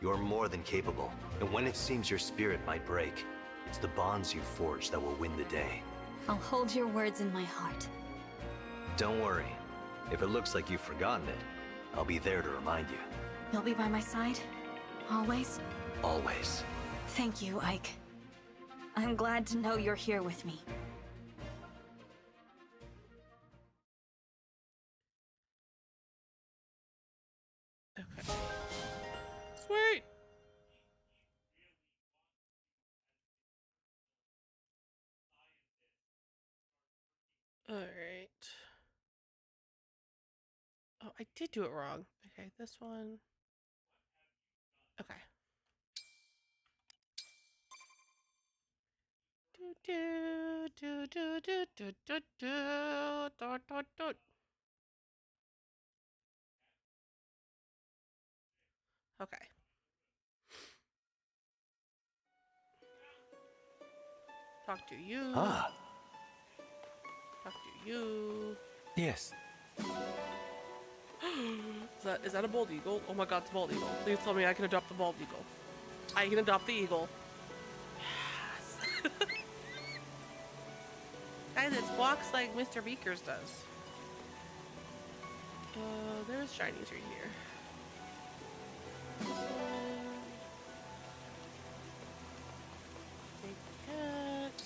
You're more than capable. And when it seems your spirit might break, it's the bonds you forge that will win the day. I'll hold your words in my heart. Don't worry. If it looks like you've forgotten it, I'll be there to remind you. You'll be by my side? Always? Always. Thank you, Ike. I'm glad to know you're here with me. Okay. Sweet. All right. Oh, I did do it wrong. Okay, this one. Okay. Do do do do do do do do do do. Okay. Talk to you. Ah. Talk to you. Yes. Is that a bald eagle? Oh my god, it's a bald eagle. Please tell me I can adopt the bald eagle. I can adopt the eagle. Yes. Guys, it walks like Mr. Beakers does. There's shinies right here. This one. Big cat.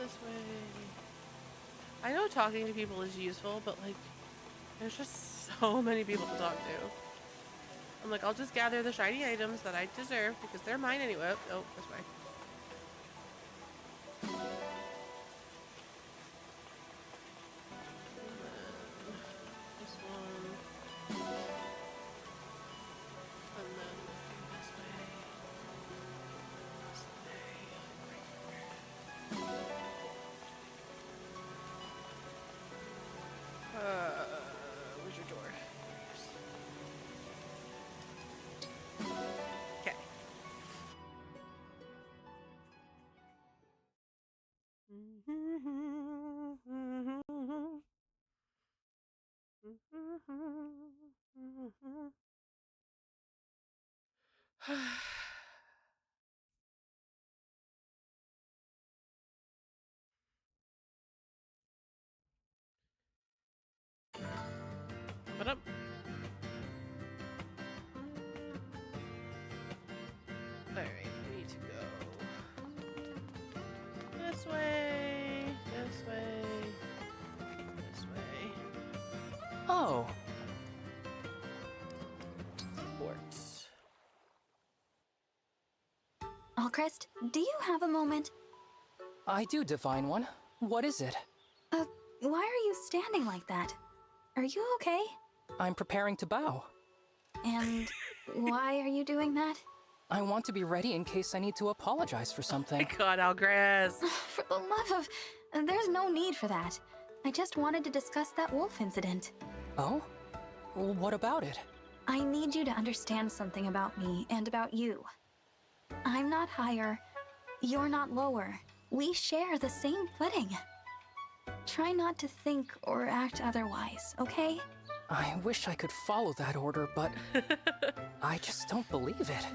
This way. I know talking to people is useful, but like, there's just so many people to talk to. I'm like, I'll just gather the shiny items that I deserve because they're mine anyway. Oh, this way. This one. And then this way. This way. Where's your door? Okay. What up? Alright, we need to go this way, this way, this way. Oh. Sports. Alcrest, do you have a moment? I do, Divine One. What is it? Why are you standing like that? Are you okay? I'm preparing to bow. And why are you doing that? I want to be ready in case I need to apologize for something. Oh my god, Alcrest. For the love of... There's no need for that. I just wanted to discuss that wolf incident. Oh? Well, what about it? I need you to understand something about me and about you. I'm not higher. You're not lower. We share the same footing. Try not to think or act otherwise, okay? I wish I could follow that order, but I just don't believe it.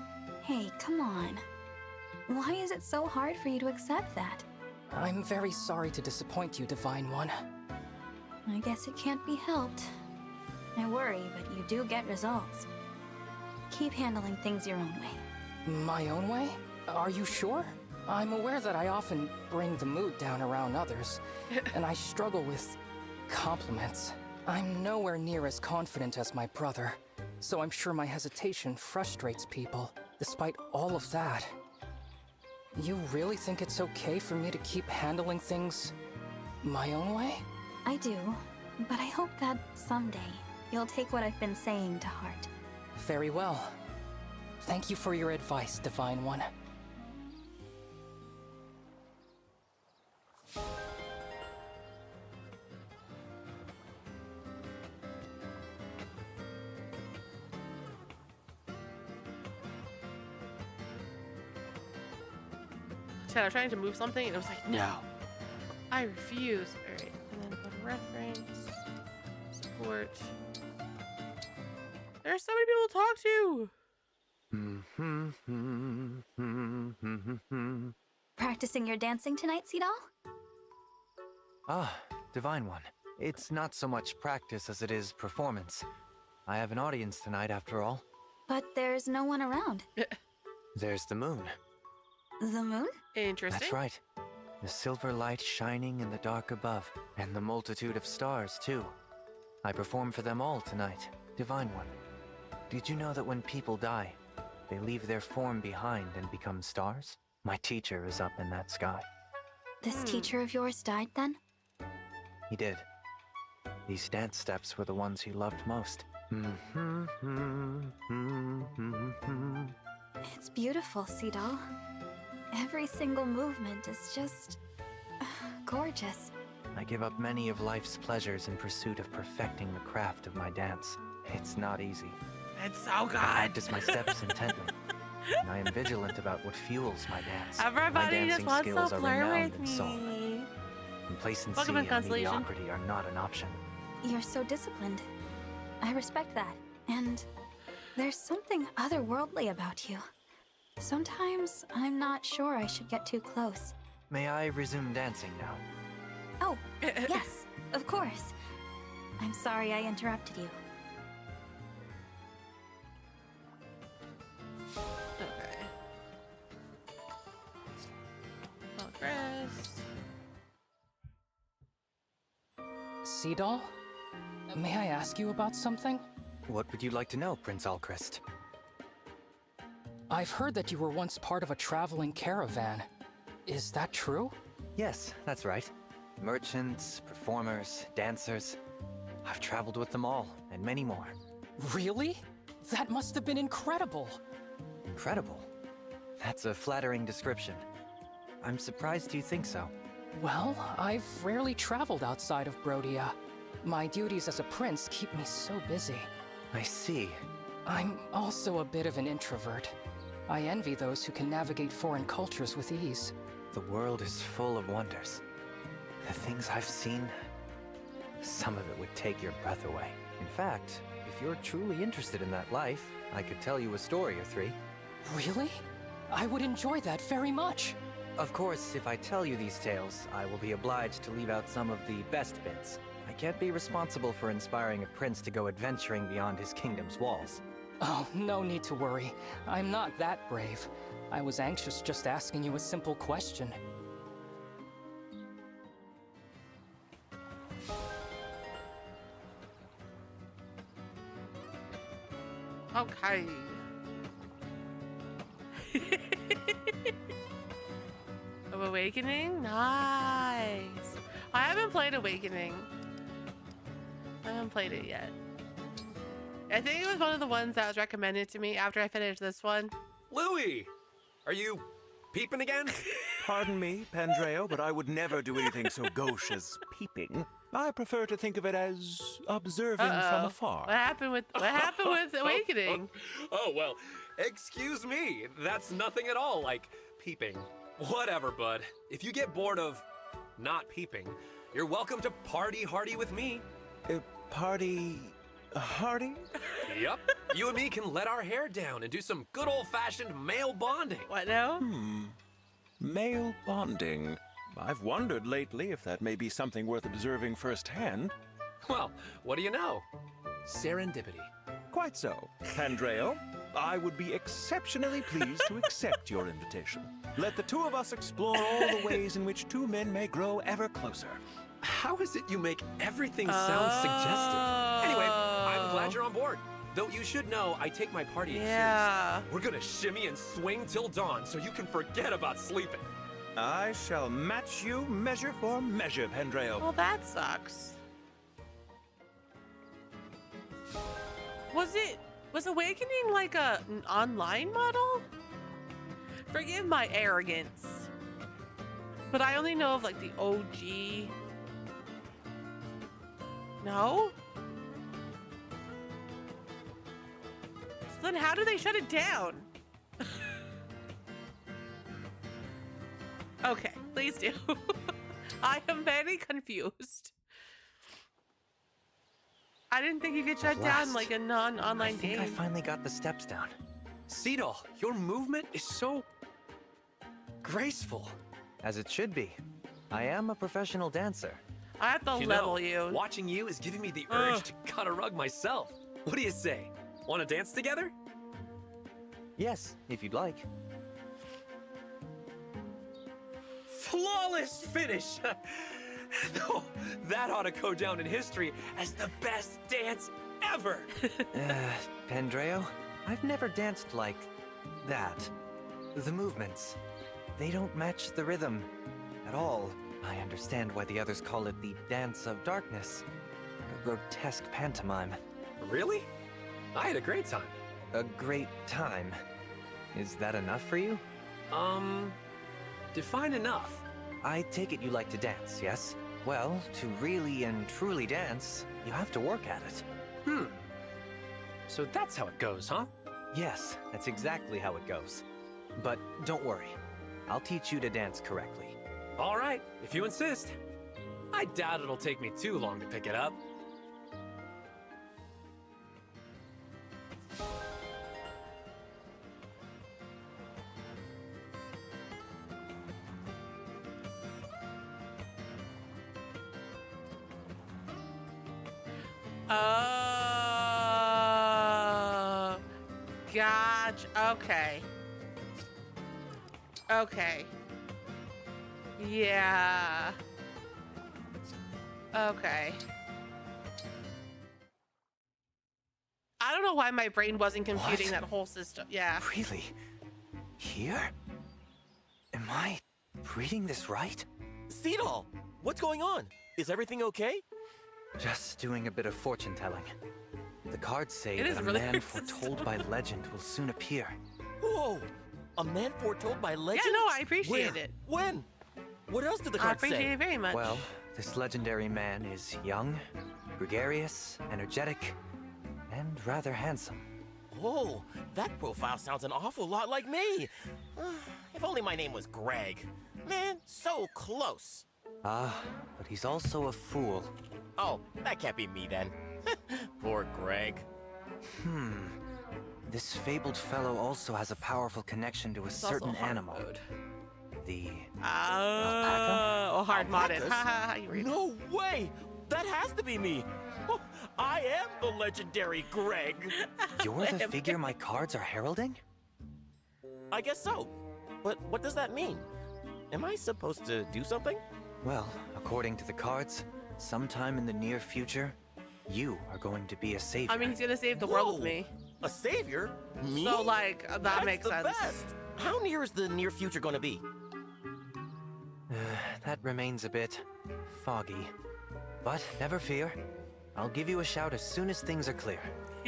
Hey, come on. Why is it so hard for you to accept that? I'm very sorry to disappoint you, Divine One. I guess it can't be helped. I worry, but you do get results. Keep handling things your own way. My own way? Are you sure? I'm aware that I often bring the mood down around others, and I struggle with compliments. I'm nowhere near as confident as my brother, so I'm sure my hesitation frustrates people. Despite all of that, you really think it's okay for me to keep handling things my own way? I do, but I hope that someday you'll take what I've been saying to heart. Very well. Thank you for your advice, Divine One. I was trying to move something and it was like, no, I refuse. Alright, and then go to reference, support. There's so many people to talk to. Practicing your dancing tonight, Seedal? Ah, Divine One. It's not so much practice as it is performance. I have an audience tonight, after all. But there's no one around. There's the moon. The moon? Interesting. That's right. The silver light shining in the dark above, and the multitude of stars, too. I perform for them all tonight, Divine One. Did you know that when people die, they leave their form behind and become stars? My teacher is up in that sky. This teacher of yours died then? He did. These dance steps were the ones he loved most. It's beautiful, Seedal. Every single movement is just... gorgeous. I give up many of life's pleasures in pursuit of perfecting the craft of my dance. It's not easy. It's so good. I practice my steps intently, and I am vigilant about what fuels my dance. my Everybody just dancing wants skills to are flirt renowned with in Seoul. me. Complacency Welcome in, and Constellation. mediocrity are not an option. You're so disciplined. I respect that. And there's something otherworldly about you. Sometimes I'm not sure I should get too close. May I resume dancing now? Oh, yes, of course. I'm sorry I interrupted you. Okay. Progress. Seadoll, may I ask you about something? What would you like to know, Prince Alcryst? I've heard that you were once part of a traveling caravan. Is that true? Yes, that's right. Merchants, performers, dancers. I've traveled with them all, and many more. Really? That must have been incredible. Incredible? That's a flattering description. I'm surprised you think so. Well, I've rarely traveled outside of Brodia. My duties as a prince keep me so busy. I see. I'm also a bit of an introvert. I envy those who can navigate foreign cultures with ease. The world is full of wonders. The things I've seen, some of it would take your breath away. In fact, if you're truly interested in that life, I could tell you a story or three. Really? I would enjoy that very much. Of course, if I tell you these tales, I will be obliged to leave out some of the best bits. I can't be responsible for inspiring a prince to go adventuring beyond his kingdom's walls. Oh, no need to worry. I'm not that brave. I was anxious just asking you a simple question. Okay. Of Awakening? Nice. I haven't played Awakening. I haven't played it yet. I think it was one of the ones that was recommended to me after I finished this one. Louis! Are you peeping again? Pardon me, Pandreo, but I would never do anything so gauche as peeping. I prefer to think of it as observing from afar. What happened with Awakening? Oh, well, excuse me. That's nothing at all like peeping. Whatever, bud. If you get bored of not peeping, you're welcome to party hardy with me. Party hardy? Yep. You and me can let our hair down and do some good old-fashioned male bonding. What now? Male bonding. I've wondered lately if that may be something worth observing firsthand. Well, what do you know? Serendipity. Quite so. Pandreo, I would be exceptionally pleased to accept your invitation. Let the two of us explore all the ways in which two men may grow ever closer. How is it you make everything sound suggestive? Anyway, I'm glad you're on board. Though you should know, I take my partying seriously. We're gonna shimmy and swing till dawn so you can forget about sleeping. I shall match you measure for measure, Pandreo. Well, that sucks. Was Awakening like an online model? Forgive my arrogance, but I only know of like the OG. No? So then how do they shut it down? Okay, please do. I am very confused. I didn't think you could shut down like a non-online game. I finally got the steps down. Seadoll, your movement is so graceful. As it should be. I am a professional dancer. I have to level you. Watching you is giving me the urge to cut a rug myself. What do you say? Want to dance together? Yes, if you'd like. Flawless finish! No, that ought to go down in history as the best dance ever! Pandreo, I've never danced like that. The movements, they don't match the rhythm at all. I understand why the others call it the Dance of Darkness. A grotesque pantomime. Really? I had a great time. A great time? Is that enough for you? Define enough. I take it you like to dance, yes? Well, to really and truly dance, you have to work at it. So that's how it goes, huh? Yes, that's exactly how it goes. But don't worry, I'll teach you to dance correctly. All right, if you insist. I doubt it'll take me too long to pick it up. Oh, gotcha. Okay. Okay. Yeah. Okay. know why my brain wasn't computing What? that whole system. Yeah. Really? Here? Am I reading this right? Cedal, what's going on? Is everything okay? Just doing a bit of fortune telling. The cards say It is that a really man persistent. foretold by legend will soon appear. Whoa! A man foretold by legend? Yeah, no, I appreciate Where? it. When? What else did the I cards appreciate say? it very much. Well, this legendary man is young, gregarious, energetic, and rather handsome. Whoa, that profile sounds an awful lot like me. If only my name was Greg. Man, so close. Ah, but he's also a fool. Oh, that can't be me then. Poor Greg. This fabled fellow also has a powerful connection to a also certain hard animal. mode. The Oh, hard modded. Alpacas? Haha, you read. No way! That has to be me. Oh, I am the legendary Greg. You're the figure my cards are heralding? I guess so. But what does that mean? Am I supposed to do something? Well, according to the cards, sometime in the near future, you are going to be a savior. I mean, he's gonna save the world with Whoa. me. A savior? Me? So, like, that That's makes the sense. Best. How near is the near future gonna be? That remains a bit foggy. But never fear. I'll give you a shout as soon as things are clear.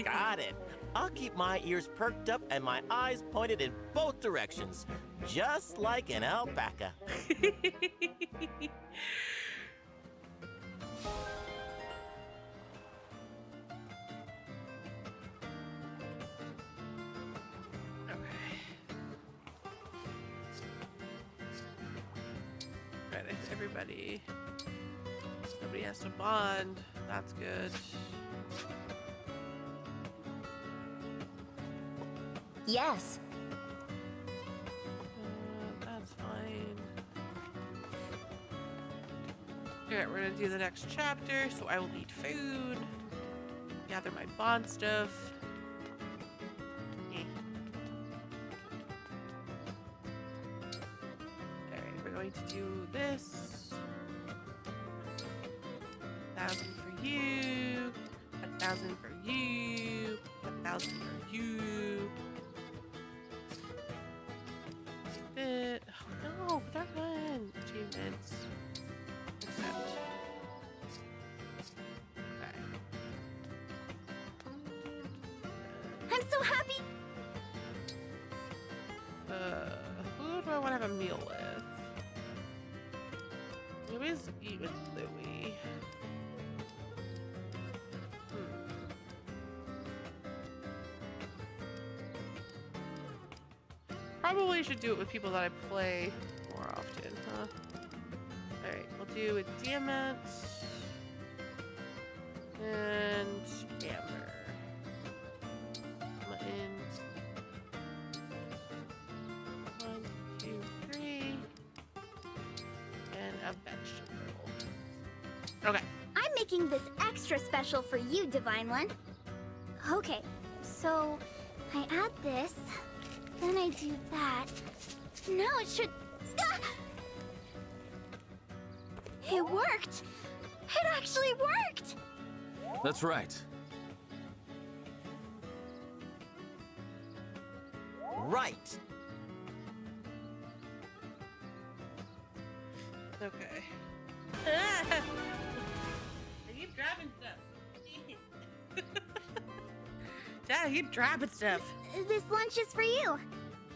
Got it. I'll keep my ears perked up and my eyes pointed in both directions, just like an alpaca. Right, everybody. Nobody has to bond. That's good. Yes. That's fine. Alright, we're gonna do the next chapter, so I will eat food. Gather my bond stuff. Eh. Alright, we're going to do this. 1,000 for you. 1,000 for you. 1,000 for you. Oh no, that one. Achievements. Accept. Okay. I'm so happy. Who do I want to have a meal with? We always eat with Louie. Probably should do it with people that I play more often, huh? Alright, we'll do with Diamant and Amber. Mutton. 1, 2, 3. And a vegetable. Okay. I'm making this extra special for you, Divine One. Okay, so I add this, then I do that. Now it should... Ah! It worked! It actually worked! That's right. Right. Okay. I keep dropping stuff. Dad, I keep dropping stuff. This lunch is for you.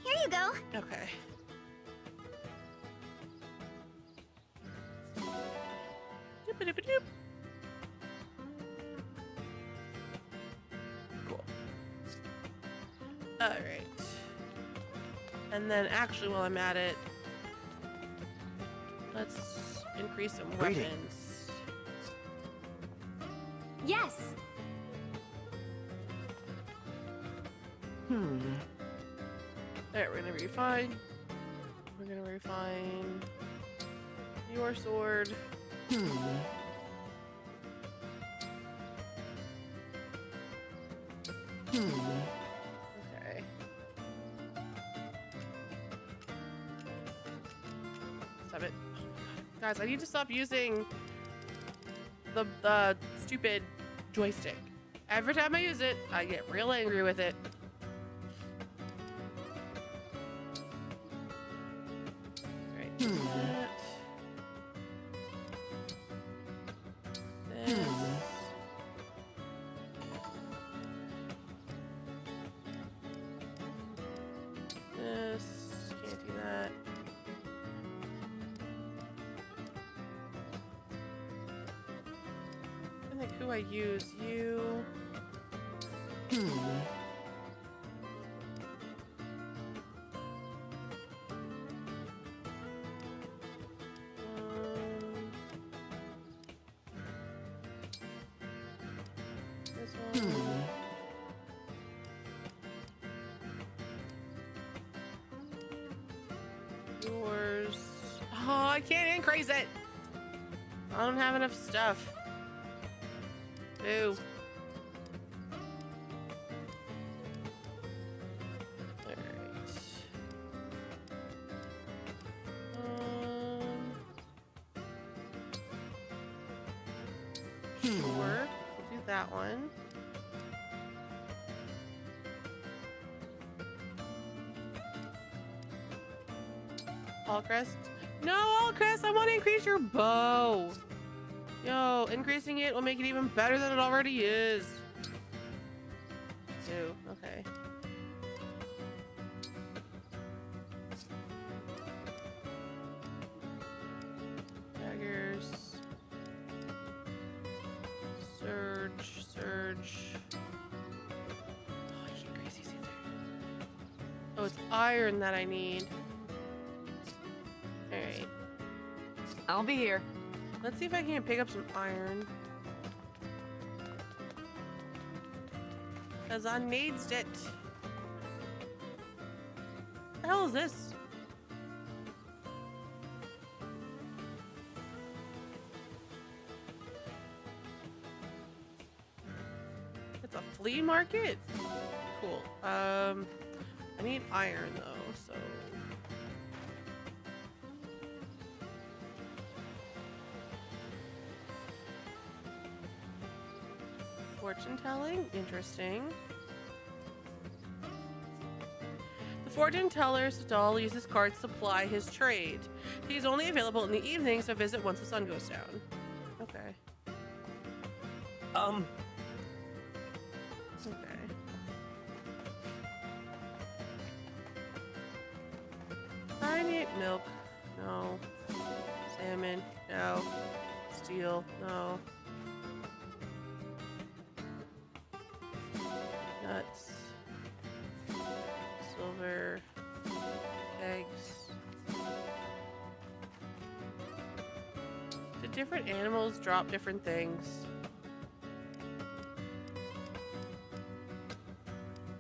Here you go. Okay. Doop-a-doop-a-doop. Cool. Alright. And then actually while I'm at it, let's increase some Reading. weapons. Yes. Alright, we're gonna refine. We're gonna refine your sword. Okay. Stop it. Guys, I need to stop using the stupid joystick. Every time I use it, I get real angry with it. Right. This. This. Can't do that. I think who I use. You. This one. Yours. Oh, I can't increase it. I don't have enough stuff. Boo. Sure, we'll do that one. Allcrest? No, Allcrest, I want to increase your bow. Yo, increasing it will make it even better than it already is. Ew, okay. Daggers. Surge. Oh, I can't increase these either. Oh, it's iron that I need. Alright. I'll be here. Let's see if I can pick up some iron. Because I needs it. What the hell is this? It's a flea market? Cool. I need iron though, so... Fortune telling? Interesting. The fortune teller's doll uses cards to supply his trade. He's only available in the evening, so visit once the sun goes down. Okay. Okay. I need milk. No. Salmon. No. Steel. No. Nuts. Silver. Eggs. Do different animals drop different things?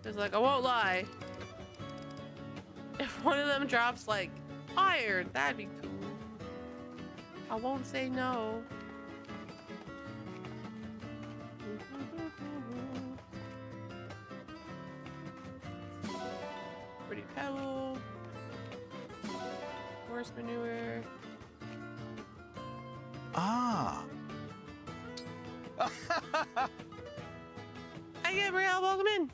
It's like, I won't lie. If one of them drops like iron, that'd be cool. I won't say no. Pretty pebble. Horse manure. Ah. Hi, Gabrielle. Welcome in.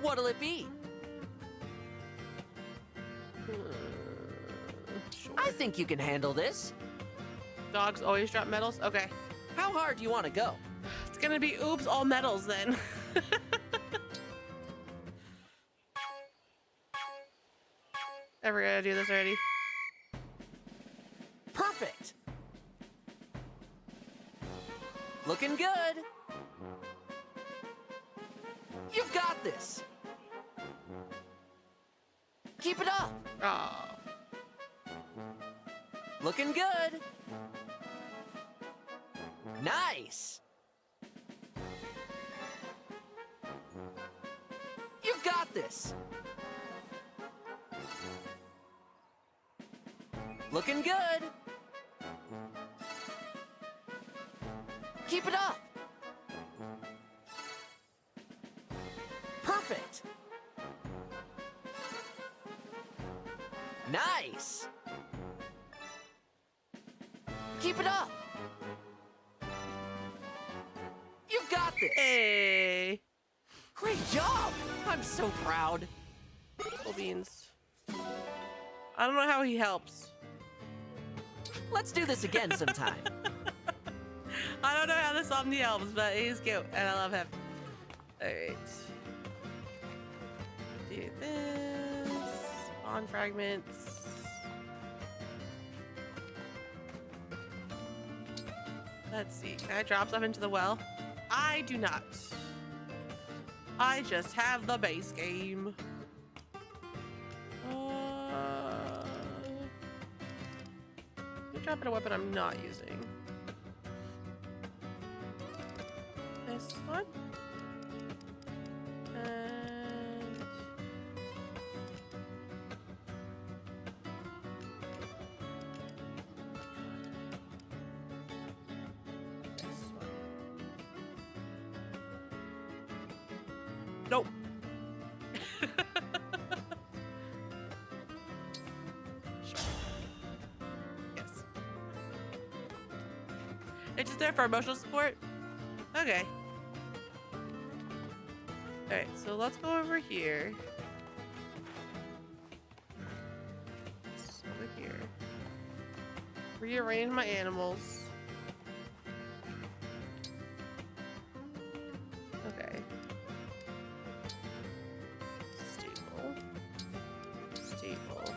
What'll it be? Sure. I think you can handle this. Dogs always drop metals? Okay. How hard do you want to go? It's gonna be oops, all metals then. Ever gonna do this already? Perfect. Looking good. You've got this. Keep it up. Oh. Looking good. Nice. You've got this. Looking good. Keep it up. Perfect. Nice. Keep it up. this. Hey. Great job! I'm so proud. Cool beans. I don't know how he helps. Let's do this again sometime. I don't know how this Omni helps, but he's cute and I love him. Alright. Do this. On fragments. Let's see. Can I drop stuff into the well? I do not. I just have the base game. Drop in a weapon I'm not using. This one. And this one. Nope. It's just there for emotional support? Okay. Alright, so let's go over here. Over here. Rearrange my animals. Okay. Staple. Staple.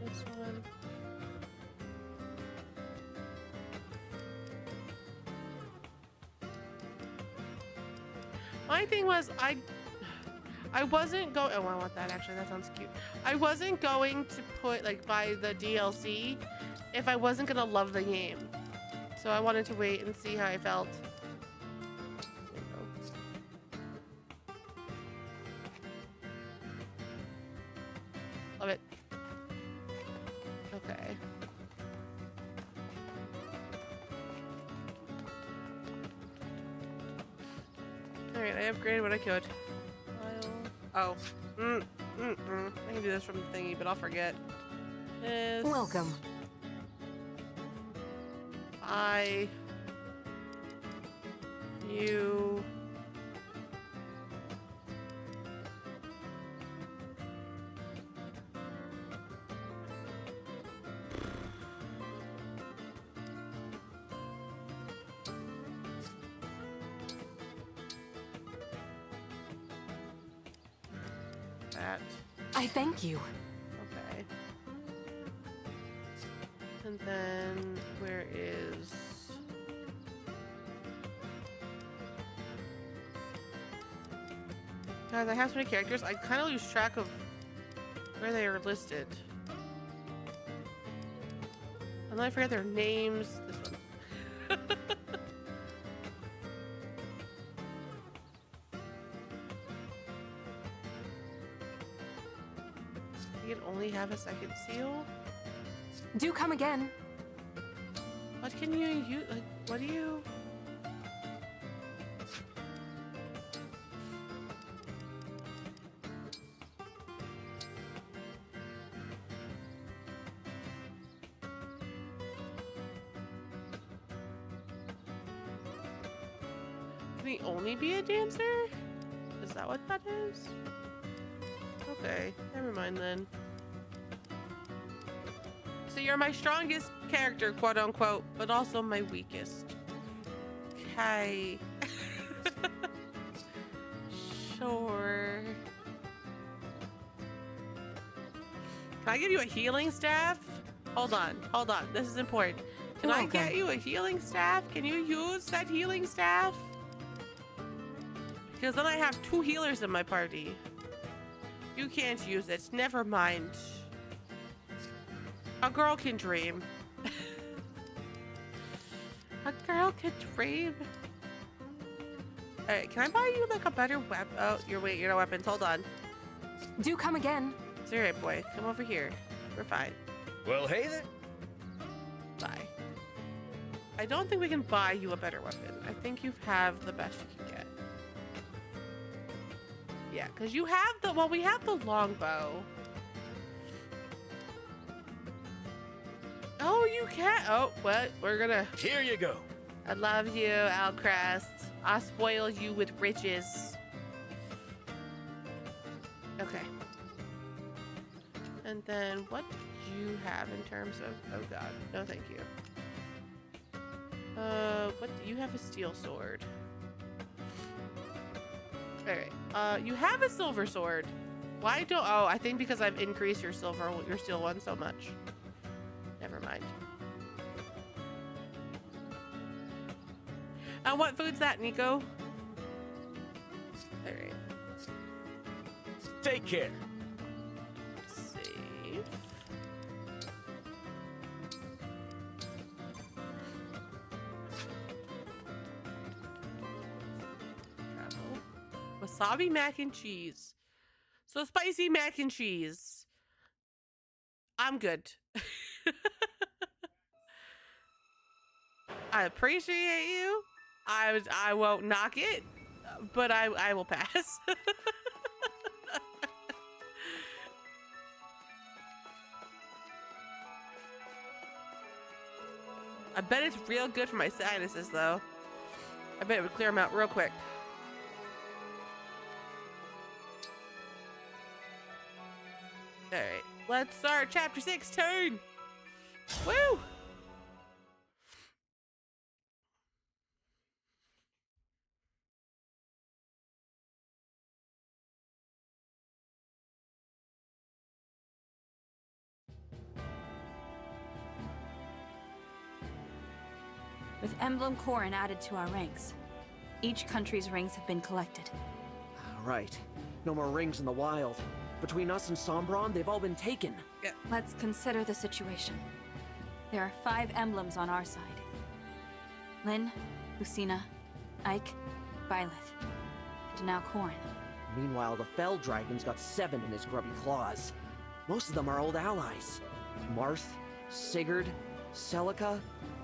This one. My thing was I wasn't going. Oh, I want that actually. That sounds cute. I wasn't going to put like buy the DLC if I wasn't gonna love the game. So I wanted to wait and see how I felt. There we go. Love it. Okay. Alright, I upgraded what I could. Oh. I can do this from the thingy, but I'll forget. This. Welcome. You. That. I thank you. Okay. And then where is guys, I have so many characters, I kind of lose track of where they are listed. And then I forget their names. This one. You can only have a second seal? Do come again. What can you use? Like, what do you? Can he only be a dancer? Is that what that is? Okay, never mind then. So you're my strongest character, quote unquote, but also my weakest. Okay. Sure. Can I give you a healing staff? Hold on, hold on. This is important. Can I get you a healing staff? Can you use that healing staff? Because then I have 2 healers in my party. You can't use it. Never mind. A girl can dream. A girl can dream. Alright, can I buy you like a better weapon? Oh, you're no weapons. Hold on. Do come again. It's alright, boy. Come over here. We're fine. Well, hey then. Bye. I don't think we can buy you a better weapon. I think you have the best you can get. Yeah, because you have the, well, we have the longbow. Oh, you you can. Oh, what? We're gonna. Here you go. I love you, Alcrest. I'll spoil you with riches. Okay. And then what do you have in terms of? Oh God, no, thank you. What do you have? A steel sword. All right. You have a silver sword. Why don't? Oh, I think because I've increased your steel one so much. Never mind. What food's that, Nico? All right. Take care. Save. Travel. Wasabi mac and cheese. So spicy mac and cheese. I'm good. I appreciate you. I won't knock it, but I will pass. I bet it's real good for my sinuses, though. I bet it would clear them out real quick. All right, let's start chapter 16. Woo! With Emblem Corrin added to our ranks, each country's rings have been collected. Right. No more rings in the wild. Between us and Sombron, they've all been taken. Yeah. Let's consider the situation. There are 5 emblems on our side. Lyn, Lucina, Ike, Byleth, and now Corrin. Meanwhile, the Fell Dragon's got 7 in his grubby claws. Most of them are old allies. Marth, Sigurd, Celica,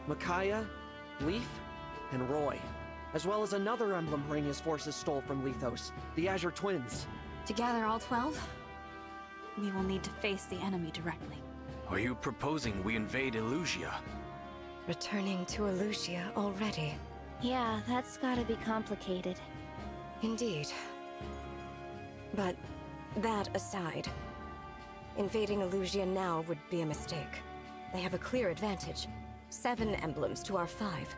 Micaiah, Leif, and Roy. As well as another emblem ring his forces stole from Lethos, the Azure Twins. To gather all 12, we will need to face the enemy directly. Are you proposing we invade Elusia? Returning to Elusia already. Yeah, that's gotta be complicated. Indeed. But that aside, invading Elusia now would be a mistake. They have a clear advantage. 7 emblems to our 5.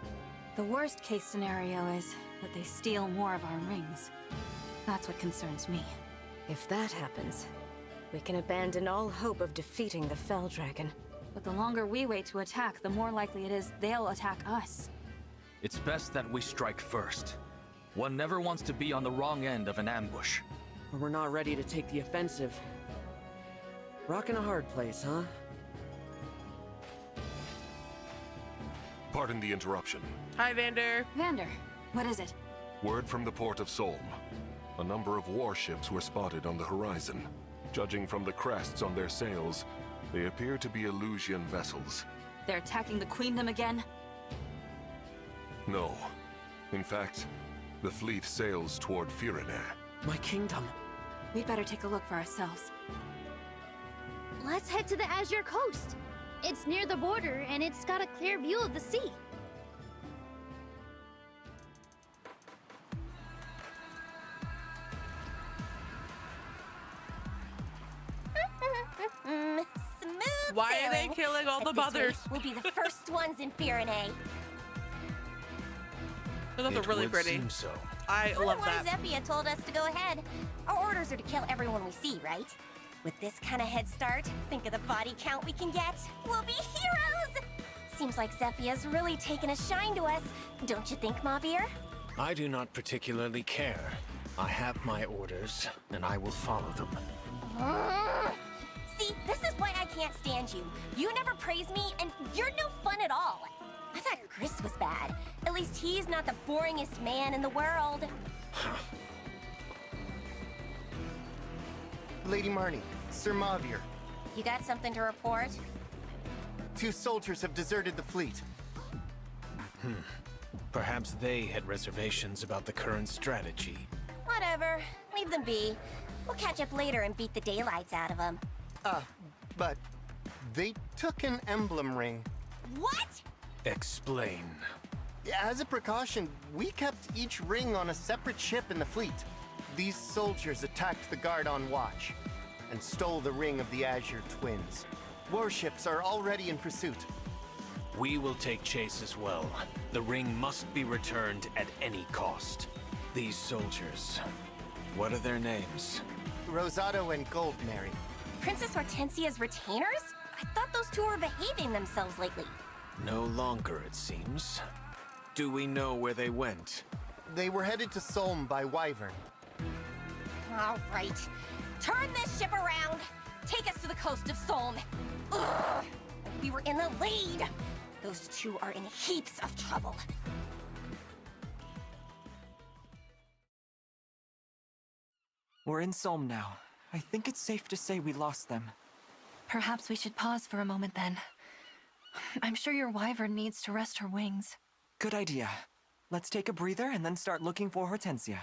The worst case scenario is that they steal more of our rings. That's what concerns me. If that happens, we can abandon all hope of defeating the Fell Dragon. But the longer we wait to attack, the more likely it is they'll attack us. It's best that we strike first. One never wants to be on the wrong end of an ambush. But we're not ready to take the offensive. Rockin' a hard place, huh? Pardon the interruption. Hi, Vander. Vander, what is it? Word from the port of Solm. A number of warships were spotted on the horizon. Judging from the crests on their sails, they appear to be Elusian vessels. They're attacking the Queendom again? No. In fact, the fleet sails toward Firene. My kingdom. We'd better take a look for ourselves. Let's head to the Azure Coast. It's near the border, and it's got a clear view of the sea. Smooth Why are they sailing. killing all At the this mothers? rate, We'll be the first ones in Firene. Those are really pretty. Seem so. I love Why that. Zephia told us to go ahead. Our orders are to kill everyone we see, right? With this kind of head start, think of the body count we can get. We'll be heroes! Seems like Zephia's really taken a shine to us. Don't you think, Mabir? I do not particularly care. I have my orders, and I will follow them. See, this is why I can't stand you. You never praise me, and you're no fun at all. I thought Chris was bad. At least he's not the boringest man in the world. Lady Marnie, Sir Mavir. You got something to report? 2 soldiers have deserted the fleet. Perhaps they had reservations about the current strategy. Whatever. Leave them be. We'll catch up later and beat the daylights out of them. But they took an emblem ring. What? Explain. As a precaution, we kept each ring on a separate ship in the fleet. These soldiers attacked the guard on watch and stole the ring of the Azure Twins. Warships are already in pursuit. We will take chase as well. The ring must be returned at any cost. These soldiers, what are their names? Rosado and Goldmary. Princess Hortensia's retainers? I thought those two were behaving themselves lately. No longer, it seems. Do we know where they went? They were headed to Solm by Wyvern. All right. Turn this ship around. Take us to the coast of Solm. Ugh. We were in the lead. Those two are in heaps of trouble. We're in Solm now. I think it's safe to say we lost them. Perhaps we should pause for a moment then. I'm sure your wyvern needs to rest her wings. Good idea. Let's take a breather and then start looking for Hortensia.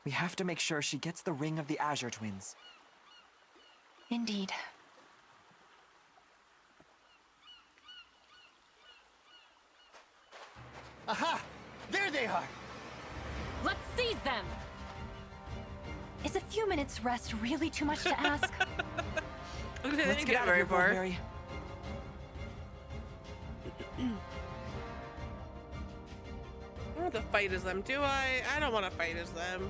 We have to make sure she gets the ring of the Azure Twins. Indeed. Aha! There they are! Let's seize them! Is a few minutes rest really too much to ask? Let's get very far. Mary. I don't want to fight as them, do I? I don't want to fight as them.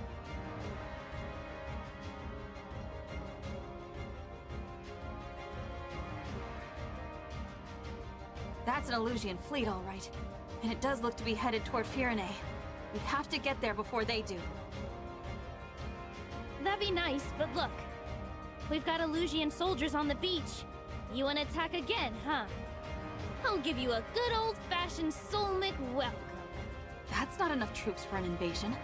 That's an Elusian fleet, all right. And it does look to be headed toward Firene. We have to get there before they do. That'd be nice, but look. We've got Elusian soldiers on the beach. You want to attack again, huh? I'll give you a good old-fashioned Solmic welcome. That's not enough troops for an invasion.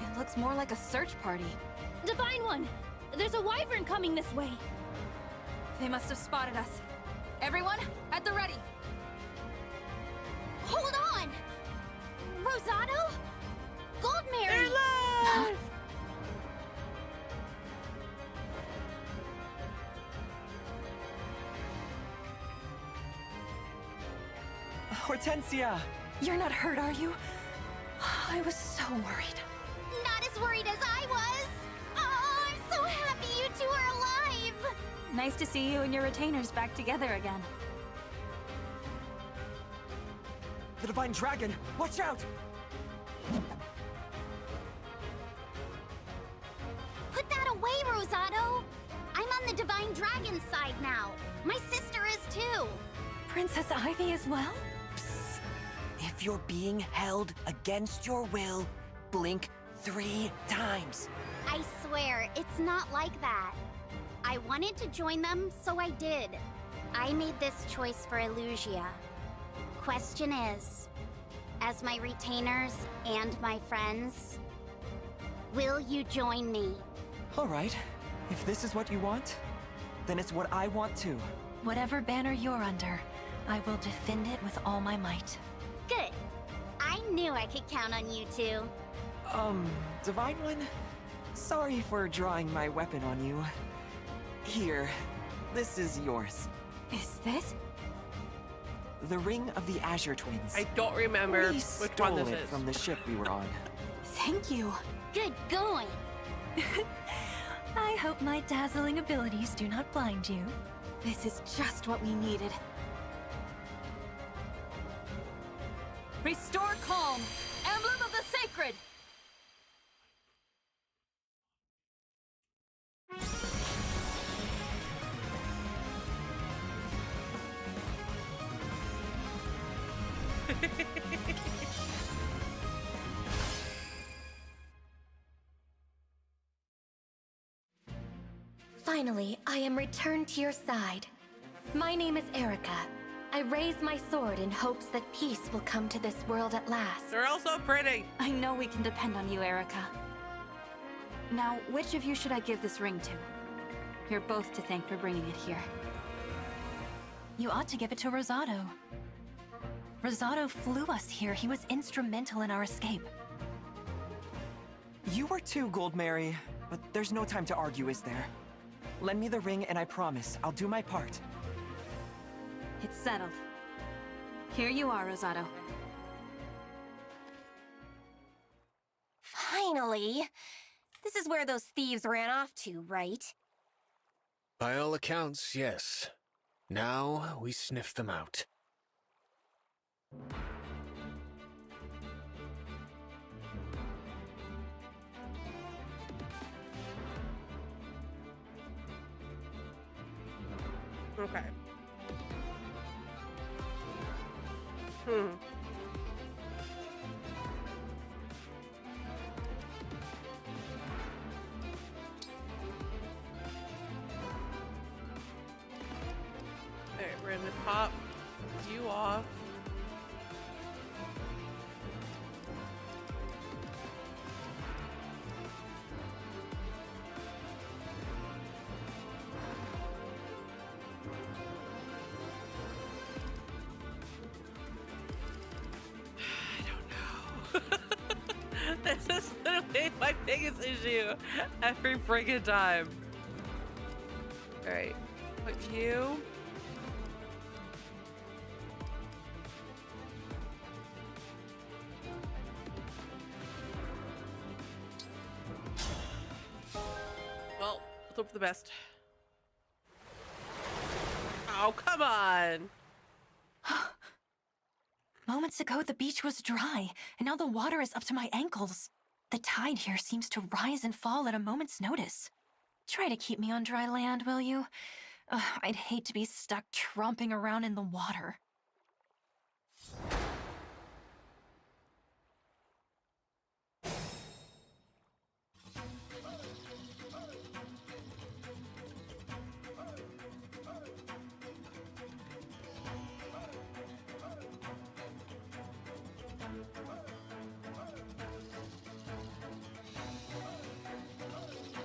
It looks more like a search party. Divine One! There's a wyvern coming this way! They must have spotted us. Everyone, at the ready! Hold on! Rosado? Goldmary! They're alive! Hortensia! You're not hurt, are you? I was so worried. Not as worried as I was! Oh, I'm so happy you two are alive! Nice to see you and your retainers back together again. The Divine Dragon! Watch out! Put that away, Rosado! I'm on the Divine Dragon's side now. My sister is too. Princess Ivy as well? If you're being held against your will, blink 3 times. I swear, it's not like that. I wanted to join them, so I did. I made this choice for Elusia. Question is, as my retainers and my friends, will you join me? All right. If this is what you want, then it's what I want too. Whatever banner you're under, I will defend it with all my might. Good. I knew I could count on you two. Divine One? Sorry for drawing my weapon on you. Here, this is yours. Is this? The Ring of the Azure Twins. I don't remember We which stole one this it is. from the ship we were on. Thank you. Good going. I hope my dazzling abilities do not blind you. This is just what we needed. Restore calm! Emblem of the Sacred! Finally, I am returned to your side. My name is Erica. I raise my sword in hopes that peace will come to this world at last. They're all so pretty. I know we can depend on you, Erica. Now, which of you should I give this ring to? You're both to thank for bringing it here. You ought to give it to Rosado. Rosado flew us here. He was instrumental in our escape. You were too, Goldmary, but there's no time to argue, is there? Lend me the ring and I promise I'll do my part. It's Settled. Here you are, Rosado. Finally! This is where those thieves ran off to, right? By all accounts, yes. Now we sniff them out. Okay. Alright, we're gonna pop you off. This is literally my biggest issue every friggin' time. Alright, put you. Well, let's hope for the best. Oh, come on! Moments ago, the beach was dry, and now the water is up to my ankles. The tide here seems to rise and fall at a moment's notice. Try to keep me on dry land, will you? I'd hate to be stuck tromping around in the water.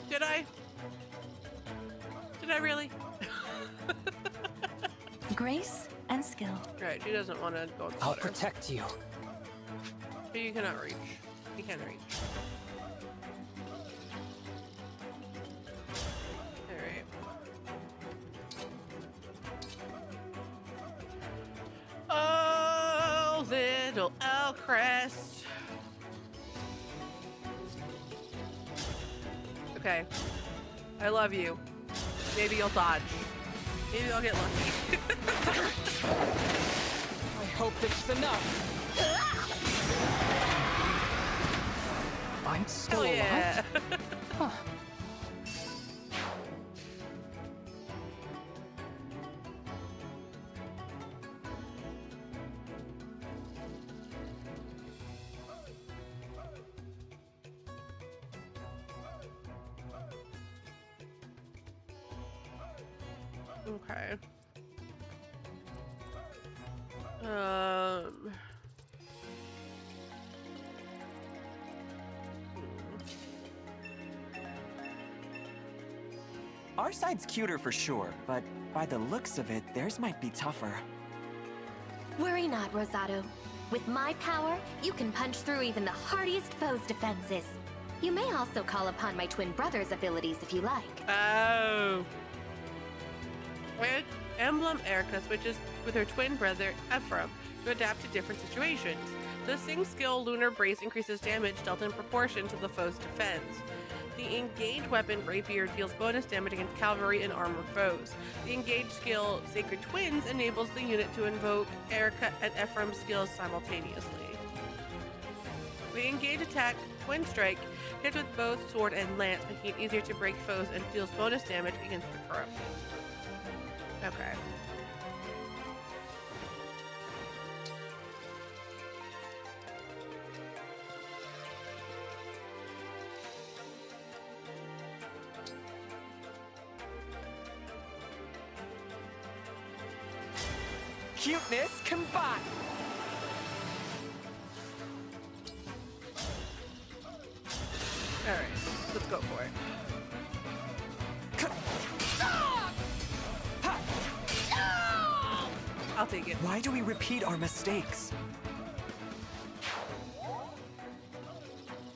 Did I? Did I really? Grace and skill. Right, she doesn't want to go in the I'll water. protect you. But you cannot reach. You can't reach. Alright. Oh, little Elcrest. Okay. I love you. Maybe you'll dodge. Maybe I'll get lucky. I hope this is enough. I'm still Hell yeah. alive? Huh. Okay. Our side's cuter for sure, but by the looks of it, theirs might be tougher. Worry not, Rosado. With my power, you can punch through even the hardiest foe's defenses. You may also call upon my twin brother's abilities if you like. Oh. Red Emblem Erica switches with her twin brother Ephraim to adapt to different situations. The Sing skill Lunar Brace increases damage dealt in proportion to the foe's defense. The engaged weapon Rapier deals bonus damage against cavalry and armored foes. The engaged skill Sacred Twins enables the unit to invoke Erica and Ephraim's skills simultaneously. The engaged attack Twin Strike hits with both sword and lance, making it easier to break foes and deals bonus damage against the corrupt. Okay. Cuteness combined! Alright, let's go for it. I'll take it. Why do we repeat our mistakes?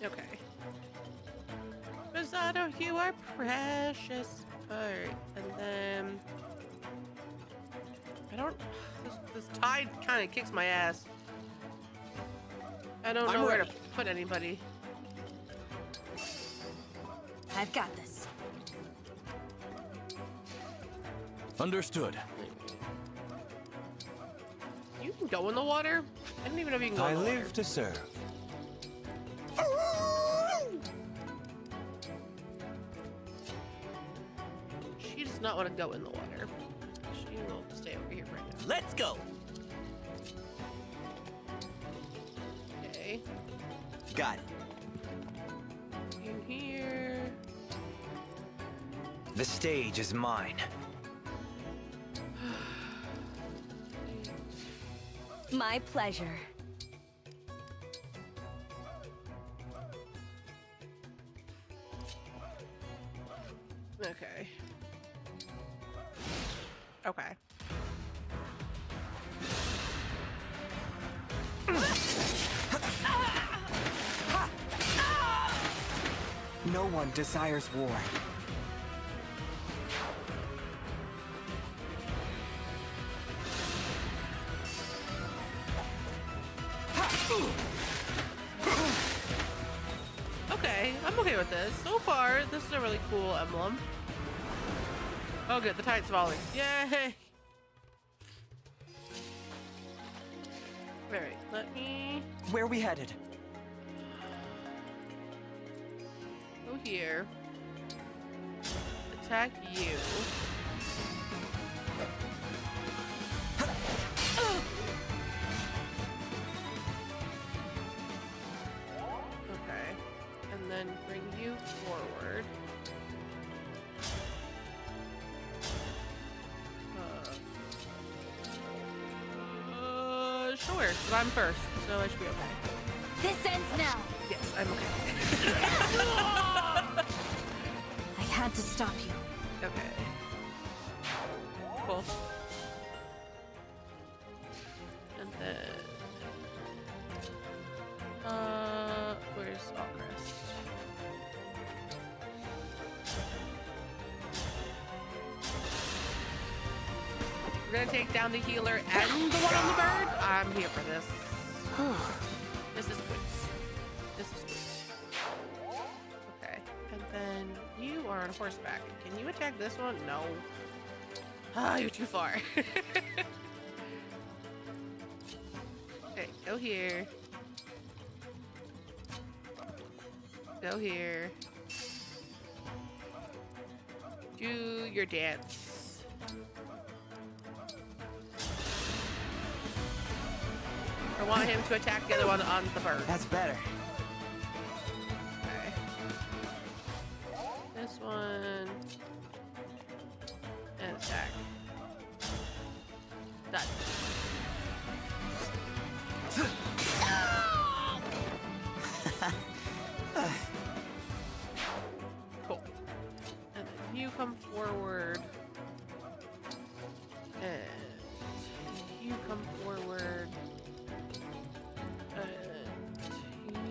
Okay. Rosado, you are precious. Alright, and then... I don't. This tide kind of kicks my ass. I don't know I'm where ready. to put anybody. I've got this. Understood. You can go in the water. I don't even know if you can go I in the live water. to serve. She does not want to go in the water. She will stay over here right now. Let's go. Okay. Got it. In here. The stage is mine. My pleasure. Okay. Okay. No one desires war. Okay, I'm okay with this. So far, this is a really cool emblem. Oh good, the tide's falling. Yay! Alright, let me Where are we headed? go here. Attack you. Okay. And then bring you forward. Sure, but I'm first, so I should be okay. This ends now. Yes, I'm okay. I had to stop you. Okay. Cool. And then... where's Allcrest? We're gonna take down the healer and the one on the bird. I'm here for this. This is good. This is good. Okay, and then you are on horseback. Can you attack this one? No. Ah, you're too far. Okay, go here. Go here. Do your dance. I want him to attack the other one on the bird. That's better. Okay. This one. And attack. Done. Cool. And then you come forward. And you come forward.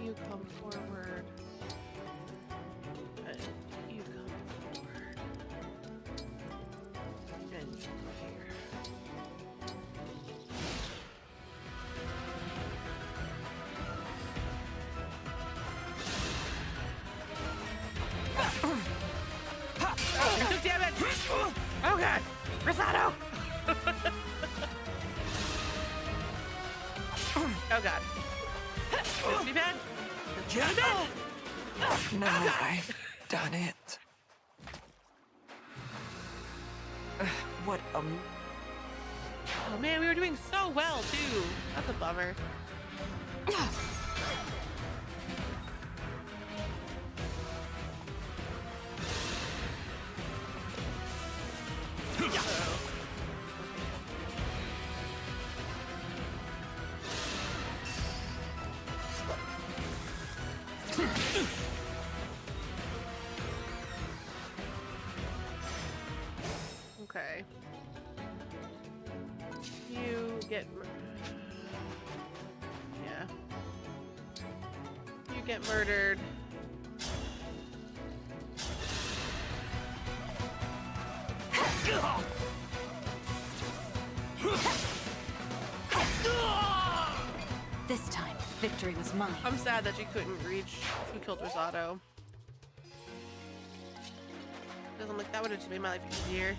You come forward. And you come forward. And you come here. Oh, you took damage! Oh god! Risotto! Oh god. This be bad? This be bad? No, Oh, God. I've done it. What Oh man, we were doing so well too. That's a bummer. Okay. You get... Yeah. You get murdered. victory was mine. I'm sad that you couldn't reach who killed Rosado. Because I'm like, that would have just made my life easier.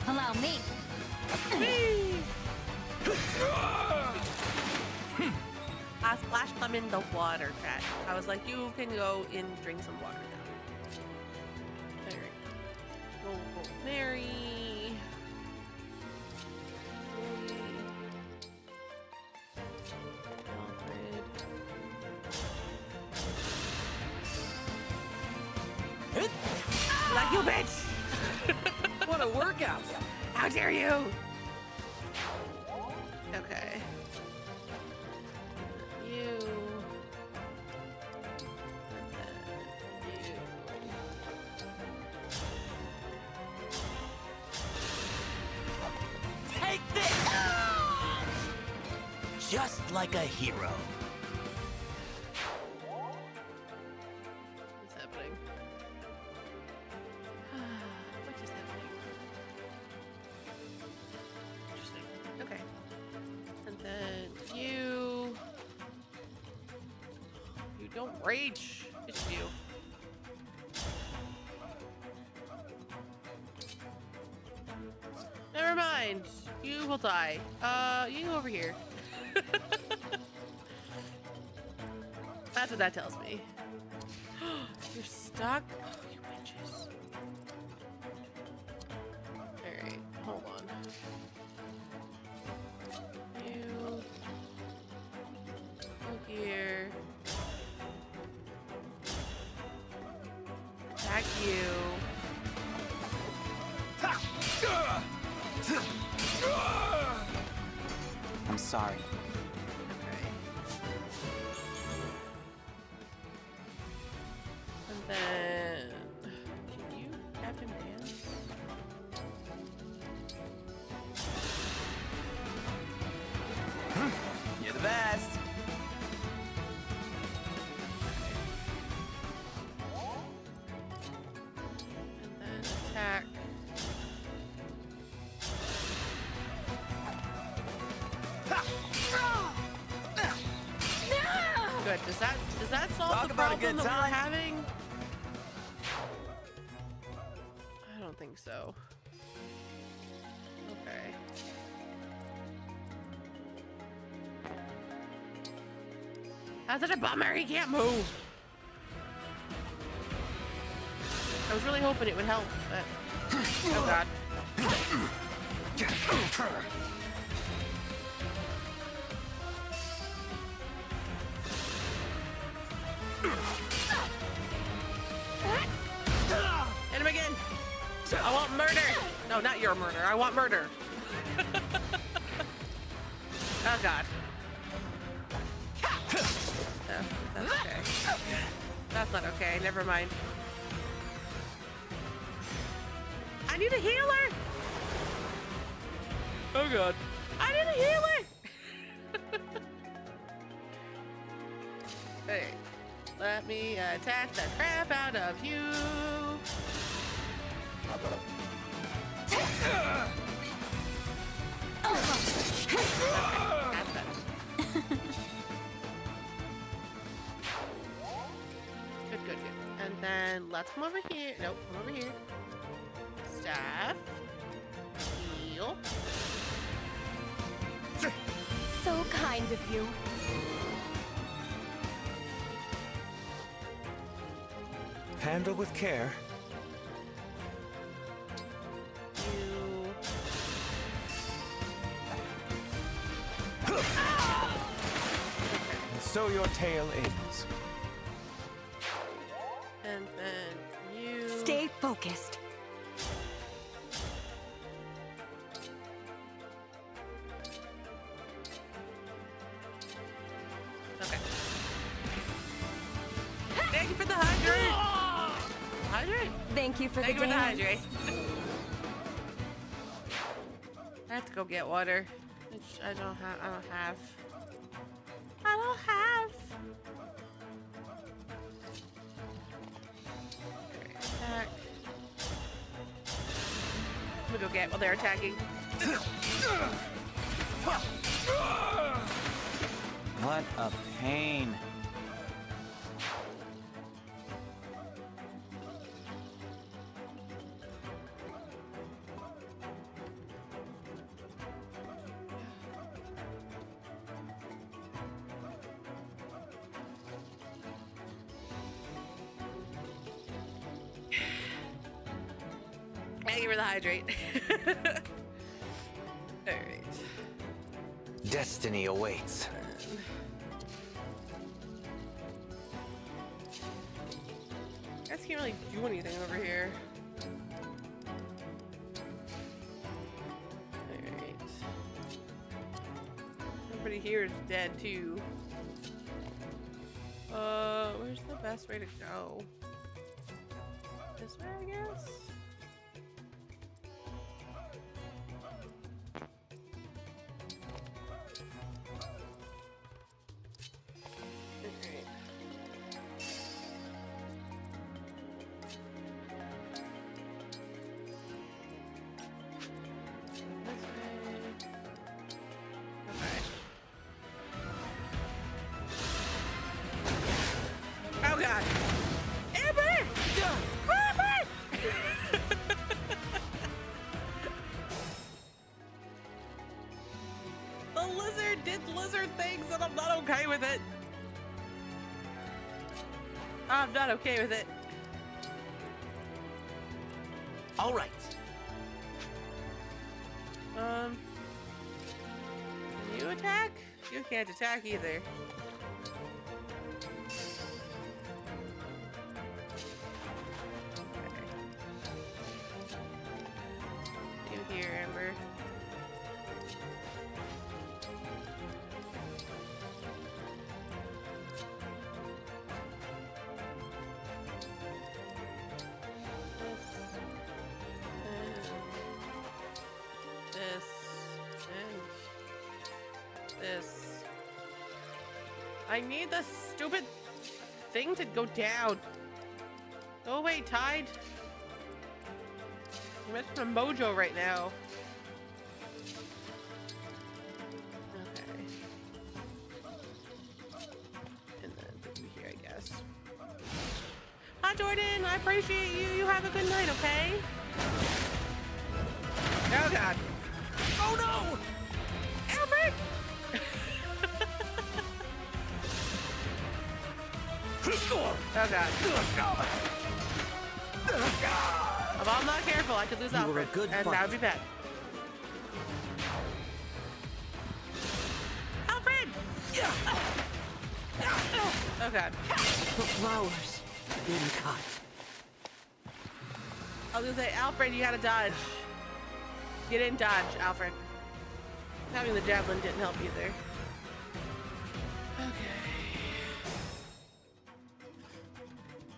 Allow me. I splashed them in the water, chat. I was like, you can go and drink some water now. Alright. Go, Mary. Like you, bitch! What a workout! How dare you! Okay. You. Take this! Just like a hero. What's happening? What is happening? Interesting. Okay. And then you don't rage. It's you. Never mind. You will die. You go over here. That's what that tells me. You're stuck? Oh, you bitches. Alright, hold on. You go here. Attack you. I'm sorry. Okay. And then can you Captain Dance? You're the best. And then attack. Good. Does that solve Talk the about a problem good that we're time. having? I don't think so. Okay. How's it a bummer? He can't move. I was really hoping it would help, but oh god. Hit him again. I want murder. No, not your murder. I want murder. Oh god. Oh, that's okay. That's not okay. Never mind. I need a healer. Oh god. I need a healer. Hey, let me attack the crap out of you. Okay, that's better. Good, good, good. And then let's come over here. Nope, come over here. Staff. Heal. So kind of you. Handle with care. You. And so your tale ends. And then you. Stay focused. Okay. Thank you for the hydrate. Hydrate? Thank you for Thank the you for the dance. hydrate. I have to go get water, which I don't have. I don't have. Alright, attack. to go get while they're attacking. What a pain. Thank you for the hydrate. Alright. Destiny awaits. I guess can't really do anything over here. Alright. Everybody here is dead too. Where's the best way to go? This way, I guess? Oh god! Amber! Amber! The lizard did lizard things and I'm not okay with it. I'm not okay with it. All right. Can you attack? You can't attack either. You here, Amber? This. I need the stupid thing to go down. Go away, Tide. I'm messing with mojo right now. Okay. And then put you here, I guess. Hi, Jordan. I appreciate you. You have a good night, okay? Oh, God. Oh, no! Albert! Oh god. If I'm not careful, I could lose Alfred, and that would be bad. Alfred! Oh god. The flowers didn't cut. I was gonna say, Alfred, you gotta dodge. You didn't dodge, Alfred. Having the javelin didn't help either. Okay.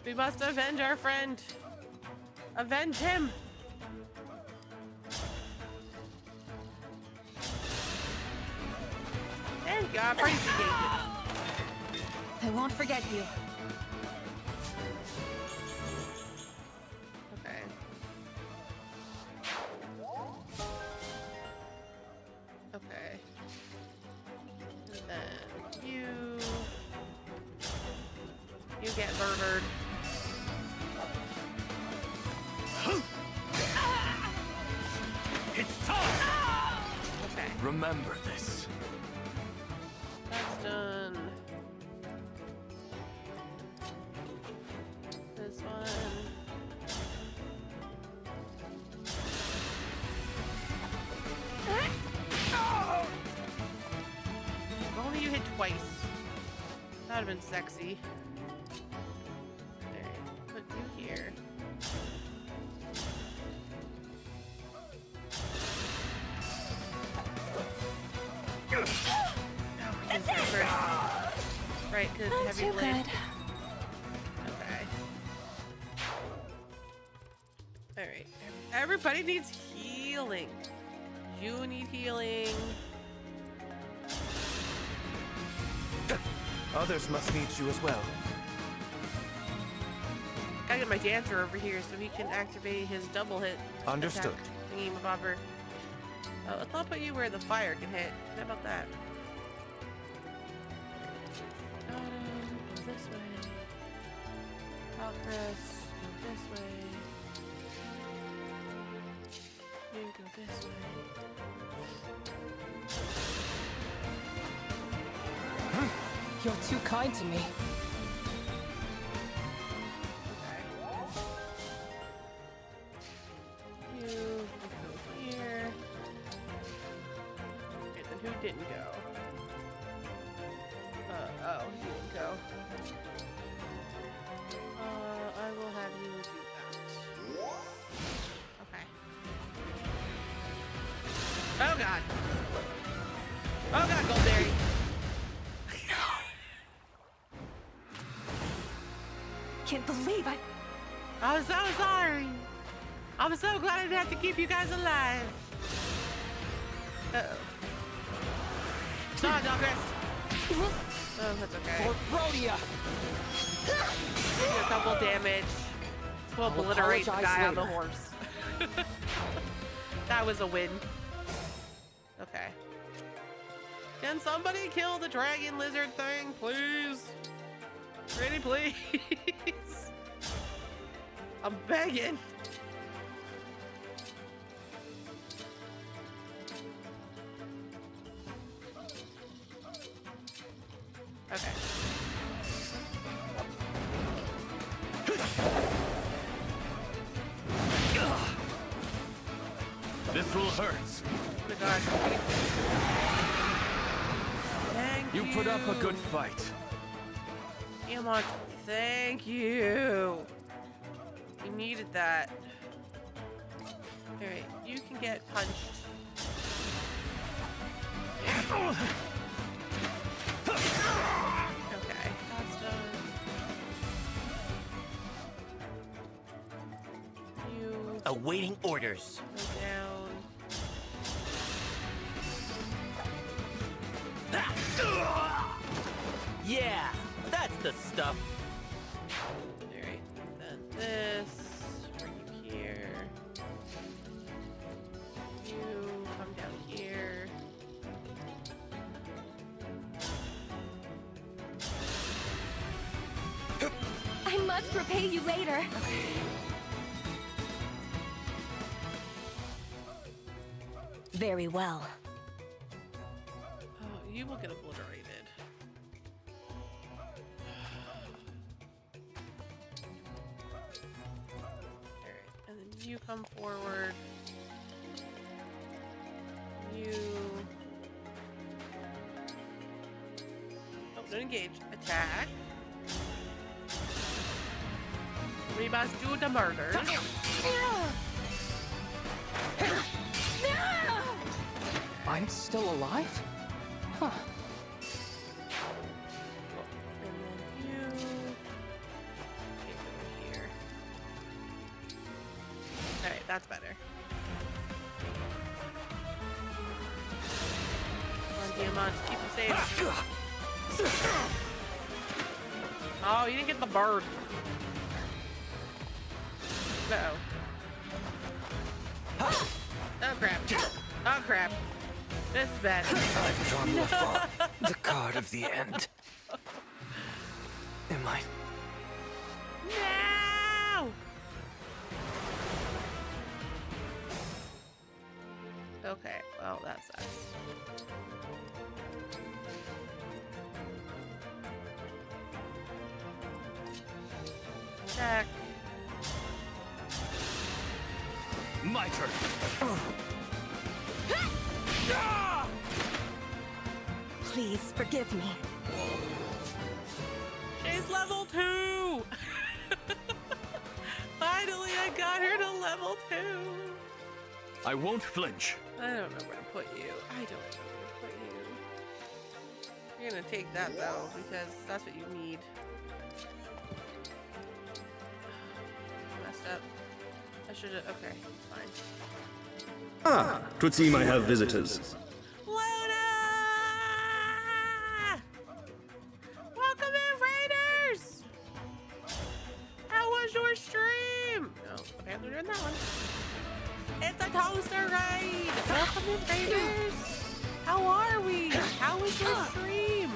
We must avenge our friend. Avenge him. There you go. I appreciate it. I won't forget you. Okay. Okay. And then you get murdered. It's time! Okay. Remember this. That's done. This one. If only you hit twice. That would have been sexy. Alright, put you here. That's it! Right, because Not heavy too blade. good. Okay. Alright. Everybody needs healing. You need healing. Others must need you as well. Gotta get my dancer over here so he can activate his double hit. Understood. Attack thingy bobber. Oh, let's not put you where the fire can hit. How about that? This way. Alcrest, go this way. You go this way. You're too kind to me. You go here. Okay, then who didn't go? Oh, he didn't go. I will have you do that. Okay. Oh god. Oh god, Goldberry. Can't believe I'm so sorry. I'm so glad I didn't have to keep you guys alive. Uh-oh. Sorry, Alcrest. Oh, that's okay. For Rhodia! Do a couple damage. We'll obliterate the guy on the horse. That was a win. Okay. Can somebody kill the dragon lizard thing, please? Pretty please. I'm begging. Okay. This will hurt. Oh my god. Thank you. You put up a good fight. Amon, thank you. You needed that. Alright, you can get punched. Okay, that's done. You Awaiting orders. go down. Yeah, that's the stuff. Alright, then this. Bring you here. You come down here. I must repay you later. Very well. Oh, you will get obliterated. Alright, and then you come forward. You... Oh, don't engage. Attack. We must do the murder. I'm still alive? Huh. And then you take over here. Alright, that's better. Come on, Diamond, keep him safe. Oh, you didn't get the bird. Uh-oh. Oh crap. Oh crap. This is bad. I've drawn Lafon, the card of the end. Am I? No! Okay, well, that sucks. Check. My turn. Please forgive me. She's level 2! Finally, I got her to level 2! I won't flinch. I don't know where to put you. I don't know where to put you. You're gonna take that, though, because that's what you need. Messed up. I should've... Okay, it's fine. Ah, 'twould seem I have visitors. Luna! Welcome in, Raiders! How was your stream? No, okay, I'm doing that one. It's a toaster raid! Welcome in, raiders! How are we? How was your stream?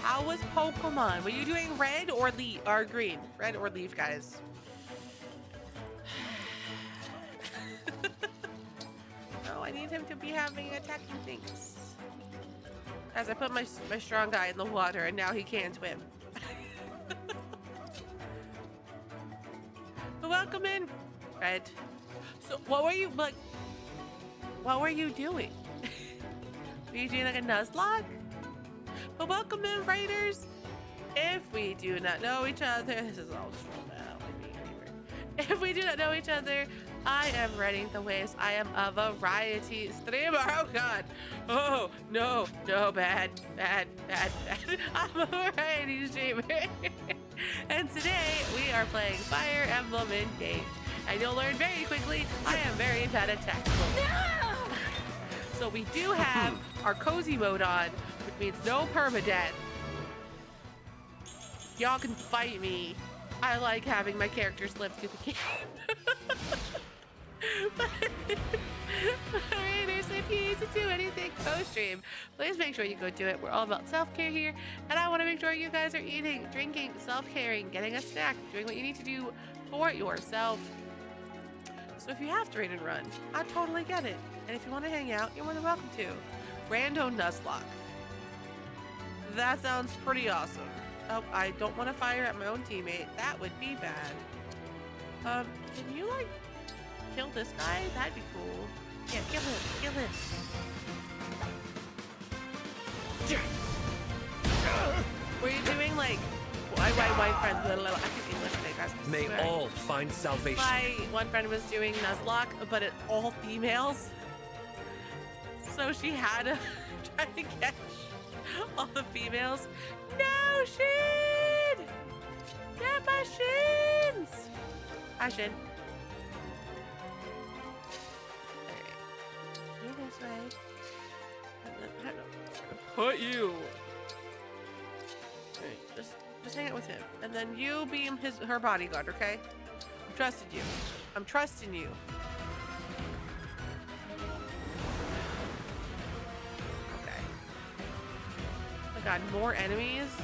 How was Pokemon? Were you doing red or leaf or green? Red or leaf, guys? No, I need him to be having attacking things. As I put my strong guy in the water and now he can't swim. But welcome in, Red. So what were you like? What were you doing? Were you doing like a Nuzlocke? But welcome in, Raiders. If we do not know each other, this is all just if we do not know each other, I am Redding the Waves. I am a variety streamer. Oh God. Oh no, bad. I'm a variety streamer. And today we are playing Fire Emblem Engage. And you'll learn very quickly, I am very bad at tactical. No! So we do have our cozy mode on, which means no permadeath. Y'all can fight me. I like having my characters live through the game. Raiders, if you need to do anything post-stream, please make sure you go do it. We're all about self-care here, and I want to make sure you guys are eating, drinking, self-caring, getting a snack, doing what you need to do for yourself. So if you have to raid and run, I totally get it. And if you want to hang out, you're more than welcome to. Rando Nuzlocke. That sounds pretty awesome. Oh, I don't want to fire at my own teammate. That would be bad. Can you, like, kill this guy? That'd be cool. Yeah, kill him. Were you doing, like, white friends? I think English today, guys. May all find salvation. My one friend was doing Nuzlocke, but it all females. So she had to try to catch all the females. No, Shin! Get my shins! Hi, Shin. Alright. Go this way. And then put you. Alright, just hang out with him. And then you be her bodyguard, okay? I'm trusting you. I'm trusting you. God, more enemies.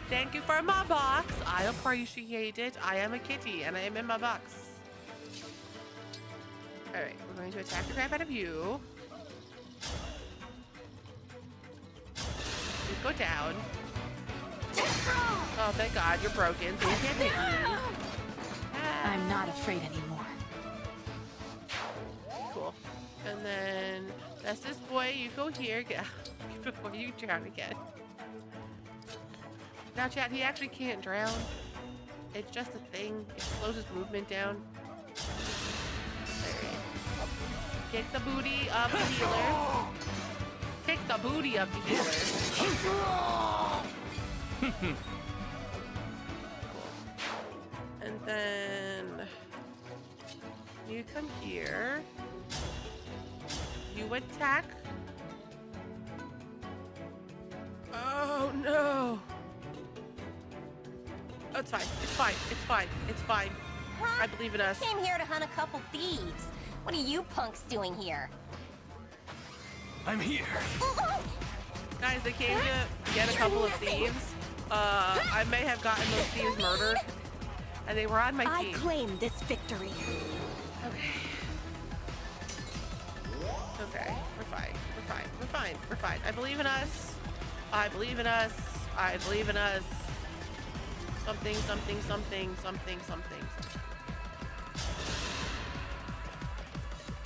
Thank you for my box. I appreciate it. I am a kitty and I am in my box. All right, we're going to attack the crap out of you. Please go down. Oh, thank God, you're broken, so you can't hit me. I'm not afraid anymore. Cool. And then that's this boy. You go here before you drown again. Now, chat, he actually can't drown. It's just a thing. It slows his movement down. Alright. Kick the booty of the healer. Kick the booty of the healer. Cool. And then you come here. You attack. Oh no! Oh, it's fine. It's fine. It's fine. It's fine. Huh? I believe in us. Came here to hunt a couple thieves. What are you punks doing here? I'm here. Guys, they came to get a couple of thieves. I may have gotten those thieves murdered, and they were on my team. I claim this victory. Okay. Okay. We're fine. We're fine. We're fine. We're fine. I believe in us. I believe in us. I believe in us. Something.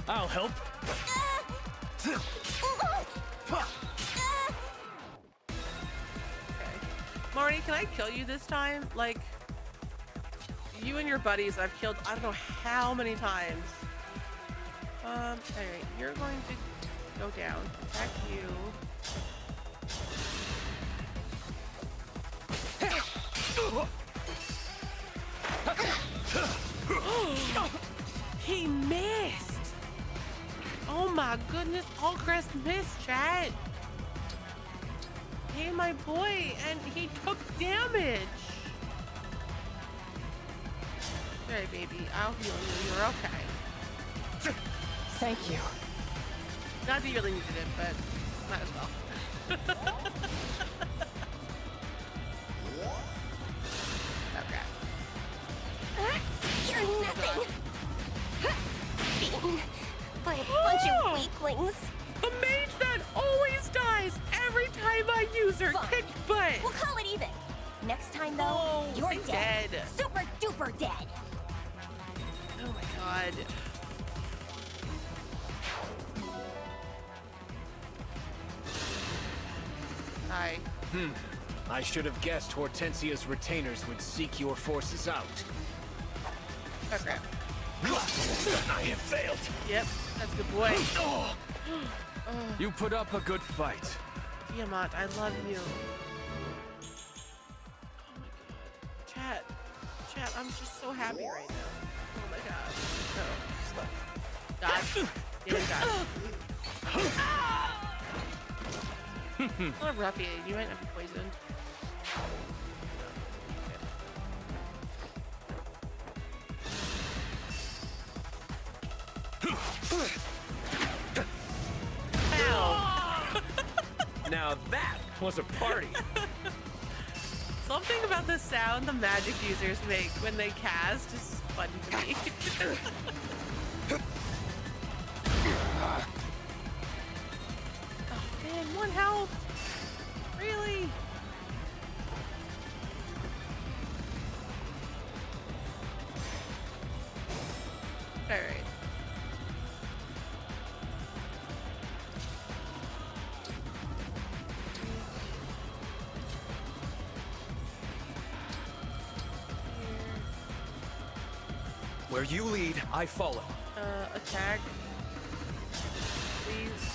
I'll help. Okay. Marty, can I kill you this time? Like, you and your buddies I've killed I don't know how many times. Alright, you're going to go down. Attack you. He missed! Oh my goodness, Allcrest missed, chat! Hey, my boy, and he took damage! Sorry, baby, I'll heal you, you're okay. Thank you. Not that you really needed it, but might as well. Okay. You're nothing! Beaten by a bunch of weaklings. A mage that always dies every time I use her Fine. kick butt. We'll call it even. Next time, though, you're say dead. dead. Super duper dead. Oh my god. Hi. I should have guessed Hortensia's retainers would seek your forces out. Oh crap. I have failed. Yep, that's a good boy. You put up a good fight. Tiamat, I love you. Oh my god. Chat, I'm just so happy right now. Oh my god. No. Dodge. Didn't dodge. What a roughie. You might not be poisoned. Ow. Now that was a party. Something about the sound the magic users make when they cast is fun to me. Oh man, 1 health. Really? All right. Where you lead, I follow. Attack. Please.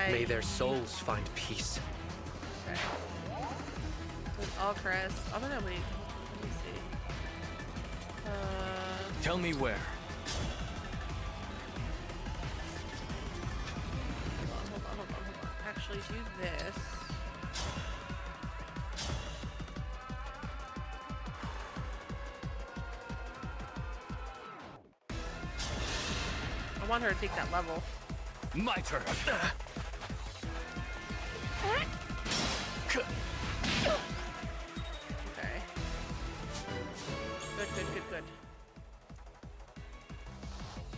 May their souls find peace. Okay. With all crest. Oh no, wait. Let me see. Tell me where. Hold on. Actually, do this. I want her to take that level. My turn. Okay. Good.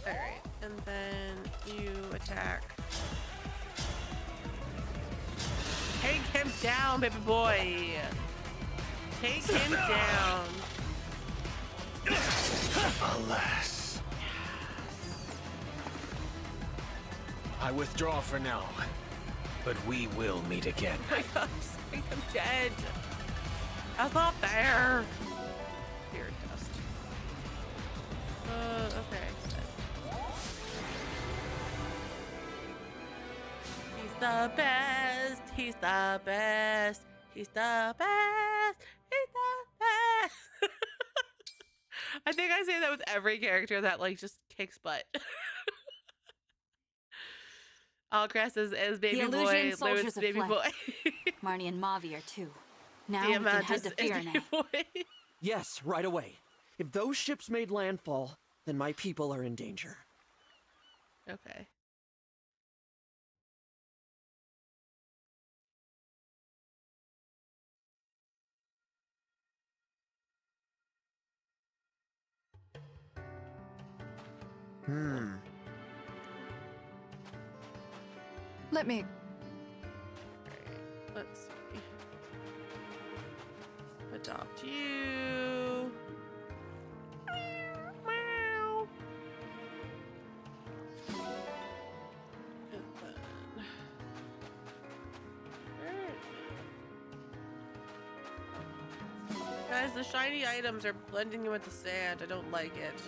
Alright, and then you attack. Take him down, baby boy! Take him down! Alas. I withdraw for now, but we will meet again. Oh my gosh, I'm dead! That's not fair! Spirit dust. Okay. He's the best! He's the best! He's the best! He's the best! I think I say that with every character that like just kicks butt. Alcrest is baby The boy, Illusion soldiers Lewis have baby fled. boy. Marnie and Mavi are too. Now we can Tiamat head to is Fiorne. baby boy. Yes, right away. If those ships made landfall, then my people are in danger. Okay. Let me. Let's see. Adopt you. Meow. And then... Guys, the shiny items are blending in with the sand. I don't like it.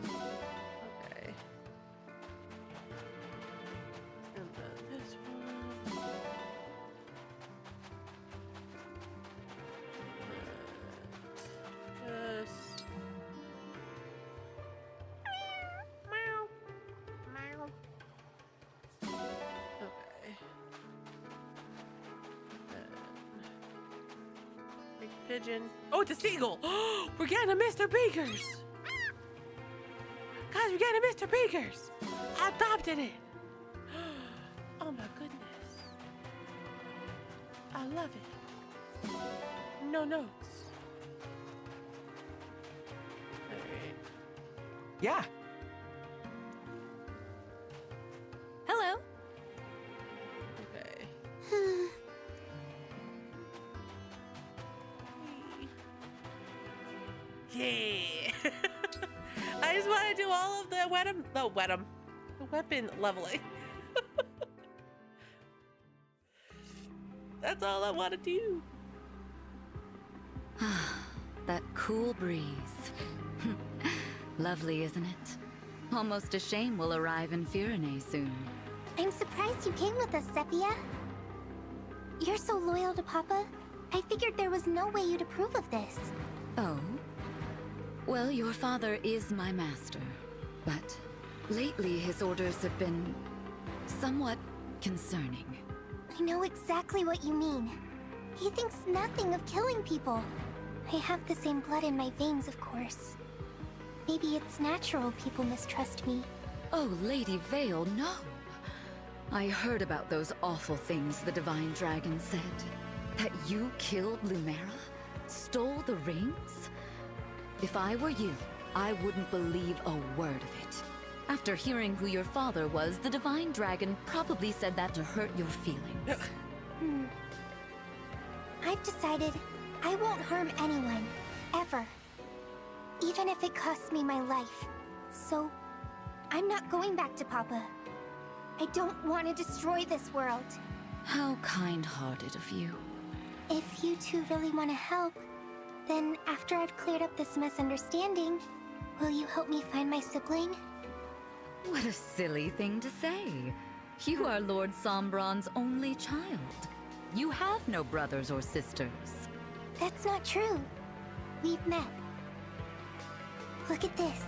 Okay. And then this one. This. Meow. Meow. Okay. Make pigeon. Oh, it's a seagull. We're getting a Mr. Beakers. Guys, we're getting a Mr. Beakers. I adopted it. Oh my goodness. I love it. No notes. All right. Yeah. Hello. Okay. Yeah. I just want to do all of the weapon leveling. That's all I want to do. That cool breeze. Lovely, isn't it? Almost a shame we'll arrive in Firene soon. I'm surprised you came with us, Sepia. You're so loyal to Papa. I figured there was no way you'd approve of this. Oh? Well, your father is my master, but lately his orders have been somewhat concerning. I know exactly what you mean. He thinks nothing of killing people. I have the same blood in my veins, of course. Maybe it's natural people mistrust me. Oh, Lady Vale, no. I heard about those awful things the Divine Dragon said. That you killed Lumera? Stole the rings? If I were you, I wouldn't believe a word of it. After hearing who your father was, the Divine Dragon probably said that to hurt your feelings. I've decided I won't harm anyone, ever. Even if it costs me my life. So, I'm not going back to Papa. I don't want to destroy this world. How kind-hearted of you. If you two really want to help, then after I've cleared up this misunderstanding, will you help me find my sibling? What a silly thing to say. You are Lord Sombron's only child. You have no brothers or sisters. That's not true. We've met. Look at this.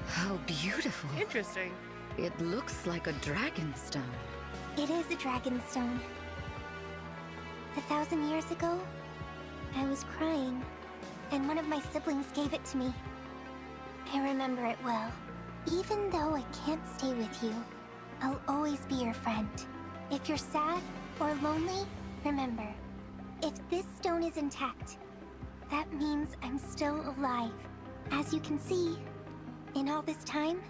How beautiful. Interesting. It looks like a dragonstone. It is a dragonstone. 1,000 years ago, I was crying, and one of my siblings gave it to me. I remember it well. Even though I can't stay with you, I'll always be your friend. If you're sad or lonely, remember, if this stone is intact, that means I'm still alive. As you can see, in all this time,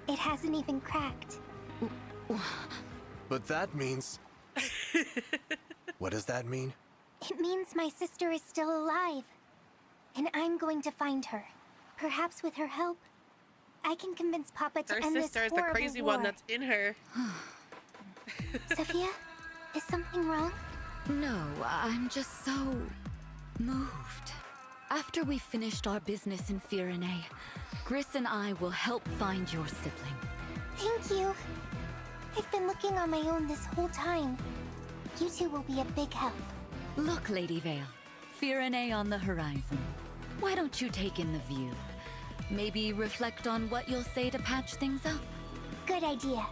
it hasn't even cracked. But that means... What does that mean? It means my sister is still alive. And I'm going to find her. Perhaps with her help, I can convince Papa to end this horrible war. Her sister is the crazy one that's in her. Sophia, is something wrong? No, I'm just so moved. After we finished our business in Firene, Gris and I will help find your sibling. Thank you. I've been looking on my own this whole time. You two will be a big help. Look, Lady Vale. Firene on the horizon. Why don't you take in the view? Maybe reflect on what you'll say to patch things up. Good idea.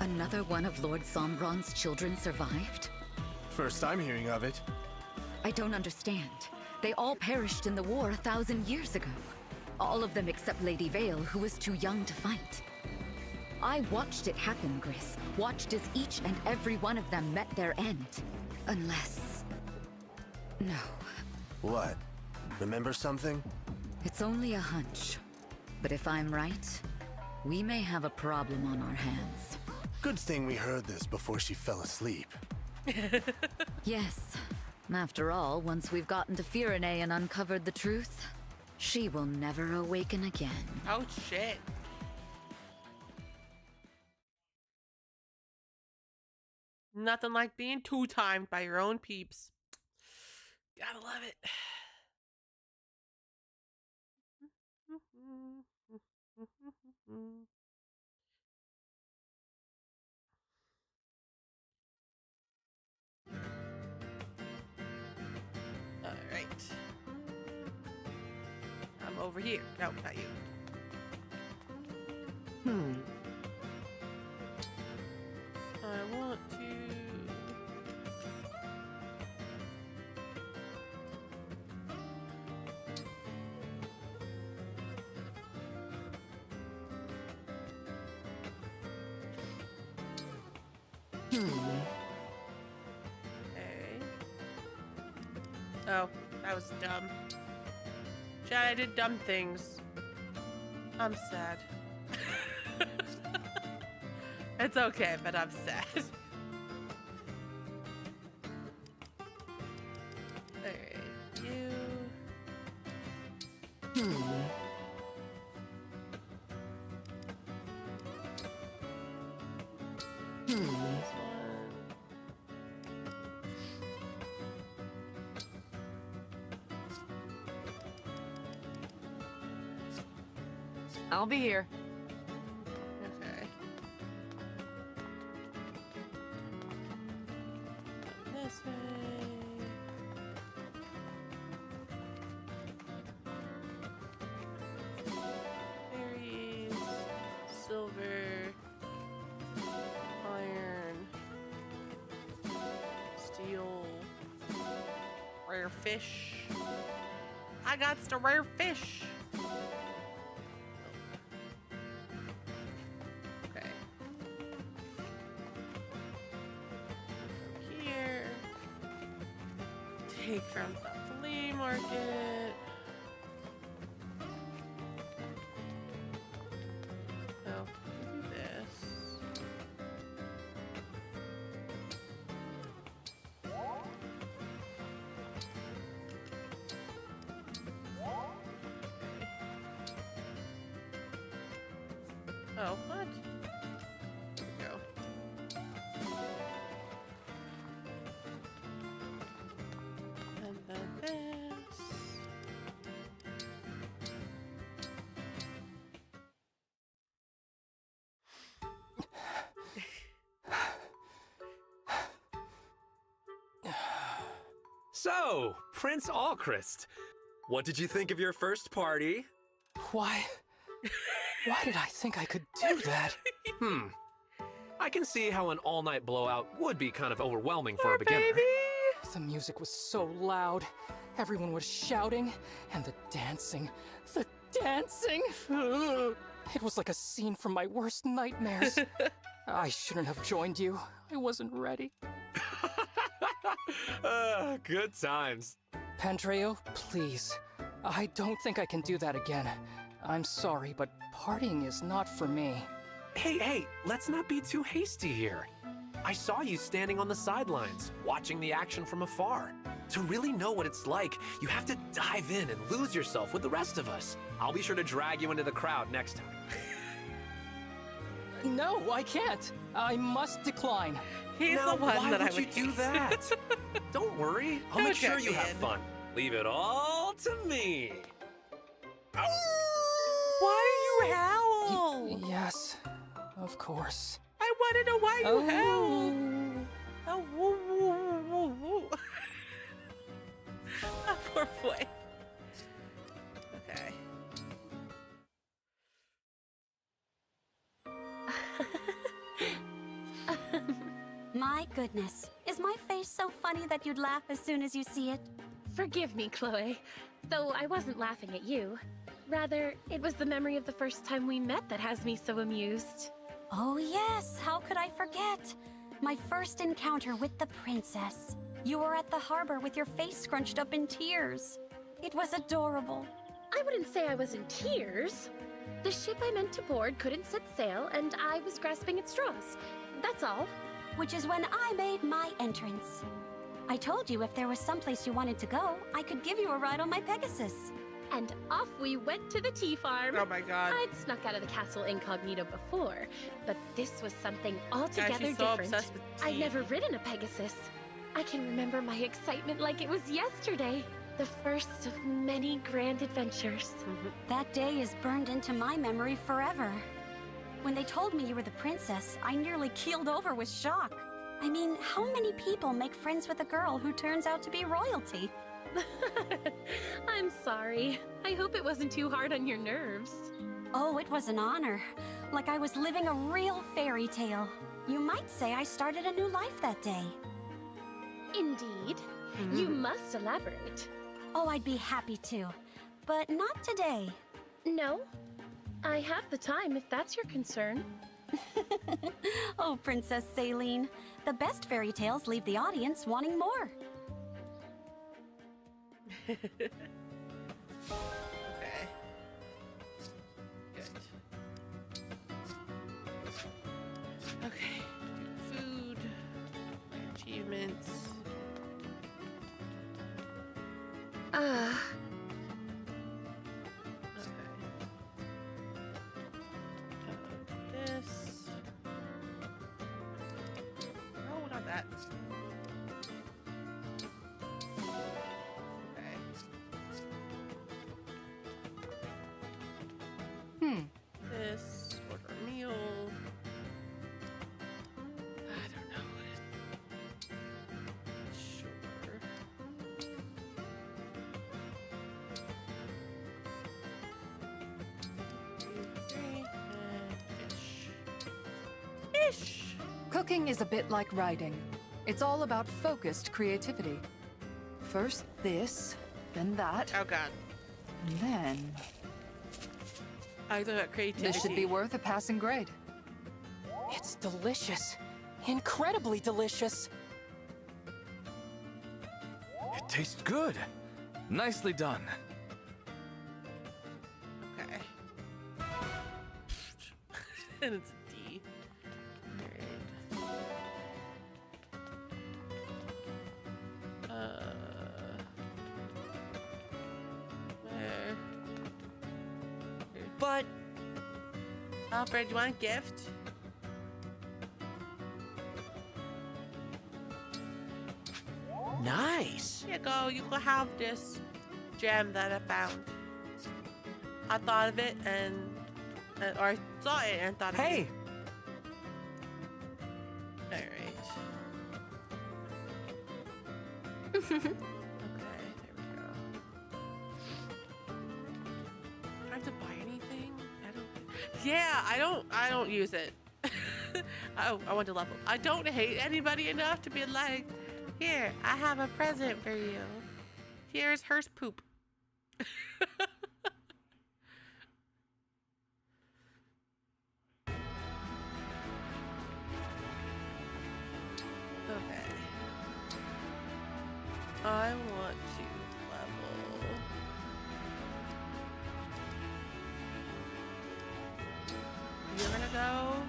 Another one of Lord Sombron's children survived? First I'm hearing of it. I don't understand. They all perished in the war 1,000 years ago. All of them except Lady Vale, who was too young to fight. I watched it happen, Gris. Watched as each and every one of them met their end. Unless... No. What? Remember something? It's only a hunch. But if I'm right, we may have a problem on our hands. Good thing we heard this before she fell asleep. Yes. After all, once we've gotten to Firene and uncovered the truth, she will never awaken again. Oh, shit. Nothing like being two-timed by your own peeps. Gotta love it. All right. I'm over here. No, not you. Okay. Oh, that was dumb. Chad, I did dumb things. I'm sad. It's okay, but I'm sad. Alright, you. This one. I'll be here. Okay. This way. Berries, silver, iron, steel, rare fish. I got the rare fish. Okay. Here. Take from the flea market. Oh, do this. Oh, what? There we go. And then this. So, Prince Allchrist, what did you think of your first party? Why did I think I could do that? I can see how an all-night blowout would be kind of overwhelming for a beginner. The music was so loud. Everyone was shouting, and the dancing. It was like a scene from my worst nightmares. I shouldn't have joined you. I wasn't ready. Good times. Pandreo, please. I don't think I can do that again. I'm sorry, but partying is not for me. Hey, let's not be too hasty here. I saw you standing on the sidelines, watching the action from afar. To really know what it's like, you have to dive in and lose yourself with the rest of us. I'll be sure to drag you into the crowd next time. No, I can't. I must decline. He's now, the one why that would I would you do that? Don't worry, I'll make sure you have fun. Leave it all to me. Why do you howl? Yes, of course. I want to know why you howl. Oh, woo, woo, woo, woo. Oh, poor boy. Okay. My goodness. Is my face so funny that you'd laugh as soon as you see it? Forgive me, Chloe. Though I wasn't laughing at you. Rather, it was the memory of the first time we met that has me so amused. Oh yes, how could I forget? My first encounter with the princess. You were at the harbor with your face scrunched up in tears. It was adorable. I wouldn't say I was in tears. The ship I meant to board couldn't set sail, and I was grasping at straws. That's all. Which is when I made my entrance. I told you if there was someplace you wanted to go, I could give you a ride on my Pegasus. And off we went to the tea farm. Oh my god. I'd snuck out of the castle incognito before, but this was something altogether she's so different. obsessed with tea. I'd never ridden a Pegasus. I can remember my excitement like it was yesterday. The first of many grand adventures. That day is burned into my memory forever. When they told me you were the princess, I nearly keeled over with shock. I mean, how many people make friends with a girl who turns out to be royalty? I'm sorry. I hope it wasn't too hard on your nerves. Oh, it was an honor. Like I was living a real fairy tale. You might say I started a new life that day. Indeed. You must elaborate. Oh, I'd be happy to. But not today. No? I have the time if that's your concern. Oh, Princess Saline. The best fairy tales leave the audience wanting more. Okay. Good. Okay. Food. Achievements. This. No, not that. Okay. This. Order a meal. I don't know what it. Sure. Fish. Cooking is a bit like writing. It's all about focused creativity. First this, then that. Oh god. And then... I thought about creativity. This should be worth a passing grade. It's delicious. Incredibly delicious. It tastes good. Nicely done. Okay. And it's a D. Alright. Where? But... Alfred, do you want a gift? Nice. Here you go. You can have this gem that I found. I thought of it or I saw it and thought of it. Hey! Alright. Okay, there we go. Do I have to buy anything? I don't use it. Oh, I want to level. I don't hate anybody enough to be like, here, I have a present for you. Here's Hearst poop. Okay. I want to level. You're gonna go?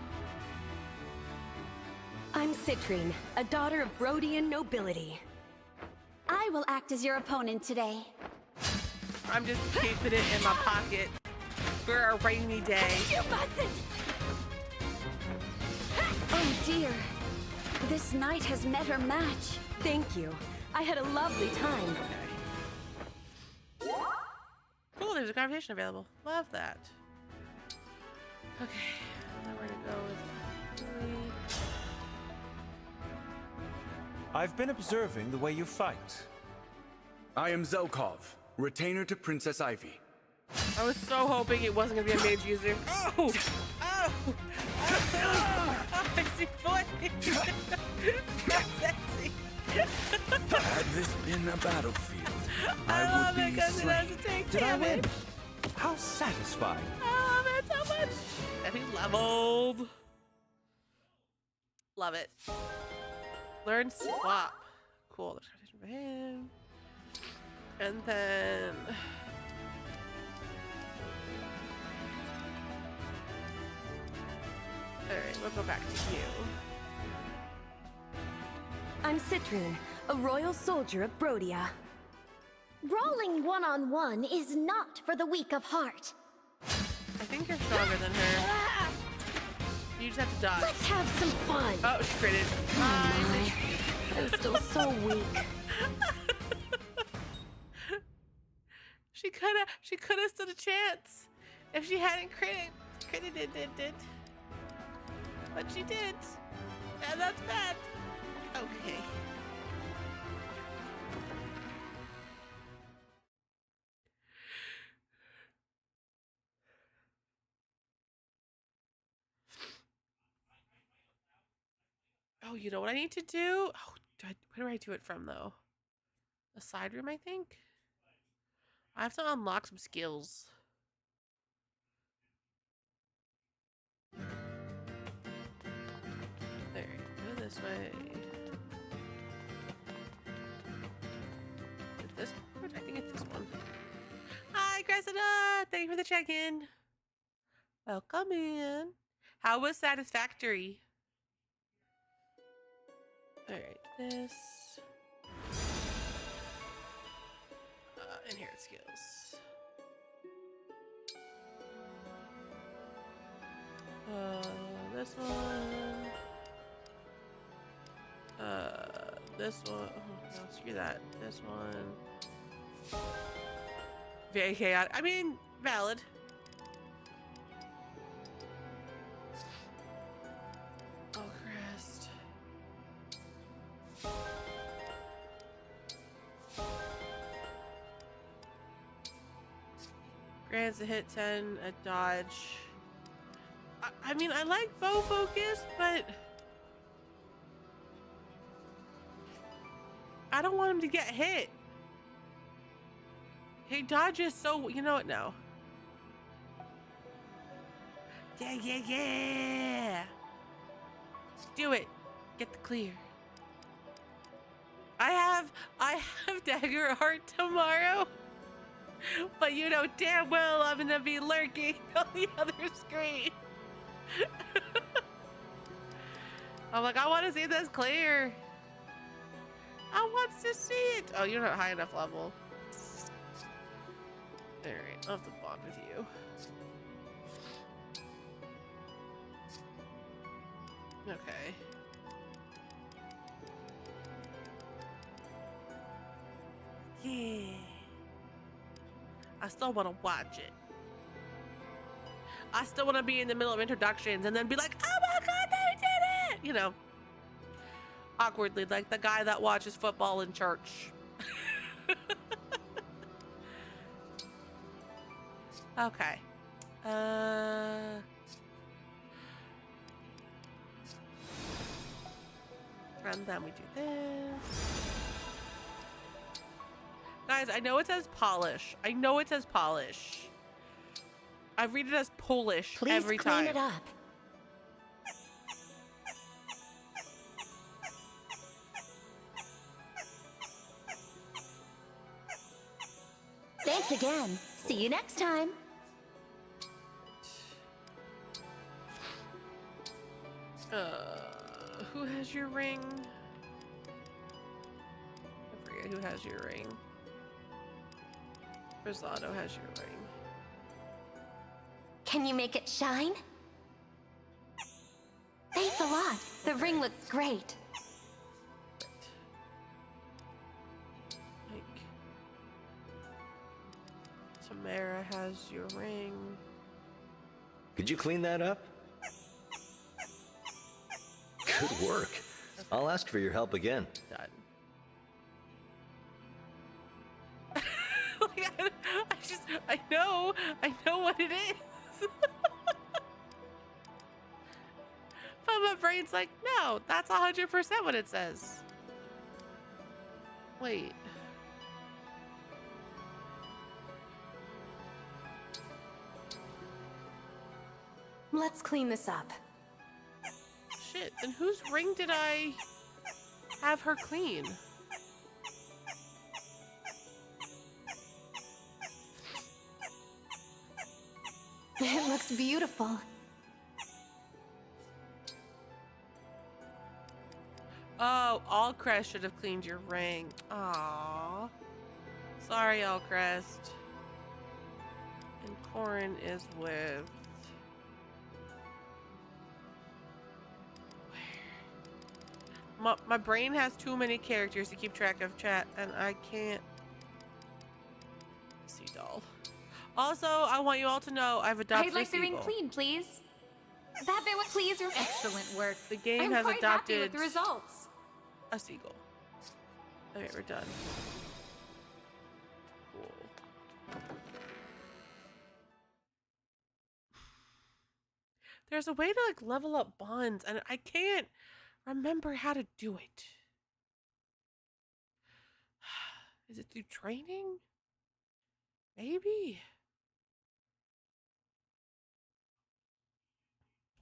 I'm Citrine, a daughter of Brodian nobility. I will act as your opponent today. I'm just keeping it in my pocket for a rainy day. You mustn't! Oh dear. This knight has met her match. Thank you. I had a lovely time. Cool, there's a conversation available. Love that. Okay, now we're gonna go with 3. I've been observing the way you fight. I am Zelkov, retainer to Princess Ivy. I was so hoping it wasn't gonna be a mage user. Oh! Oh! Oh! Oh, I see voice! Sexy! Had this been a battlefield, I I love would it be because it slain. doesn't take Did I win? damage. How satisfying. I love it so much. And he leveled. Love it. Learn swap. Cool. There's conversation for him. And then. Alright, we'll go back to you. I'm Citrine, a royal soldier of Brodia. Brawling one-on-one is not for the weak of heart. I think you're stronger than her. You just have to dodge. Let's have some fun. Oh, she critted. Oh my. I'm still so weak. She could have stood a chance if she hadn't critted it. But she did. And that's bad. Okay. Oh, you know what I need to do? Oh, where do I do it from, though? The side room, I think? I have to unlock some skills. Alright, do this way. Is this one? I think it's this one. Hi, Cressida! Thank you for the check-in. Welcome in. How was Satisfactory? Alright, this. Inherit skills. This one. This one. Oh, no, screw that. This one. Very chaotic. I mean, valid. Oh, Christ. Grants a hit 10, a dodge. I mean, I like bow focus, but I don't want him to get hit. He dodges so, you know what, no. Yeah, yeah, yeah. Do it. Get the clear. I have Dagger Art tomorrow. But you know damn well I'm gonna be lurking on the other screen. I'm like, I want to see this clear. I want to see it. Oh, you're not high enough level. Alright, I'll have to bond with you. Okay. Yeah. I still want to watch it. I still want to be in the middle of introductions and then be like, oh my god, they did it! You know, awkwardly, like the guy that watches football in church. Okay. And then we do this. Guys, I know it says polish. I know it says polish. I read it as Polish every time. Please clean it up. Thanks again. See you next time. Who has your ring? I forget who has your ring. Rosado has your ring. Can you make it shine? Thanks a lot. The ring looks great. Like, Tamara has your ring. Could you clean that up? Good work. I'll ask for your help again. Done. I know what it is. But my brain's like, no, that's 100% what it says. Wait. Let's clean this up. Shit, then whose ring did I have her clean? It looks beautiful. Oh, Allcrest should have cleaned your ring. Aww. Sorry, Allcrest. And Corin is with... My brain has too many characters to keep track of, chat, and I can't... See, doll. Also, I want you all to know I've adopted I'd like a the ring seagull. clean, please. That bit would please your excellent work. The game I'm has quite adopted happy with the results. a seagull. Okay, we're done. Cool. There's a way to like level up bonds, and I can't remember how to do it. Is it through training? Maybe.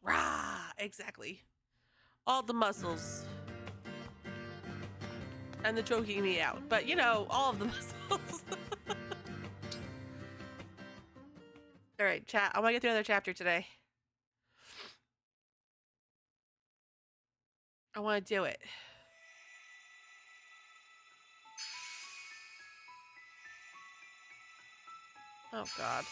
Rah! Exactly. All the muscles. and the choking me out. But you know, all of the muscles. All right, chat. I want to get through another chapter today. I want to do it. Oh God.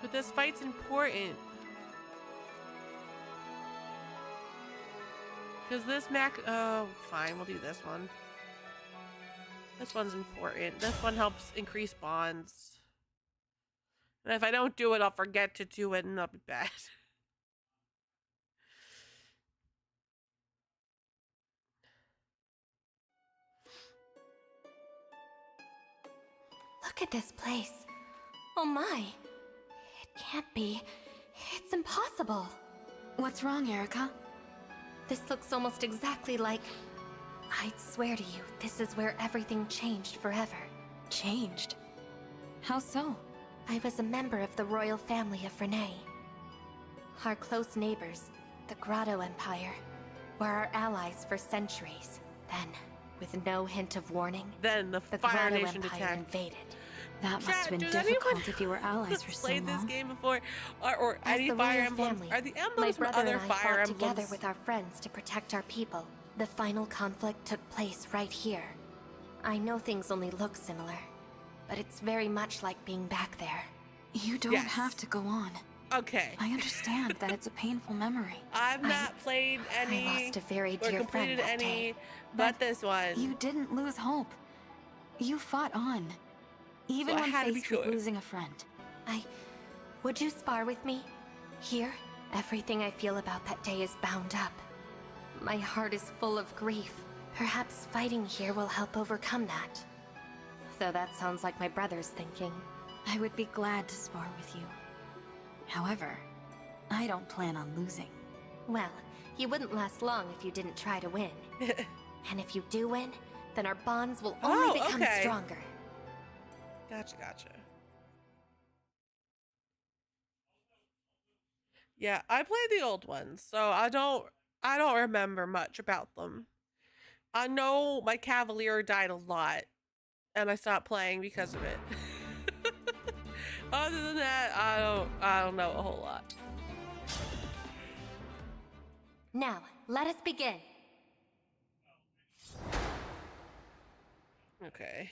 But this fight's important. Because this oh, fine, we'll do this one. This one's important. This one helps increase bonds. And if I don't do it, I'll forget to do it and that'll be bad. Look at this place. Oh my. It can't be. It's impossible. What's wrong, Erica? This looks almost exactly like... I'd swear to you, this is where everything changed forever. Changed? How so? I was a member of the royal family of Renee. Our close neighbors, the Grotto Empire, were our allies for centuries. Then, with no hint of warning, the Fire Grotto Nation Empire attacked. invaded. That must have been difficult if you were allies for so long. Played this game before, or As any the Fire royal Emblems? family, Are the my emblems from brother other and I Fire fought Emblems? together with our friends to protect our people. The final conflict took place right here. I know things only look similar, but it's very much like being back there. You don't have to go on. Okay. I understand that it's a painful memory. I've not played any. I lost a very or dear friend completed that any, day. but this one. You didn't lose hope. You fought on. Even So I when had to be faced with sure. losing a friend. Would you spar with me? Here, everything I feel about that day is bound up. My heart is full of grief. Perhaps fighting here will help overcome that. Though that sounds like my brother's thinking. I would be glad to spar with you. However, I don't plan on losing. Well, you wouldn't last long if you didn't try to win. And if you do win, then our bonds will only become stronger. Gotcha. Yeah, I played the old ones, so I don't remember much about them. I know my Cavalier died a lot, and I stopped playing because of it. Other than that, I don't know a whole lot. Now, let us begin. Okay.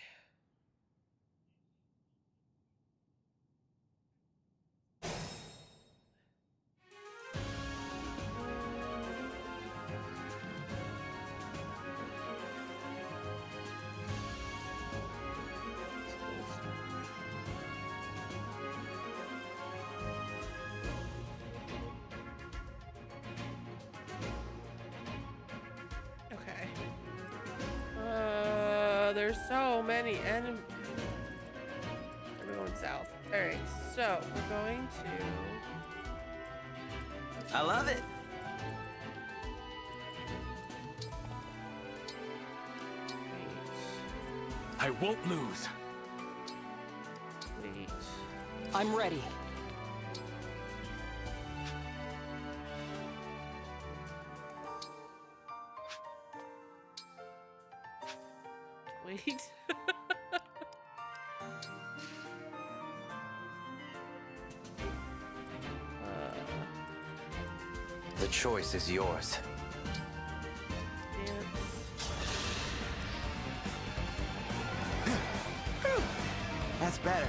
Okay. There's so many enemies. We're going south. Alright, so we're going to... I love it. I won't lose. Wait. I'm ready. Wait. The choice is yours. That's better.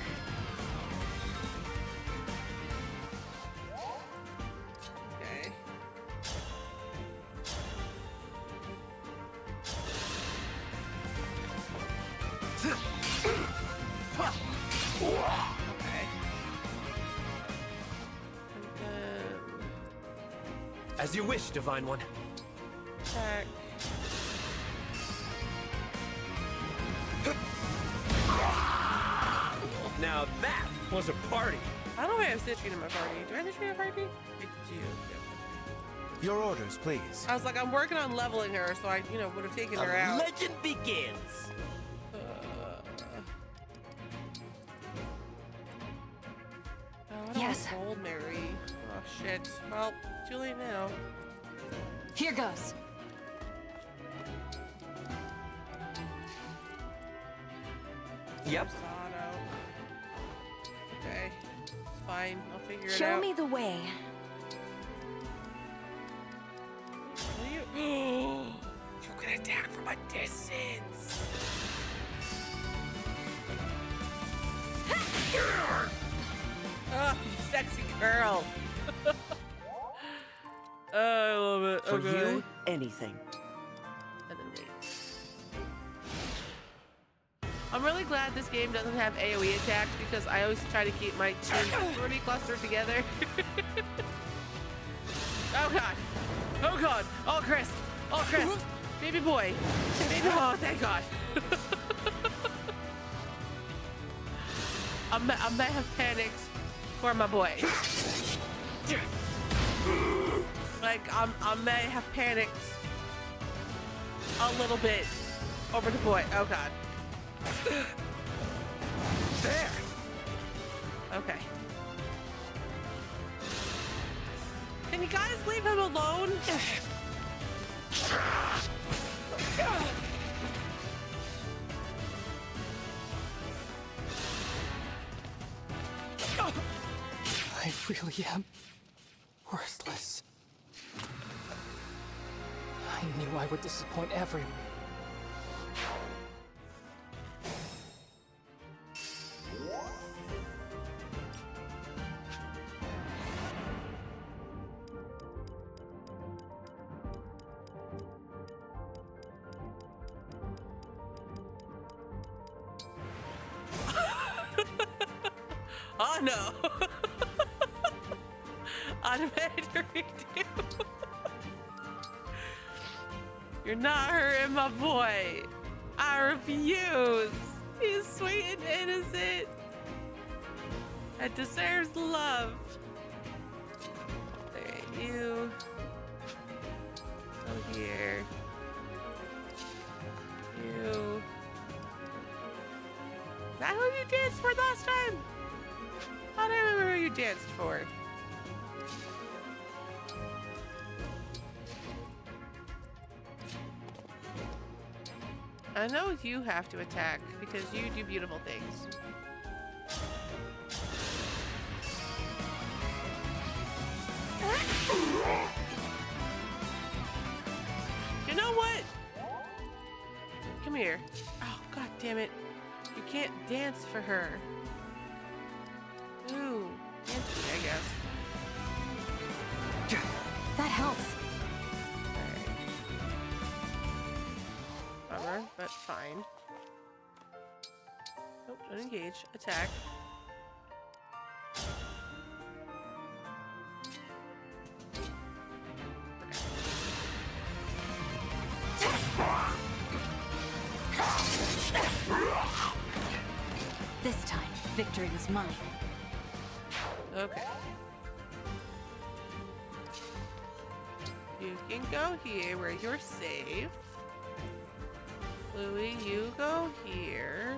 Okay. As you wish, Divine One. Check. Now that was a party. I don't know if I have Citrine in my party. Do I have Citrine in my party? I do. Your orders, please. I was like, I'm working on leveling her, so I, would have taken her out. Legend begins. Yes, guess. Old Mary. Oh shit. Well, too late now. Here goes. Yep. Okay. It's fine. I'll figure it out. Show me the way. What are you? You can attack from a distance. Oh, you sexy girl. I love it. For Okay. you, anything. And then wait. I'm really glad this game doesn't have AoE attacks because I always try to keep my team pretty clustered together. Oh god. Oh god. Oh Chris. Oh Chris. Baby boy. Baby boy. Oh, thank god. I may have panicked for my boy. Like, I may have panicked a little bit over the boy. Oh god. There. Okay. Can you guys leave him alone? I really am worthless. I knew I would disappoint everyone. Oh no! Automatic redo. You're not hurting my boy. I refuse. He's sweet and innocent. That deserves love. Alright, you go here. You. Is that who you danced for last time? I don't remember who you danced for. I know you have to attack because you do beautiful things. You know what? Come here. Oh, god damn it. You can't dance for her. Ooh, dance for me, I guess. That helps. Bummer, but fine. Nope, don't engage. Attack. This time, victory was mine. Okay. You can go here where you're safe. Louie, you go here.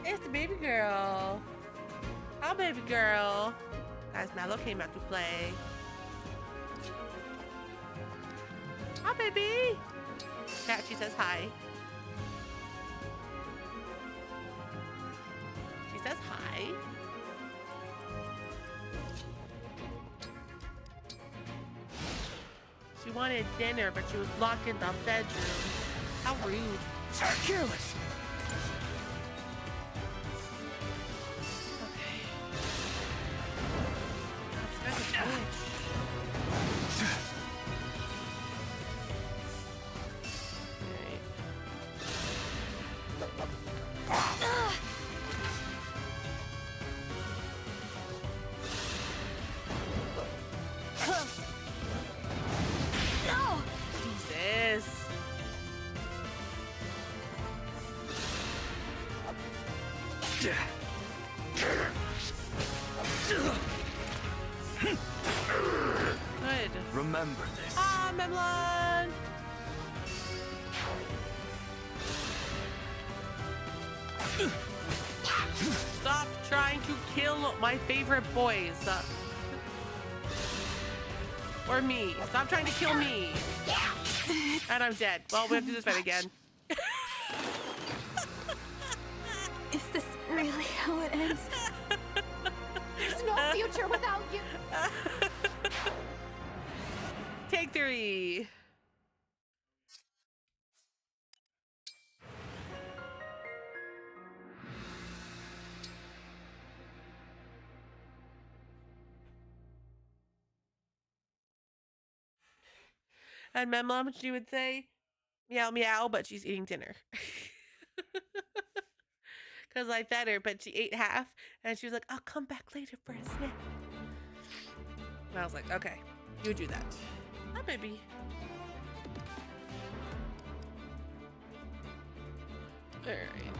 It's the baby girl. Hi, baby girl. Guys, Mallow came out to play. Hi, baby. Cat, she says hi. She says hi. She wanted dinner, but she was locked in the bedroom. How rude. Careless. remember this. Ah, Memlon! Stop trying to kill my favorite boys. Or me. Stop trying to kill me. And I'm dead. Well, we have to do this fight again. Is this really how it ends? There's no future without you. Take 3. And my mom, she would say, meow, meow, but she's eating dinner. Because I fed her, but she ate half. And she was like, I'll come back later for a snack. And I was like, okay, you do that. Hi, baby. All right.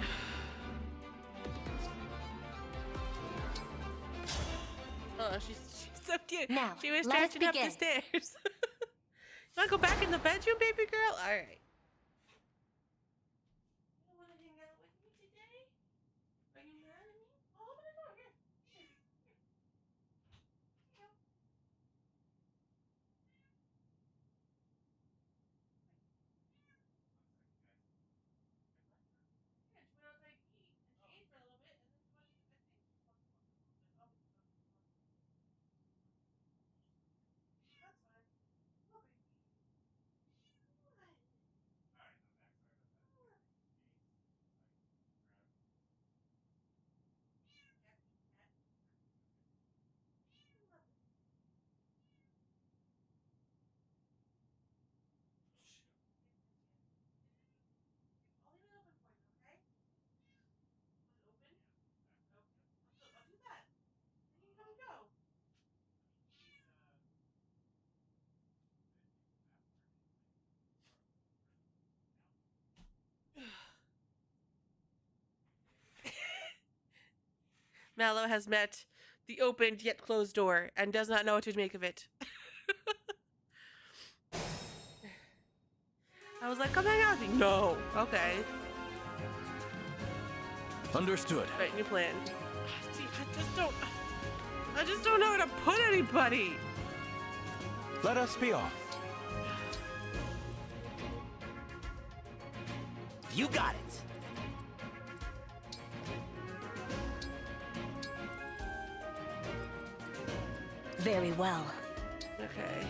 Oh, she's so cute. Now, she was let us stretching up the begin. stairs. You want to go back in the bedroom, baby girl? All right. You want to hang out with me today? Are you mad at me? Oh, open the door. Here. Mallow has met the opened yet closed door and does not know what to make of it. I was like, come hang out with me. No. Okay. Understood. Right, new plan. See, I just don't know where to put anybody. Let us be off. You got it. Very well. Okay.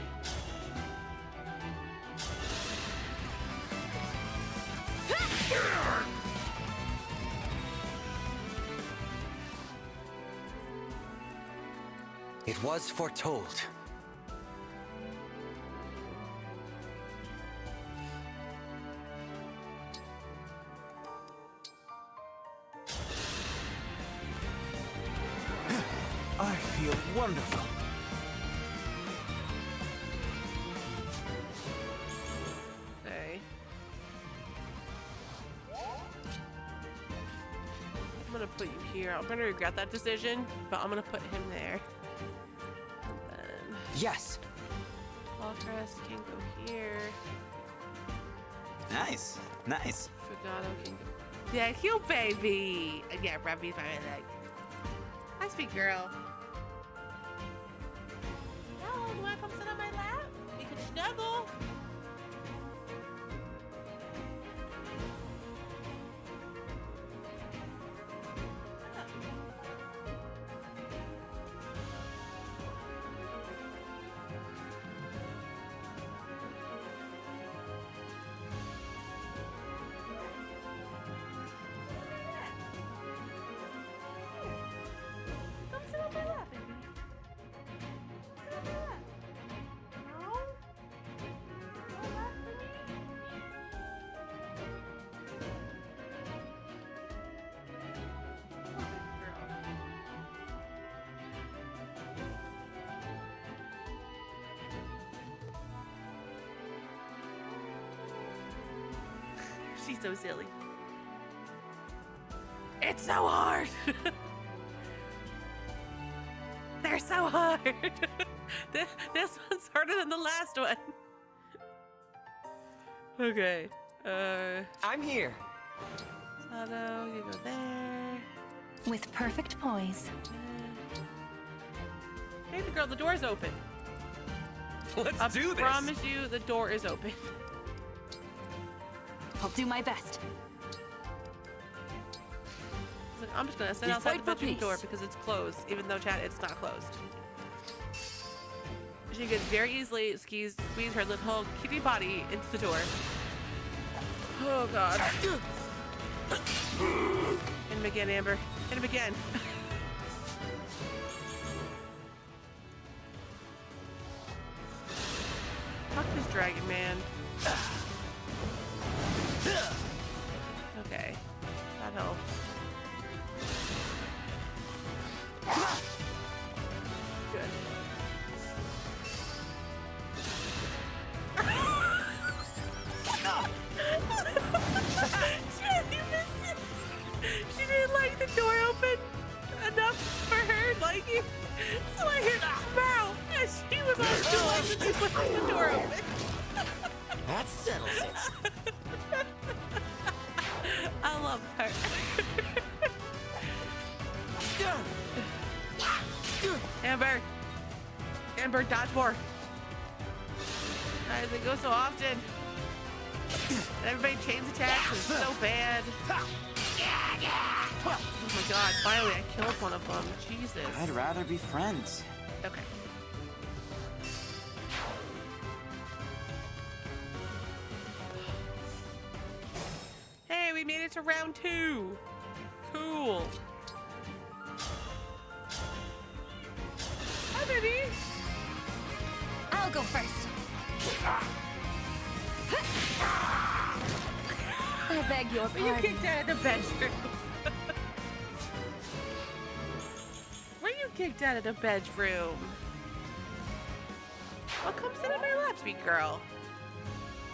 It was foretold. I feel wonderful. Okay. I'm gonna put you here. I'm gonna regret that decision, but I'm gonna put him there. And then Yes. Walcrest can go here. Nice. Nice. Fugato can go. Yeah, cute baby. Yeah, Ruby's my leg. Hi, sweet girl. No, you wanna come sit on my lap? We could snuggle. Come sit on my lap, baby. Sit on my lap. No? No lap for me? Oh, good girl. She's so silly. It's so hard. They're so hard. This one's harder than the last one. Okay. I'm here. Sato, you go there. With perfect poise. Hey, the girl, the door's open. Let's do this. I promise you, the door is open. I'll do my best. Like, I'm just gonna sit We outside fight the for bedroom peace. door because it's closed, even though chat, it's not closed. She could very easily squeeze her little kitty body into the door. Oh god. Hit him again, Amber. Hit him again. Fuck this dragon, man. Okay. That helps. Good. She didn't like the door open enough for her liking, so I heard smell, and she was all too like to leave the door open. That settles it. I love her. Amber! Amber, dodge more! Why does it go so often? And everybody chains attacks is so bad. Oh my god, finally I killed one of them. Jesus. I'd rather be friends. Okay. Hey, we made it to round 2. Cool. Hi, baby. I'll go first. I beg your You pardon. kicked out of the bedroom. Were you kicked out of the bedroom? Well, come sit on my lap, sweet girl.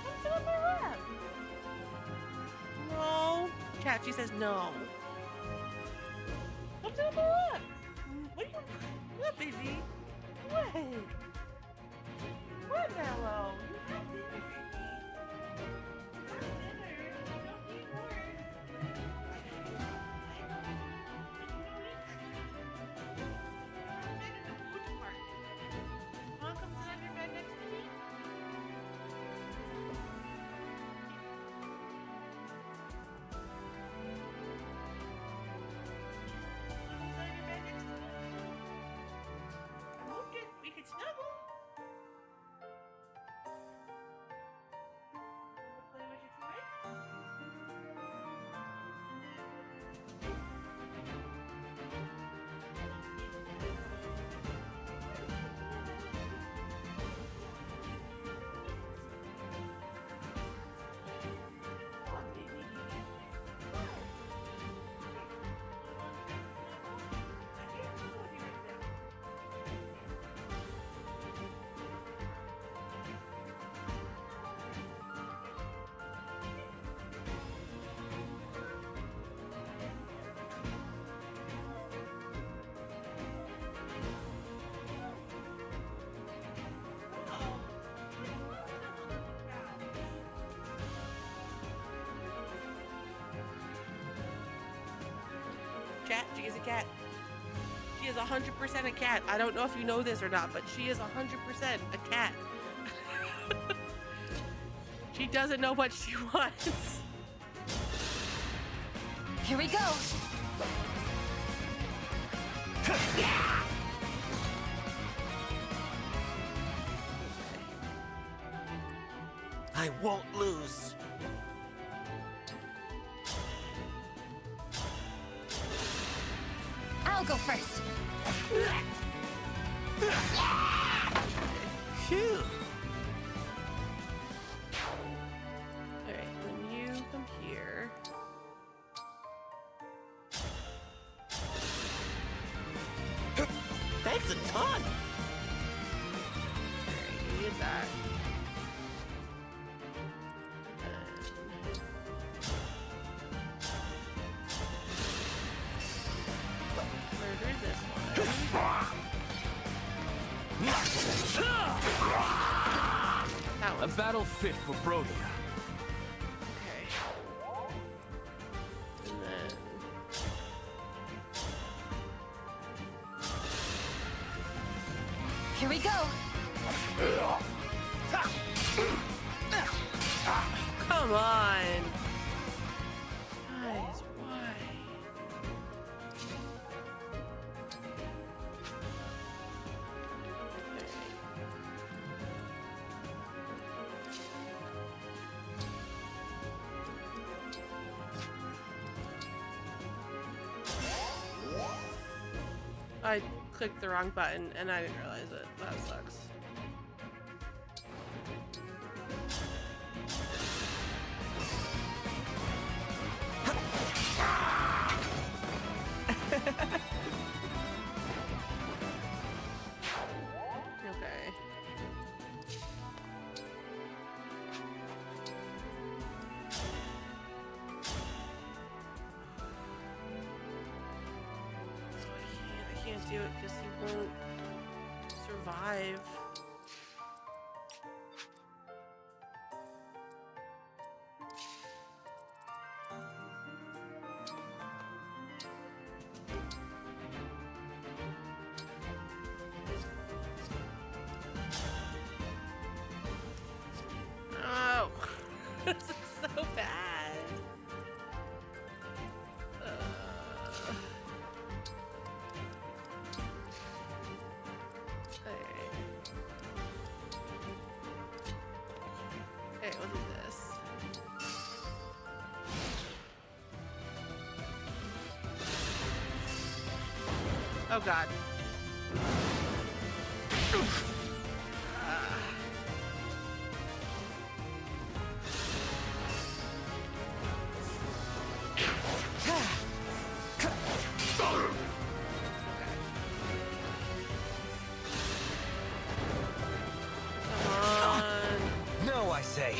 Come sit on my lap. No. Chat, she says no. Come sit on my lap. What, baby? What? What, Mallow? You have dinner, baby. You have dinner. You don't need more. Mom, come sit on your bed next to me. We could snuggle. Play with your toy? Come on, baby. I can't snuggle with you right now. Chat, she is a cat. She is 100% a cat. I don't know if you know this or not, but she is 100% a cat. She doesn't know what she wants. Here we go. I won't lose. I'll go first. Phew. Alright, when you come here. Thanks a ton. Alright, you use that. Murder this one. A battle fit for Brodia. Okay. And then... Here we go. Come on. Guys, why? I clicked the wrong button and I didn't realize it. That sucks. Okay. I can't do it because he won't survive. Oh, this is so bad. Okay, we'll do this. Oh God. No, I say.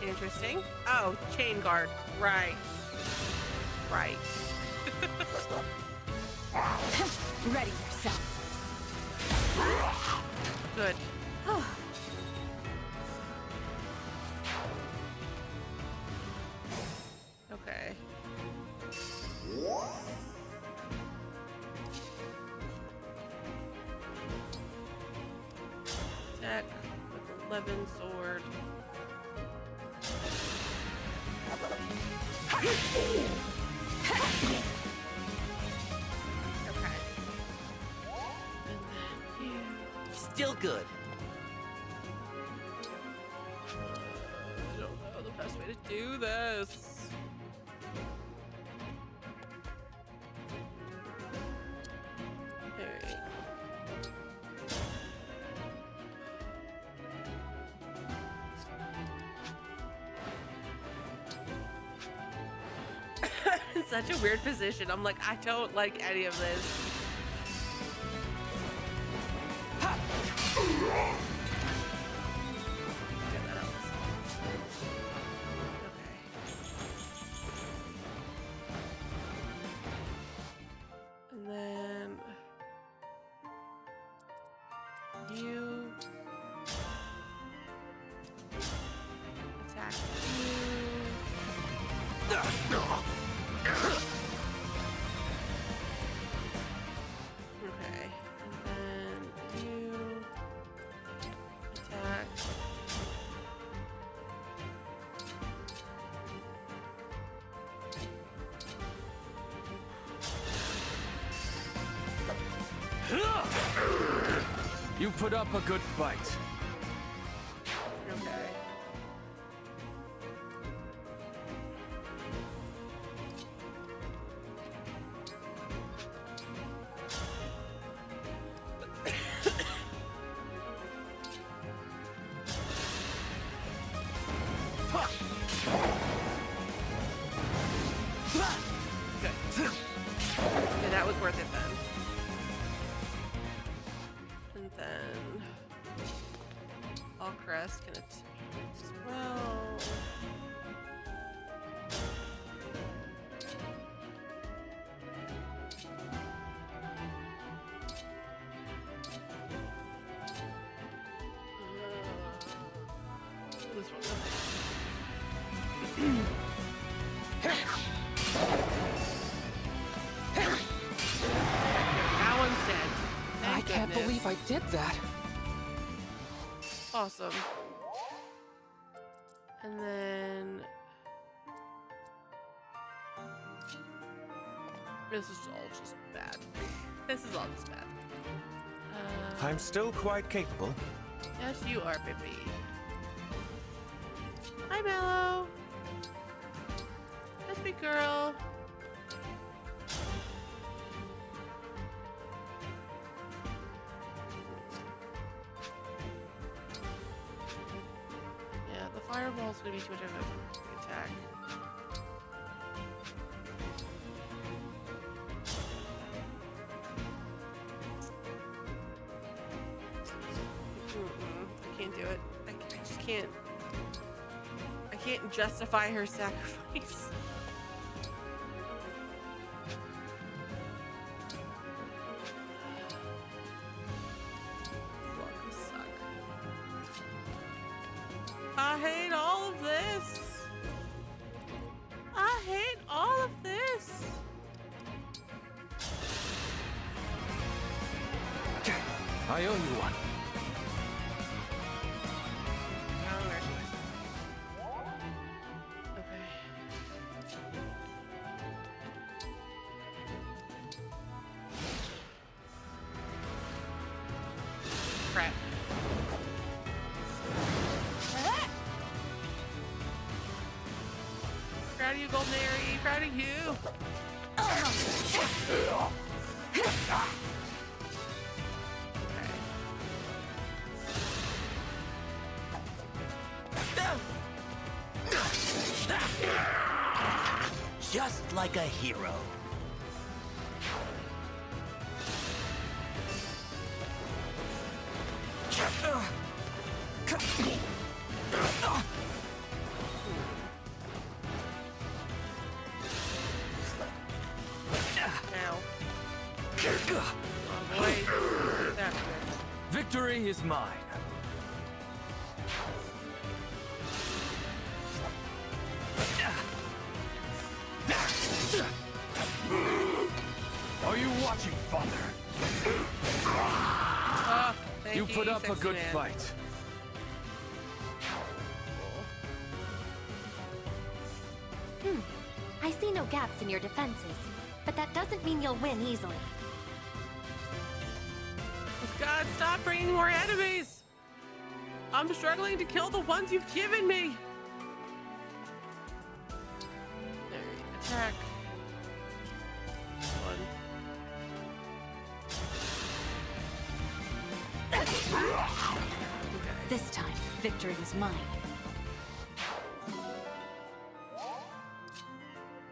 Interesting. Oh, chain guard. Right. Right. Ready yourself. Good. Okay. Attack with 11 sword. Okay. And then you. Still good. I don't know the best way to do this. Alright. It's such a weird position. I'm like, I don't like any of this. Okay, that helps. Okay. And then you attack okay, and then you attack. You put up a good fight. Okay. Good. Okay, that was worth it then. And then Allcrest can attack as well. this one. That one's dead. Thank I can't goodness. believe I did that. Awesome. And then this is all just bad. This is all just bad. I'm still quite capable. Yes, you are, baby. Hi, Mello. That's me, girl. Yeah, the fireball's gonna be too much of an attack. I can't do it. I just can't. I can't justify her sacrifice. I hate all of this. I hate all of this. I owe you one. Crap. Proud of you, Golden Airy. Proud of you. Just like a hero. Now. Oh boy. That's good. Victory is mine. Are you watching, Father? Oh, thank You put up a sexy good man. fight. I see no gaps in your defenses, but that doesn't mean you'll win easily. God, stop bringing more enemies! I'm struggling to kill the ones you've given me! There, attack. This one. This time, victory is mine.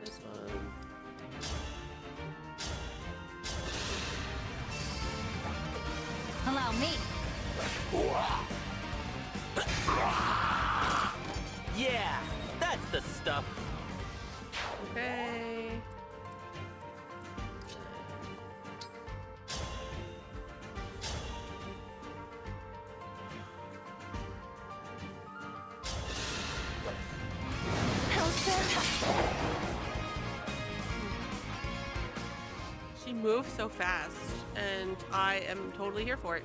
This one. Allow me. Yeah, that's the stuff. Okay. She moves so fast, and I am totally here for it.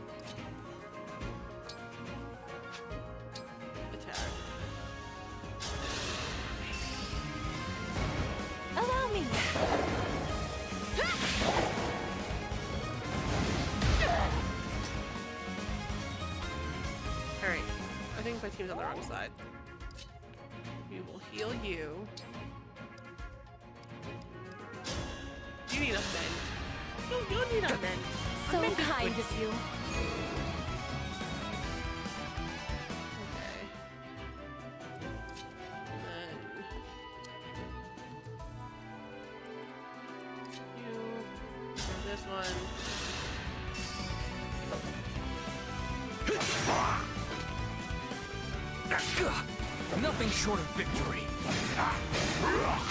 Attack. Allow me. Alright, I think my team's on the wrong side. We will heal you. You need a mend. You need a mend. So A mend is kind good. of you. Okay. And then you and this one. Nothing short of victory.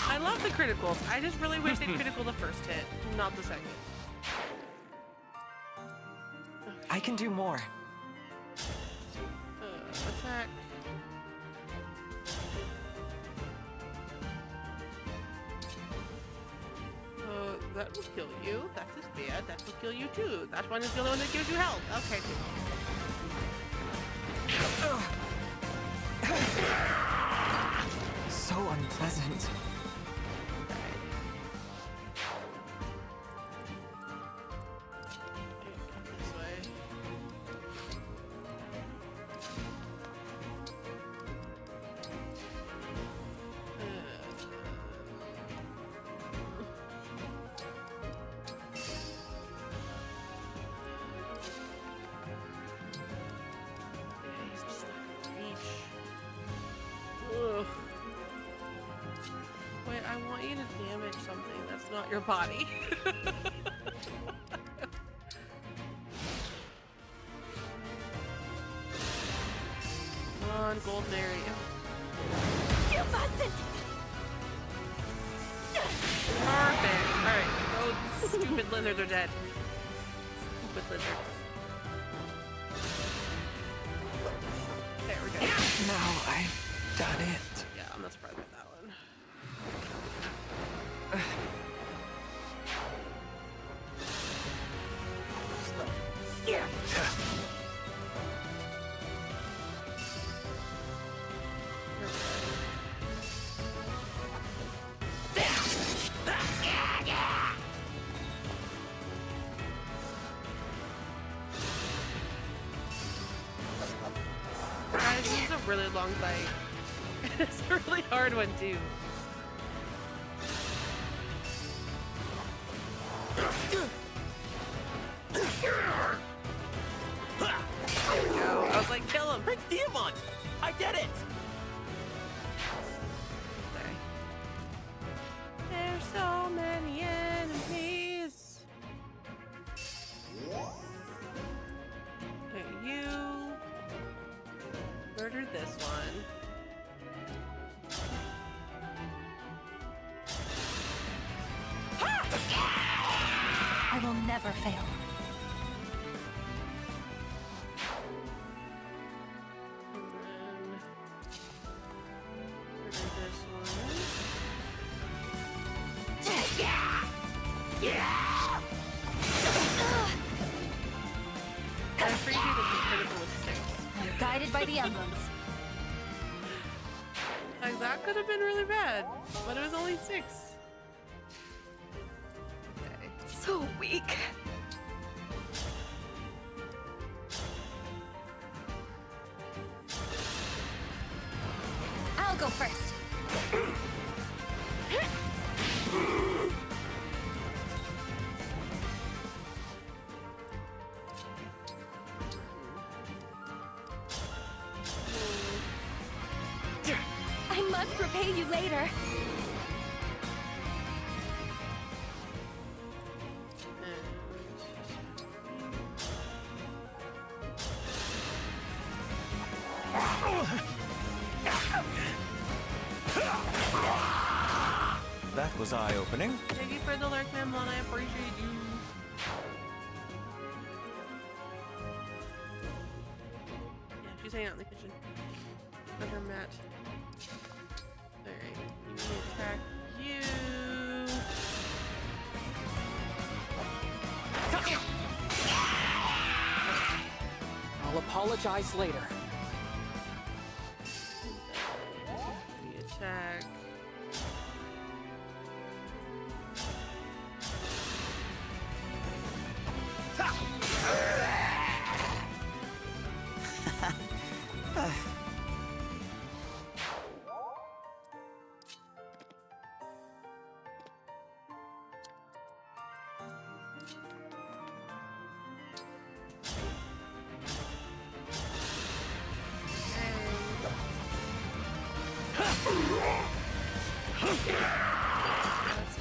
I love the criticals. I just really wish they'd critical the first hit, not the second. I can do more. Attack. That will kill you. That is bad. That will kill you too. That one is the only one that gives you health. Okay. So unpleasant. This way. Ugh. Wait, I want you to damage something that's not your body. Come on, golden area. You mustn't! Perfect. Alright, those stupid lizards are dead. Stupid lizards. There we go. Now I've done it. Yeah, I'm not surprised with that one. Yeah. Guys, this is a really long fight. It's a really hard one too. There we go. I was like, kill him. Prince Diamond! I did it! Sorry. There's so many enemies. Okay, you murdered this one. I will never fail. Murder this one. I appreciate that the critical was 6. I'm guided by the emblems. Like, that could have been really bad, but it was only 6. Okay. So weak. I'll go first. I must repay you later. That was eye-opening. Thank you for the lurk, Memlon. I appreciate you. Yeah, she's hanging out in the kitchen. Under Matt. Alright, you need to attack you. I'll apologize later. We attack.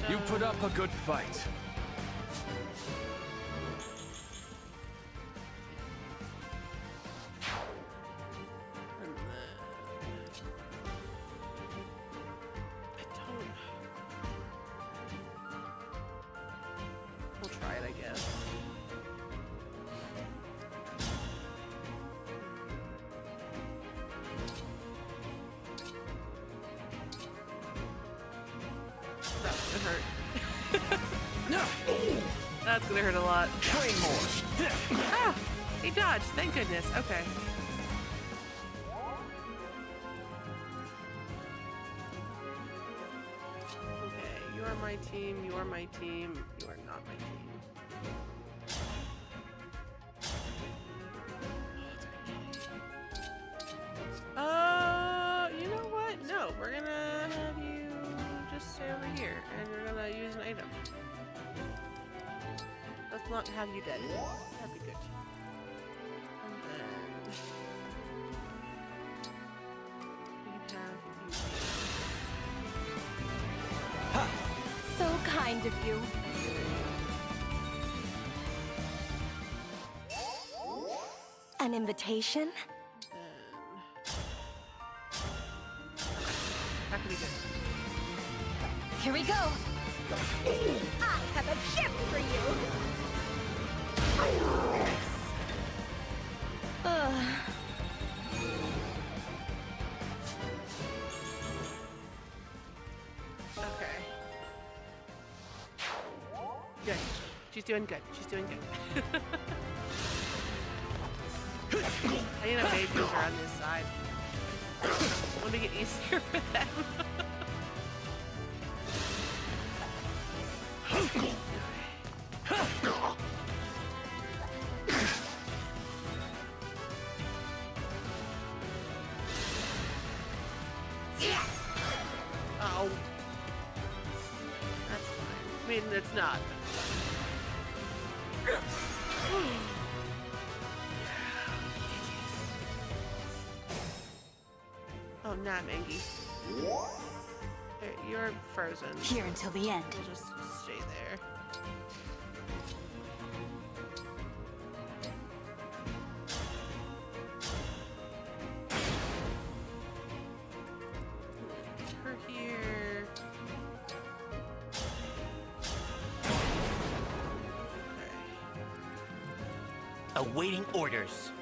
You put up a good fight. And then... I don't... We'll try it, I guess. That would hurt. No! That's gonna hurt a lot. Train more. Ah, he dodged. Thank goodness. Okay. Okay, you are my team. You are my team. You are not my team. You know what? No, we're gonna have you just stay over here, and we're gonna use an item. Let's not have you dead. That'd be good. And then we can have you. So kind of you. An invitation? That could be good. Here we go. I have a gift for you. Okay. Good. She's doing good. She's doing good. I need a baby user on this side. Want to make it easier for them. Oh. That's fine. I mean, it's not. Oh, not Mangy. You're frozen. Here until the end. We'll just stay there. Her here. Awaiting orders.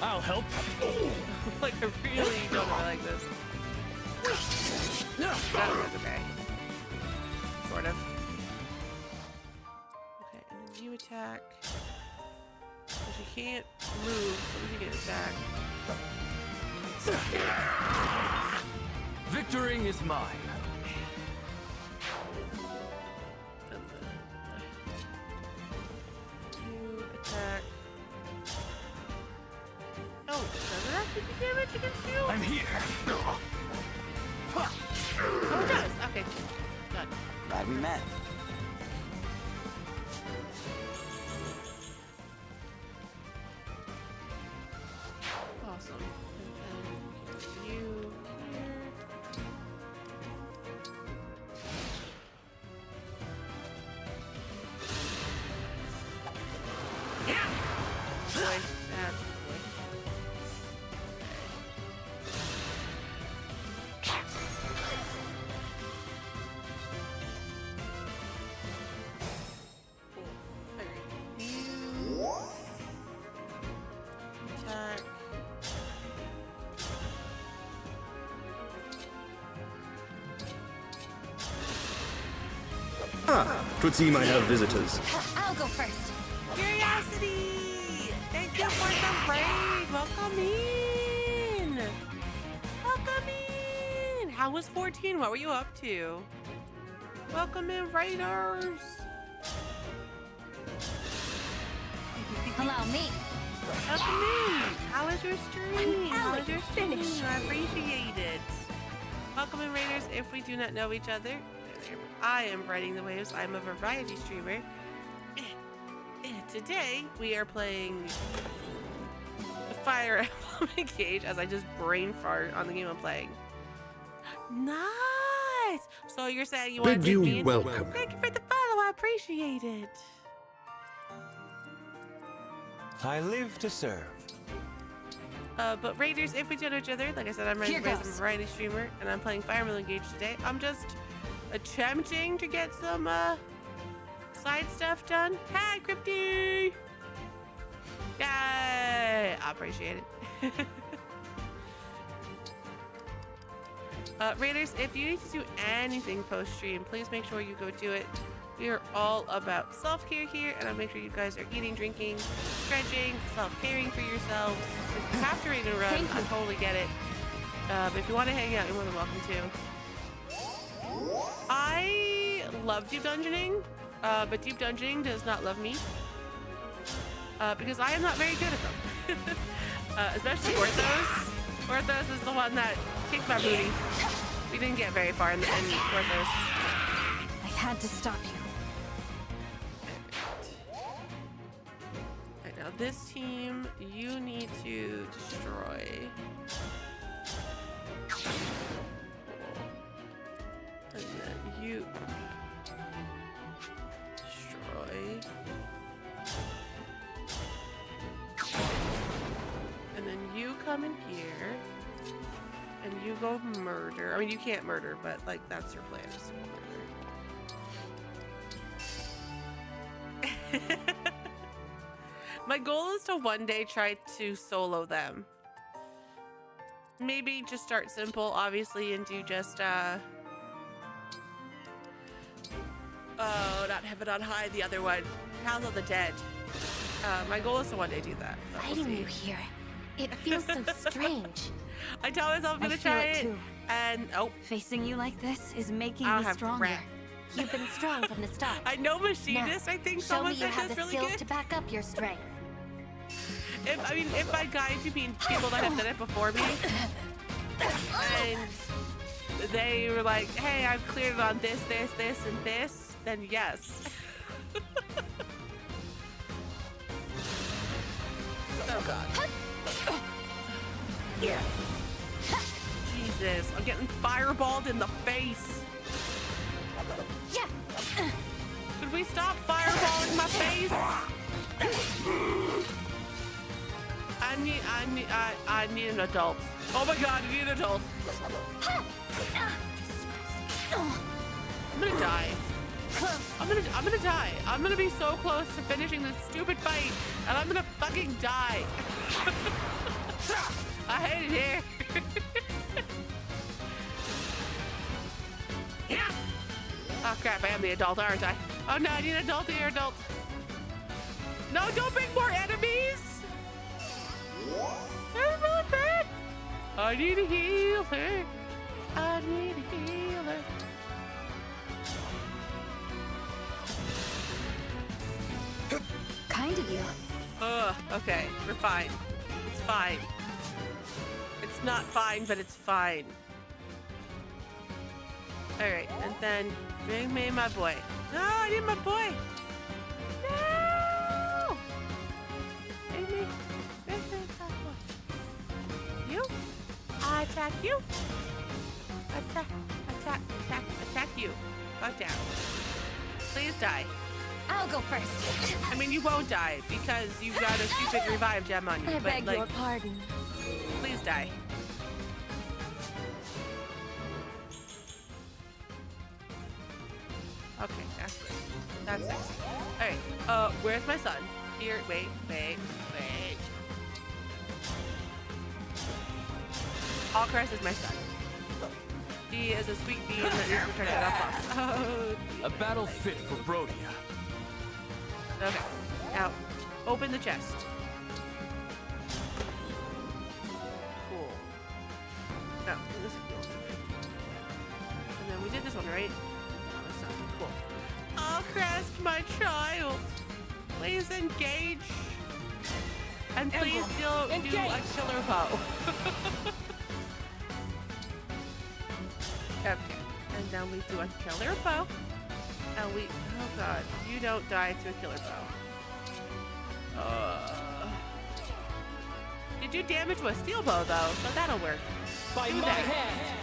I'll help. Like, I really don't really like this. That was okay. Sort of. Okay, and then you attack. But you can't move, so you get attacked. Victoring is mine. You attack. Oh, does it actually do damage against you? I'm here. Oh, it does. Okay, good. Glad we met. Awesome. And then you here. Yeah! Boy, that's boy. Attack. Ah, 'twould seem I have visitors. I'll go first. Curiosity! Thank you for the raid! Welcome in! Welcome in! How was 14? What were you up to? Welcome in, raiders! Allow me. Welcome in! How was your stream? How was your stream? Finish. I appreciate it. Welcome in, raiders. If we do not know each other, I am Riding the Waves. I'm a variety streamer. Today, we are playing Fire Emblem Engage as I just brain fart on the game I'm playing. Nice! Nice. So you're saying you want Bid to take me you in? welcome. Thank you for the follow. I appreciate it. I live to serve. But Raiders, if we do know each other, like I said, I'm Raiders, Here I'm a goes. variety streamer, and I'm playing Fire Emblem Engage today. I'm just attempting to get some side stuff done. Hi, Crypty! Yay! I appreciate it. Raiders, if you need to do anything post-stream, please make sure you go do it. We are all about self-care here, and I'll make sure you guys are eating, drinking, stretching, self-caring for yourselves. If you have to raid and run, I totally get it. But if you want to hang out, you're more than welcome to. I love deep dungeoning, but deep dungeoning does not love me. Because I am not very good at them. Especially Orthos. Orthos is the one that kicked my booty. We didn't get very far in Orthos. I had to stop you. Right, now this team, you need to destroy. And then you destroy. And then you come in here. And you go murder. I mean, you can't murder, but like that's your plan is to murder. My goal is to one day try to solo them. Maybe just start simple, obviously, and do just oh, not Heaven on High, the other one, House of the Dead. My goal is to one day do that. but we'll Fighting see. you here. It feels so strange. I tell myself I'm gonna I feel try it it, too. and oh, Facing you like this is making I don't me have stronger. crap. You've been strong from the start. I know Machinist. Now, I think show someone me you said have that's the really skills good. to back up your strength. If by guide you mean people that have done it before me, and they were like, "Hey, I've cleared it on this, this, this, and this," then yes. Oh God. Yeah. Jesus, I'm getting fireballed in the face. Yeah. Could we stop fireballing my face? I need an adult. Oh my God, I need an adult. I'm gonna die. I'm gonna die. I'm gonna be so close to finishing this stupid fight, and I'm gonna fucking die. I hate it here. Oh crap, I am the adult, aren't I? Oh no, I need an adult here, adult. No, don't bring more enemies! That's really bad. I need a healer. I need a healer. Kind of you. Okay, we're fine. It's fine. It's not fine, but it's fine. Alright, and then bring me my boy. No, I need my boy. No! Bring me my boy. You? I attack you. Attack you. Back down. Please die. I'll go first. I mean, you won't die because you've got a stupid revive gem on you. I but beg like, your pardon. please die. Okay, that's good. That's it. Alright, where's my son? Here, wait. Alcrest is my son. He is a sweet bean that needs to return to that boss. Oh, A battle fit for Brodia. okay. Now, open the chest. Cool. No, this is cool. And then we did this one, right? No, that's not cool. Alcrest, my child. Please engage. And please do a killer bow. Okay. And then we do a killer bow. And we, oh God, you don't die to a killer bow. You do damage with a steel bow though, so that'll work. By Do my that. hand.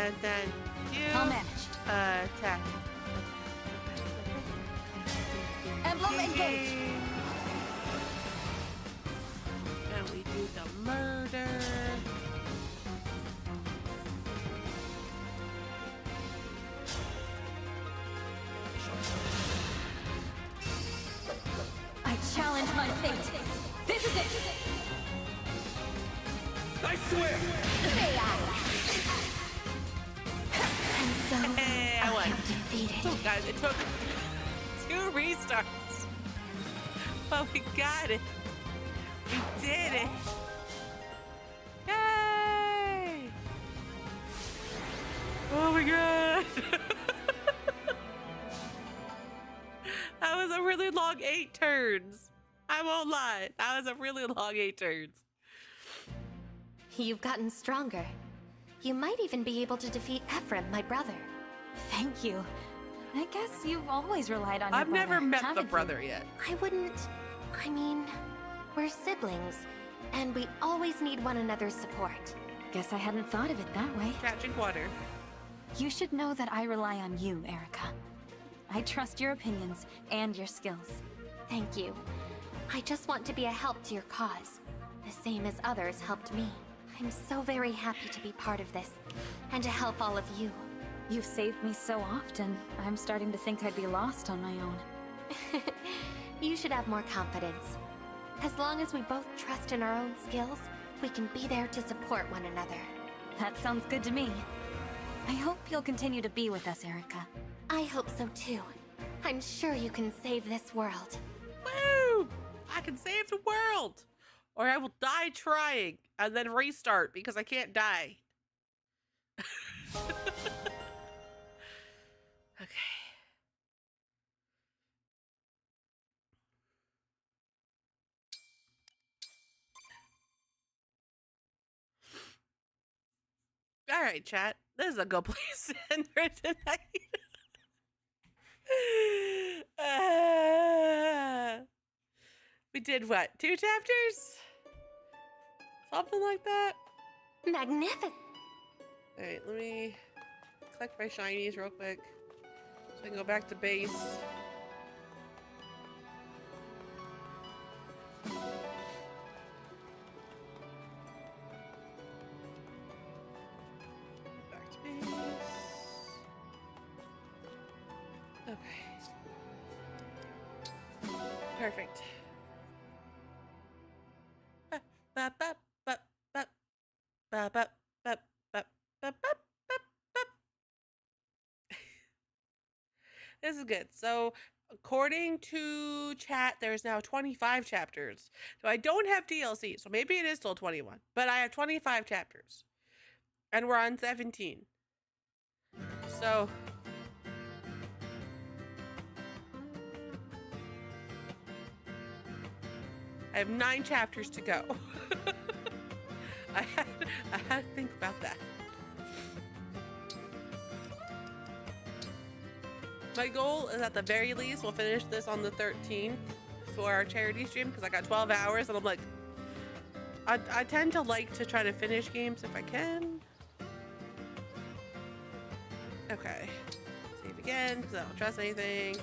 and then you I'll manage. Attack. Emblem engage. And we do the murder. I challenge my fate. This is it. I swear. And so, Hey, I I won. am defeated. Oh, guys, it took 2 restarts. But we got it. We did it. Yay! Oh my god. That was a really long 8 turns. I won't lie. That was a really long 8 turns. You've gotten stronger. You might even be able to defeat Ephraim, my brother. Thank you. I guess you've always relied on your I've brother, never met the haven't you? brother yet. I wouldn't... I mean, we're siblings, and we always need one another's support. Guess I hadn't thought of it that way. Catching water. You should know that I rely on you, Erica. I trust your opinions and your skills. Thank you. I just want to be a help to your cause, the same as others helped me. I'm so very happy to be part of this, and to help all of you. You've saved me so often, I'm starting to think I'd be lost on my own. You should have more confidence. As long as we both trust in our own skills, we can be there to support one another. That sounds good to me. I hope you'll continue to be with us, Erica. I hope so too. I'm sure you can save this world. Woo! I can save the world! Or I will die trying and then restart because I can't die. Okay. All right, chat. This is a good place to end for tonight. We did what? 2 chapters? Something like that? Magnificent. All right, let me collect my shinies real quick so I can go back to base. Back to base. Okay. Perfect. Ba, ba, ba, ba, ba, ba, ba, ba, ba, ba, ba. This is good. So, according to chat, there's now 25 chapters. So I don't have DLC, so maybe it is still 21. But I have 25 chapters. And we're on 17. So... I have 9 chapters to go. I had to think about that. My goal is at the very least we'll finish this on the 13th for our charity stream because I got 12 hours and I'm like, I tend to like to try to finish games if I can. Okay, save again because I don't trust anything.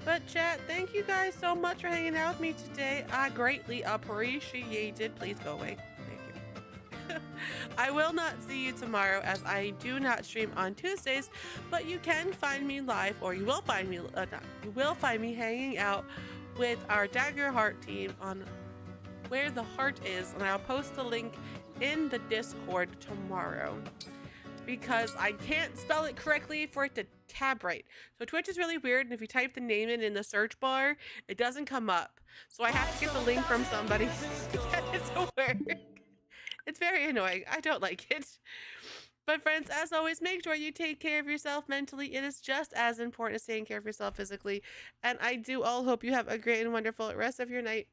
But chat, thank you guys so much for hanging out with me today. I greatly appreciate it. Please go away. Thank you. I will not see you tomorrow as I do not stream on Tuesdays, but you can find me live, or you will find me, you will find me hanging out with our Dagger Heart team on Where the Heart Is, and I'll post the link in the Discord tomorrow because I can't spell it correctly for it to tab right. So Twitch is really weird, and if you type the name in the search bar, it doesn't come up. So I have to get the link from somebody to get it to work. It's very annoying. I don't like it. But friends, as always, make sure you take care of yourself mentally. It is just as important as taking care of yourself physically. And I do all hope you have a great and wonderful rest of your night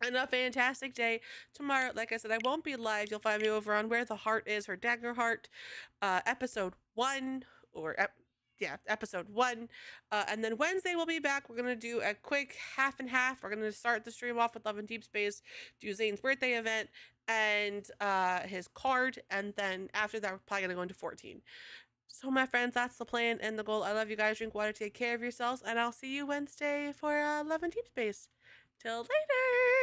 and a fantastic day. Tomorrow, like I said, I won't be live. You'll find me over on Where the Heart Is for Dagger Heart, episode 1, or episode 1. And then Wednesday we'll be back. We're gonna do a quick half and half. We're gonna start the stream off with Love and Deep Space, do Zane's birthday event, and his card, and then after that we're probably gonna go into 14. So my friends, that's the plan and the goal. I love you guys. Drink water, take care of yourselves, and I'll see you Wednesday for Love and Deep Space. Till later.